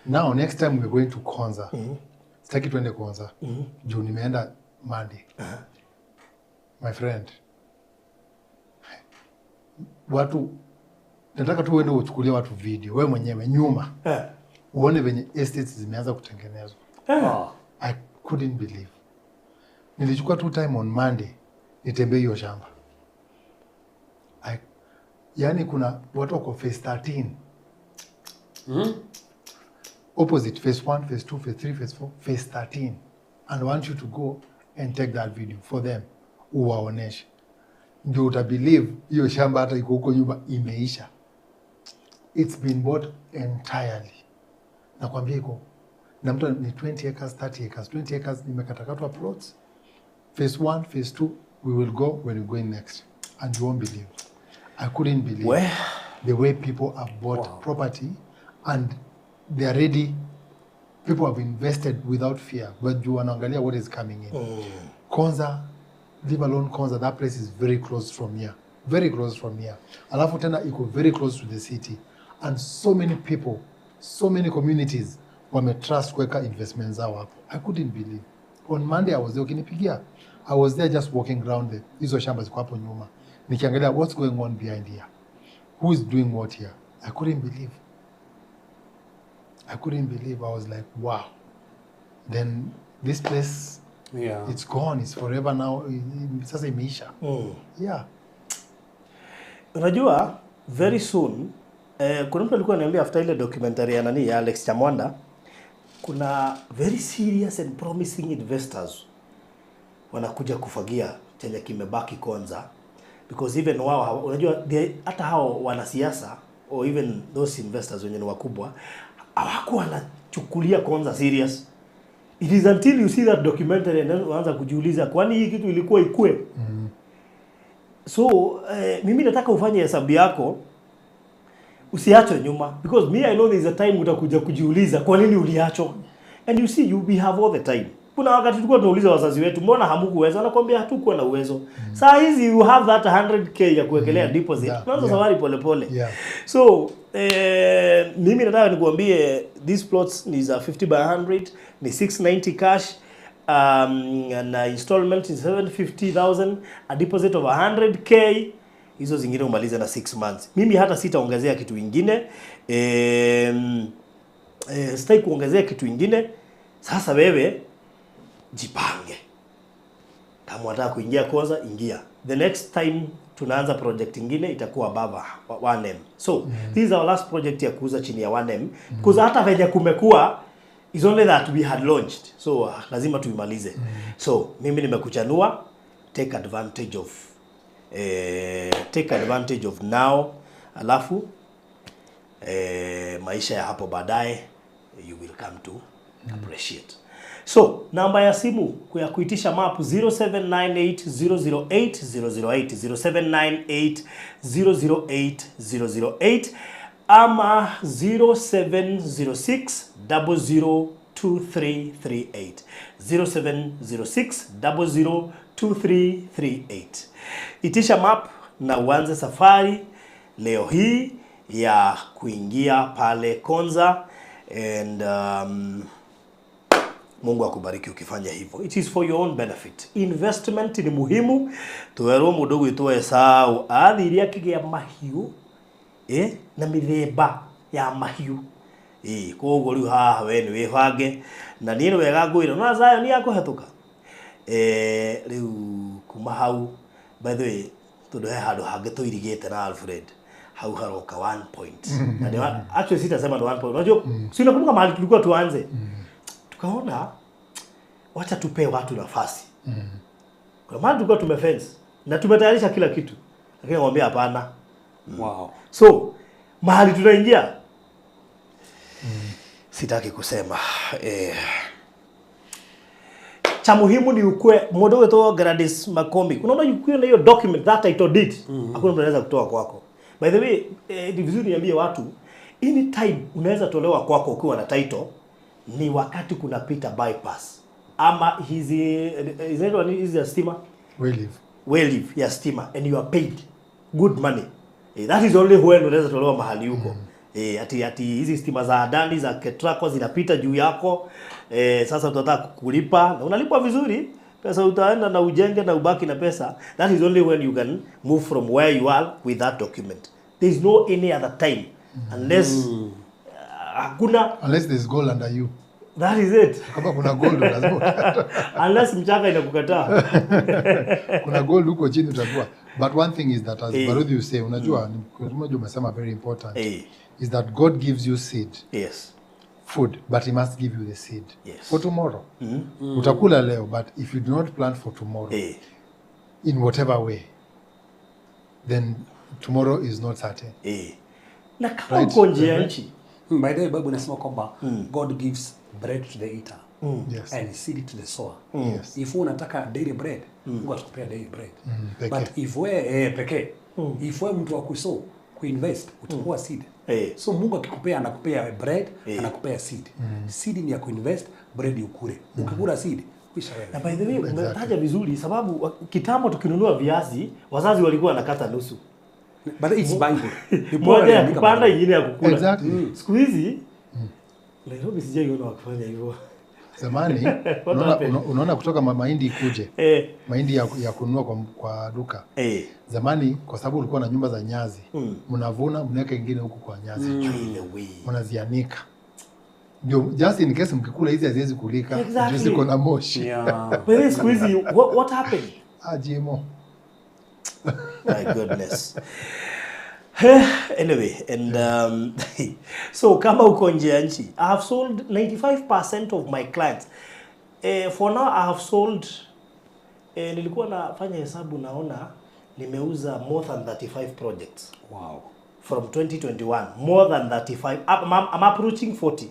Now next time we're going to Konza. Sitaki tuende Konza. Juu nimeenda Monday. My friend. Watu nataka tu uende uchukulie watu video wewe mwenyewe nyuma. Uone venye estates zimeanza kutengenezwa. I couldn't believe. Nilichukua tu time on Monday nitembee hiyo shamba. Yani kuna watu wako phase 13. Opposite phase 1, phase 2, phase 3, phase 4, phase 13. And I want you to go and take that video for them. Uwaoneshe. Ndio utabelieve hiyo shamba hata iko huko nyumba imeisha. It's been bought entirely. Nakwambia iko na mtu ni 20 acres, 30 acres, 20 acres nimekatakatwa plots. Phase 1, phase 2, we will go when we go in next. And you won't believe. I couldn't believe the way people have bought property and they are ready. People have invested without fear. But you wanaangalia what is coming in. Konza, leave alone Konza, that place is very close from here. Very close from here. Alafu tena iko very close to the city. And so many people, so many communities wametrust kuweka investments zao hapo. I couldn't believe. On Monday I was there, ukinipigia. I was there just walking around the hizo shamba ziko hapo nyuma. Nikiangalia what's going on behind here. Who is doing what here? I couldn't believe. I couldn't believe. I was like, wow. Then this place, it's gone. It's forever now. Sasa imeisha. Yeah. Unajua, very soon, kuna mtu alikuwa ananiambia after ile documentary ya nani ya Alex Chamwanda, kuna very serious and promising investors wanakuja kufagia chenye kimebaki Konza, because even wao unajua hata hao wanasiasa or even those investors wenye ni wakubwa hawakuwa wanachukulia Konza serious. It is until you see that documentary and then unaanza kujiuliza kwani hii kitu ilikuwa ikue. So mimi nataka ufanye hesabu yako usiachwe nyuma, because me I know there is a time utakuja kujiuliza kwa nini uliachwa, and you see we have all the time. Kuna wakati tulikuwa tunauliza wazazi wetu mbona hamkuweza, nakwambia hatukuwa na uwezo. Saa hizi you have that 100k ya kuwekelea deposit. Tunaanza safari pole pole. So mimi nataka nikuambie these plots ni za 50 by 100, ni 690 cash, na installment is 750,000, a deposit of 100k. hizo zingine umalize na 6 months. Mimi hata sitaongezea kitu kingine. Sitaki kuongezea kitu kingine. Sasa wewe jipange. Kama unataka kuingia koza, ingia. The next time tunaanza project ingine itakuwa baba 1M. So this is our last project ya kuuza chini ya 1M because hata venye kumekuwa is only that we had launched. So lazima tuimalize. So mimi nimekuchanua, take advantage of now, alafu maisha ya hapo baadaye you will come to appreciate. So namba ya simu ya kuitisha map 0798008008 0798008008 ama 0706002338 0706002338. Itisha map na uanze safari leo hii ya kuingia pale Konza and Mungu akubariki ukifanya hivyo. It is for your own benefit. Investment ni muhimu. Tuwerwo mundu gwitwo Esau athiria kigea mahiu na mithemba ya mahiu. Koguo riu haha we ni wibange na niĩ wega ngwira no Zion ni yakuhetũka. Riu kuma hau by the way tundu he handu hangi tuirigite na Alfred hau haroka 1 point. Na actually sitasema ndo 1 point. Unajua si unakumbuka mahali tulikuwa tuanze. Tukaona wacha tupe watu nafasi. Kwa maana tulikuwa tumefence na tumetayarisha kila kitu. Lakini ngombe hapana. Wow. So mahali tunaingia sitaki kusema cha muhimu ni ukwe modo wetu Gladys Makombi. Unaona ukwe na hiyo document that title deed. Hakuna mtu anaweza kutoa kwako. By the way, ni vizuri niambie watu anytime unaweza tolewa kwako ukiwa na title ni wakati kuna pita bypass ama hizi ya stima live ya stima and you are paid good money. That is only when unaweza tolewa mahali huko. Ati hizi stima za ndani za ketrako zinapita juu yako. Sasa utataka kulipa na unalipwa vizuri, pesa utaenda na ujenge na ubaki na pesa. That is only when you can move from where you are with that document. There is no any other time unless unless there's gold under you. That is it. Kama kuna gold lazima unless mchanga inakukataa. Kuna gold huko chini utakuwa. But one thing is that as Barudi you say, unajua umesema very important is that God gives you seed. Yes. Food, but he must give you the seed. Yes. For tomorrow. Utakula leo, but if you do not plant for tomorrow in whatever way, then tomorrow is not certain. Na kama uko nje ya nchi. By the way, Bible inasema kwamba God gives bread to the eater yes. and seed to the sower. Yes. If unataka daily bread, Mungu atakupea daily bread. Peke. But if we pekee, if we mtu wa kusow, kuinvest, utakuwa seed. So Mungu akikupea anakupea bread, anakupea seed. Seed ni ya kuinvest, bread ukule. Ukikula seed, kisha wewe. Na by the way, umetaja vizuri sababu kitambo tukinunua viazi, wazazi walikuwa wanakata nusu. But it's Bible. Moja ya kupanda ingine ya kukula. Exactly. Siku hizi Nairobi sijaiona wakifanya hivyo. Zamani unaona kutoka mahindi ikuje. Mahindi ya kununua kwa duka. Zamani kwa sababu ulikuwa na nyumba za nyazi. Mnavuna mnaweka ingine huku kwa nyazi. Mnazianika. Ndio just in case mkikula hizi haziwezi kulika. Exactly. Ziko na moshi. Yeah. But siku hizi what happened? GMO. My goodness. Anyway, and so kama uko nje ya nchi, I have sold 95% of my clients. For now I have sold nilikuwa nafanya hesabu naona nimeuza more than 35 projects. Wow. From 2021, more than 35. I'm approaching 40.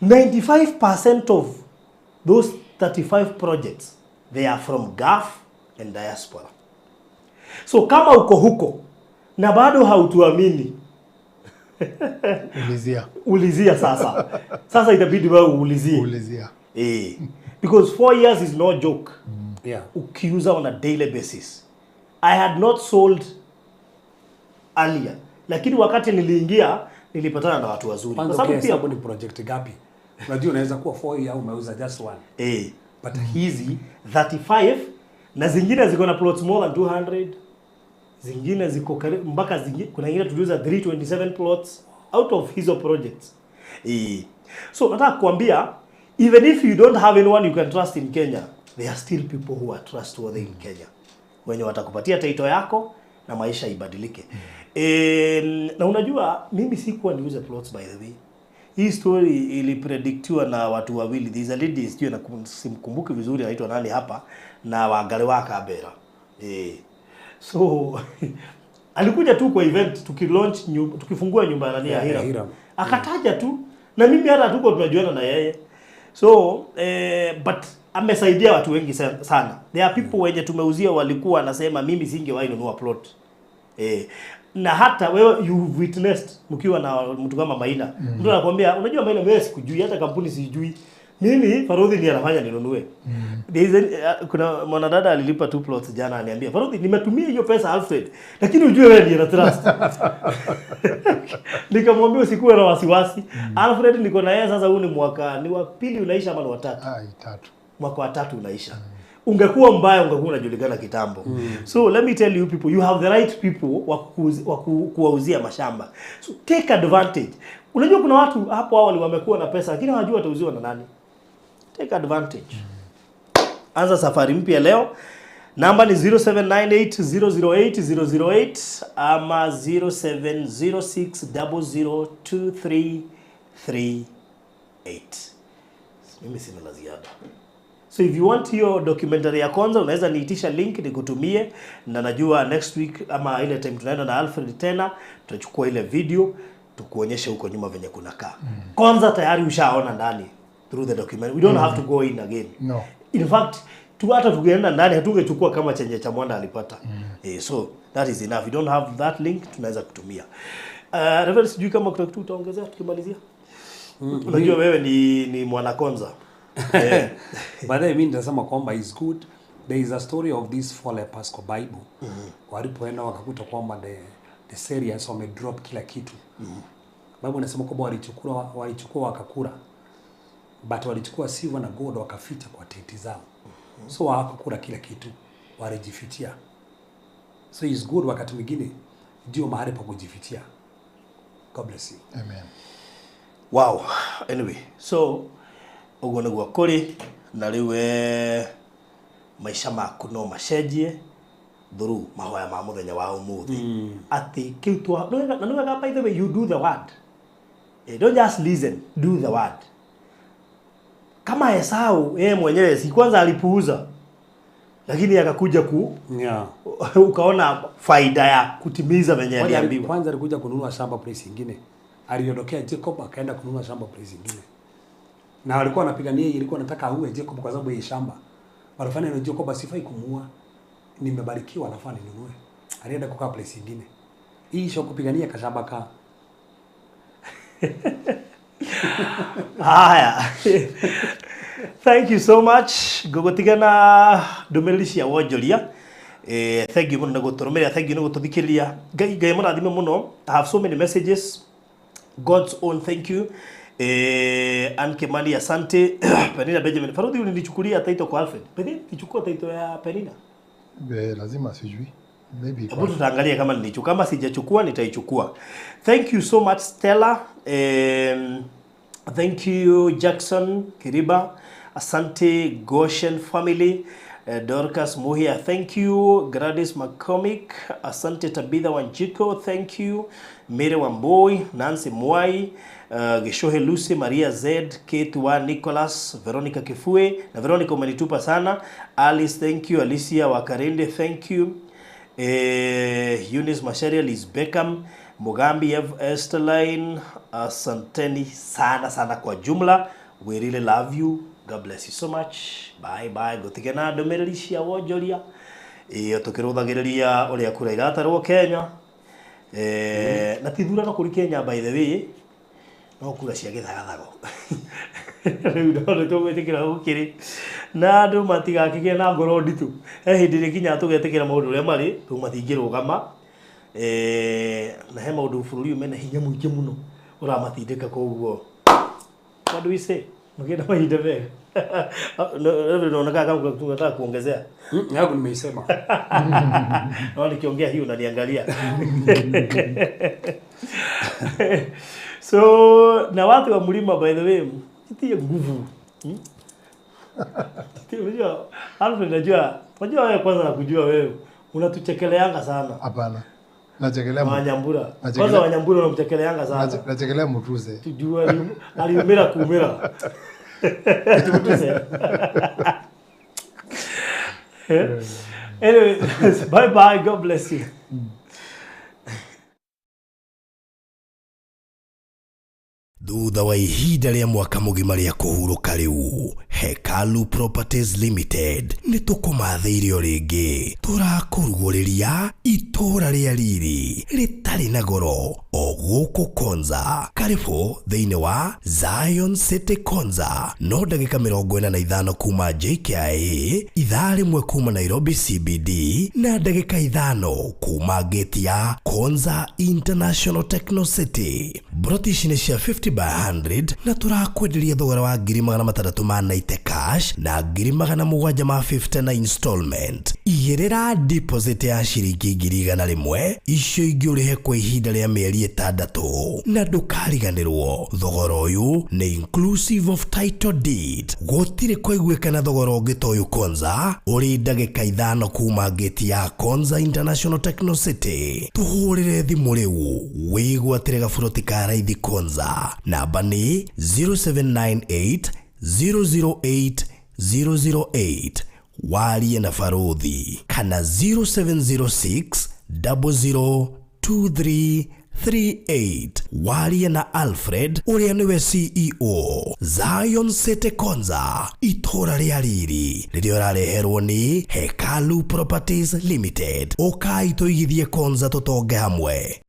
95% of those 35 projects, they are from Gulf and diaspora. So kama uko huko na bado hautuamini ulizia sasa. Sasa itabidi wewe ulizia. Because 4 years is no joke. Yeah. Ukiuza on a daily basis. I had not sold earlier. Lakini wakati niliingia nilipatana na watu wazuri. Kwa sababu pia ni project gapi? Unajua unaweza kuwa 4 years umeuza just one. But hizi 35 na zingine ziko na plots more than 200. zingine ziko mpaka zingine, kuna ingine tuliuza 327 plots out of hizo projects. So nataka kuambia, even if you don't have anyone you can trust in Kenya, there are still people who are trustworthy in Kenya, wenye watakupatia title yako na maisha ibadilike. Na unajua mimi sikuwa niuze plots by the way. Hii story ilipredictiwa na watu wawili. There is a lady sio na simkumbuki vizuri anaitwa nani hapa, na wagale wa Kabera. So alikuja tu kwa event tukifungua nyumba ndani ya Hira. Akataja tu na mimi hata tuko tunajuana na yeye. So but amesaidia watu wengi sana. There are people wenye tumeuzia walikuwa anasema mimi singewahi nunua plot. Na hata wewe you witnessed mkiwa na mtu kama Maina. Mtu anakuambia unajua Maina wewe sikujui, hata kampuni sijui. Mimi Farodhi ndiye anafanya ninunue. Kuna mwanadada alilipa 2 plots jana, ananiambia Farodhi nimetumia hiyo pesa Alfred, lakini ujue wewe ndiye na trust. Nikamwambia usikuwe na wasiwasi. Alfred niko na yeye sasa, huu ni mwaka ni wa pili unaisha ama ni wa tatu? Tatu. Mwaka wa tatu unaisha. Ungekuwa mbaya ungekuwa unajulikana kitambo. So let me tell you people, you have the right people wa kuwauzia mashamba. So take advantage. Unajua kuna watu hapo awali wamekuwa na pesa lakini hawajui watauziwa na nani. Take advantage. Anza safari mpya leo. Namba ni 0798008008 ama 0706002338. Mimi sina la ziada. So if you want your documentary ya kwanza unaweza niitisha link nikutumie, na najua next week ama ile time tunaenda na Alfred tena tutachukua ile video tukuonyeshe huko nyuma venye kunakaa. Kwanza tayari ushaona ndani through the documentary. We don't have to go in again. No. In fact, hata tukienda ndani hatungechukua kama chenye cha Mwanda alipata. So that is enough. We don't have that link, tunaweza kutumia. Reverend, sijui kama kuna kitu utaongezea tukimalizia. Unajua wewe ni mwanakonza. But I mean nasema kwamba is good. There is a story of these 4 lepers kwa Bible. Walipoenda wakakuta kwamba the Syrians wame drop kila kitu. Bible inasema kwamba walichukua wakakula. But walichukua silver na gold wakaficha kwa tenti zao. So hawakukula kila kitu, walijifitia. So is good wakati mwingine ndio mahali pa kujifitia. God bless you. Amen. Wow. Anyway, so ugone gwa kuri na riwe maisha maku no macenjie through mahoya ma muthenya wa umuthi. Ati kiutwa na niwega by the way you do the word. Don't just listen, do the word. Kama Esau yeye mwenyewe si kwanza alipuuza, lakini akakuja ukaona faida ya kutimiza venye aliambiwa. Kwanza alikuja kununua shamba place nyingine. Aliondokea Jacob akaenda kununua shamba place nyingine. Na walikuwa wanapigania, ilikuwa nataka auwe Jacob kwa sababu ya shamba. Walifanya na Jacob asifai kumuua. Nimebarikiwa nafaa ninunue. Alienda kukaa place nyingine. Hii sio kupigania kashamba ka. Haya. Thank you so much. Gogotigana domelisia wojolia. Thank you muno gotoromera, thank you no gotothikiria. Ngai murathime muno. I have so many messages. God's own thank you. Anke Mali asante. Penina Benjamin. Farodhi ulinichukulia title kwa Alfred. Penina nichukua title ya Penina. Lazima sijui. Maybe kwa. Tutaangalia kama nilichukua, kama sijachukua nitaichukua. Thank you so much Stella. Thank you Jackson Kiriba. Asante Goshen family. Dorcas Mahooya, thank you. Gladys McCormick, asante Tabitha Wanjiko, thank you. Mary Wamboi, Nancy Mwai, Gishohe Lucy, Maria Z, Kate wa Nicholas, Veronica Kifue, na Veronica umenitupa sana. Alice, thank you. Alicia Wakarende, thank you. Eunice Masharia, Liz Beckham, Mugambi Esterline, asanteni sana kwa jumla. We really love you. God bless you so much. Bye bye. Gotigena domereri cia wonjoria. Tukiruthagiriria uria kura iratarwo Kenya. Na tithura no kuri Kenya by the way. No kura cia githagathago. Riu ndo tugwetikira gukiri. Na andu matigakige na ngoro nditu. Hindi rikinya tugetikira maundu uria mari tumathingirugama. Na he maundu bururi umene hinya muingi muno uramatindika koguo. What do we say? Mkienda mahinda mega. Ndio unakaa kama tunataka kuongezea. Yangu nimeisema. Naona nikiongea hiyo unaniangalia. So na watu wa mlima by the way, kitie nguvu. Unajua, Alfred unajua wewe kwanza nakujua wewe. Unatuchekeleanga sana. Hapana. Nachekelea Wanyambura. Kwanza Wanyambura unamchekeleanga sana. Nachekelea Mutuse. Tujua aliumira kumira. Mutuse. Anyway, bye bye. God bless you. Thutha wa ihinda rĩa mwaka mũgima rĩa kũhurũka rĩu, Hekalu Properties Limited nĩ tũkũmathĩire o rĩngĩ. Tũrakũrugũrĩria itũũra rĩa riri rĩtarĩ na goro o gũkũ Konza. Karibu thĩinĩ wa Zion City Konza. No ndagĩka 45 kuma JKIA, ithaa rĩmwe kuma Nairobi CBD na ndagĩka 5 kuma gate ya Konza International Techno City. Broti ici nĩ cia 50 by 100 na turakwenderia thogora wa 690 cash na 750 na installment. Igĩrĩra deposit ya ciringi 100 icio ingĩ ũrĩhe kwa ihinda rĩa mĩeri 6 na ndũkariganĩrwo. Thogora ũyũ nĩ inclusive of title deed. Gũtirĩ kũiguĩkana thogora ũngĩ ta ũyũ Konza ũrĩ ndagĩka 5 kuma gate ya Konza International Techno City. Tũhũrĩre thimũ rĩu wĩgwatĩre gaburoti ka raithi Konza. Namba ni 0798 008 008 warie na Farodhi kana 0706 002338 warie na Alfred uria niwe CEO. Zion City Konza, itũũra rĩa riri rĩrĩa ũrareherwo ni Hekalu Properties Limited. Ũkai tũigithie Konza tũtonge hamwe.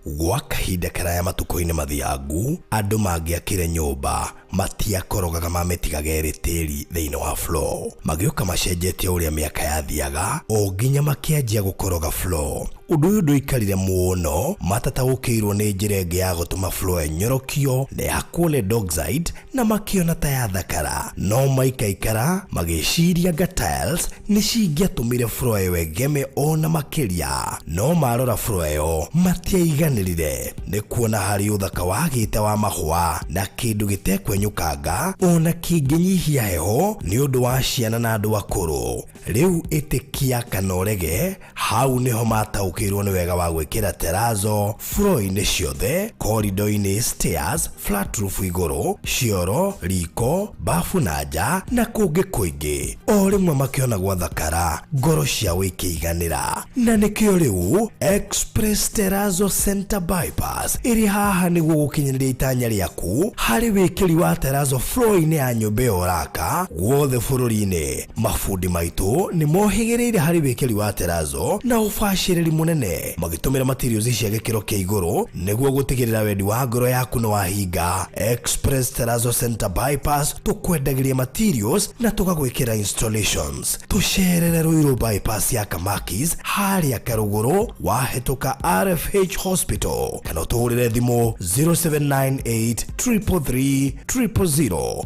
Gwa kahinda karaya matuko-inĩ mathiangu, andũ mangĩakire nyũmba matiakorogaga mamĩtigage tĩri thĩinĩ wa floor. Magĩũka macenjetie ũrĩa mĩaka yathiaga o nginya makĩanjia gũkoroga floor. Ũndũ ũyũ ndũikarire mũno, matataũkĩirwo nĩ njĩra ĩngĩ ya gũtũma floor enyorokio na yakwo nĩ dockside na makĩona ta yathakara. No maikaikara magĩciria anga tiles nĩ cingĩatũmire floor ĩyo ĩgeme ona makĩria. No marora floor ĩyo matiaiganĩrire nĩ kuona harĩ ũthaka wagĩte wa mahũa na kĩndũ gĩtekwenyũkanga ona kĩngĩnyihia heho nĩ ũndũ wa ciana na andũ akũrũ. Rĩu ĩtĩkia kana ũrege, hau nĩho mataũkĩirwo nĩ wega wa gwĩkĩra terazo floor-inĩ ciothe, corridor-inĩ, stairs, flat roof igũrũ, cioro, riko, bafu na nja na kũngĩ kũingĩ. O rĩmwe makĩona gwathakara, ngoro ciao ikĩiganĩra. Na nĩkĩo rĩu Express Terrazzo Center Bypass ĩrĩ haha nĩguo gũkinyĩria itanya rĩaku harĩ wĩkĩri wa terazo floor-inĩ ya nyũmba ĩyo ũraka guothe bũrũri-inĩ. Mafundi maitũ nĩ mohĩgĩrĩire harĩ wĩkĩri wa terazo na ũbacĩrĩri mũnene, magĩtũmĩra materials cia gĩkĩro kĩa igũrũ nĩguo gũtigĩrĩra wendi wa ngoro yaku nĩ wahinga. Express Terrazzo Center Bypass tũkwendagĩria materials na tũgagwĩkĩra installations. Tũcerere Ruiru bypass ya Kamakis harĩa Karũgũrũ wahĩtũka RFH Hospital, kana ũtũhũrĩre thimũ 0798 333 000.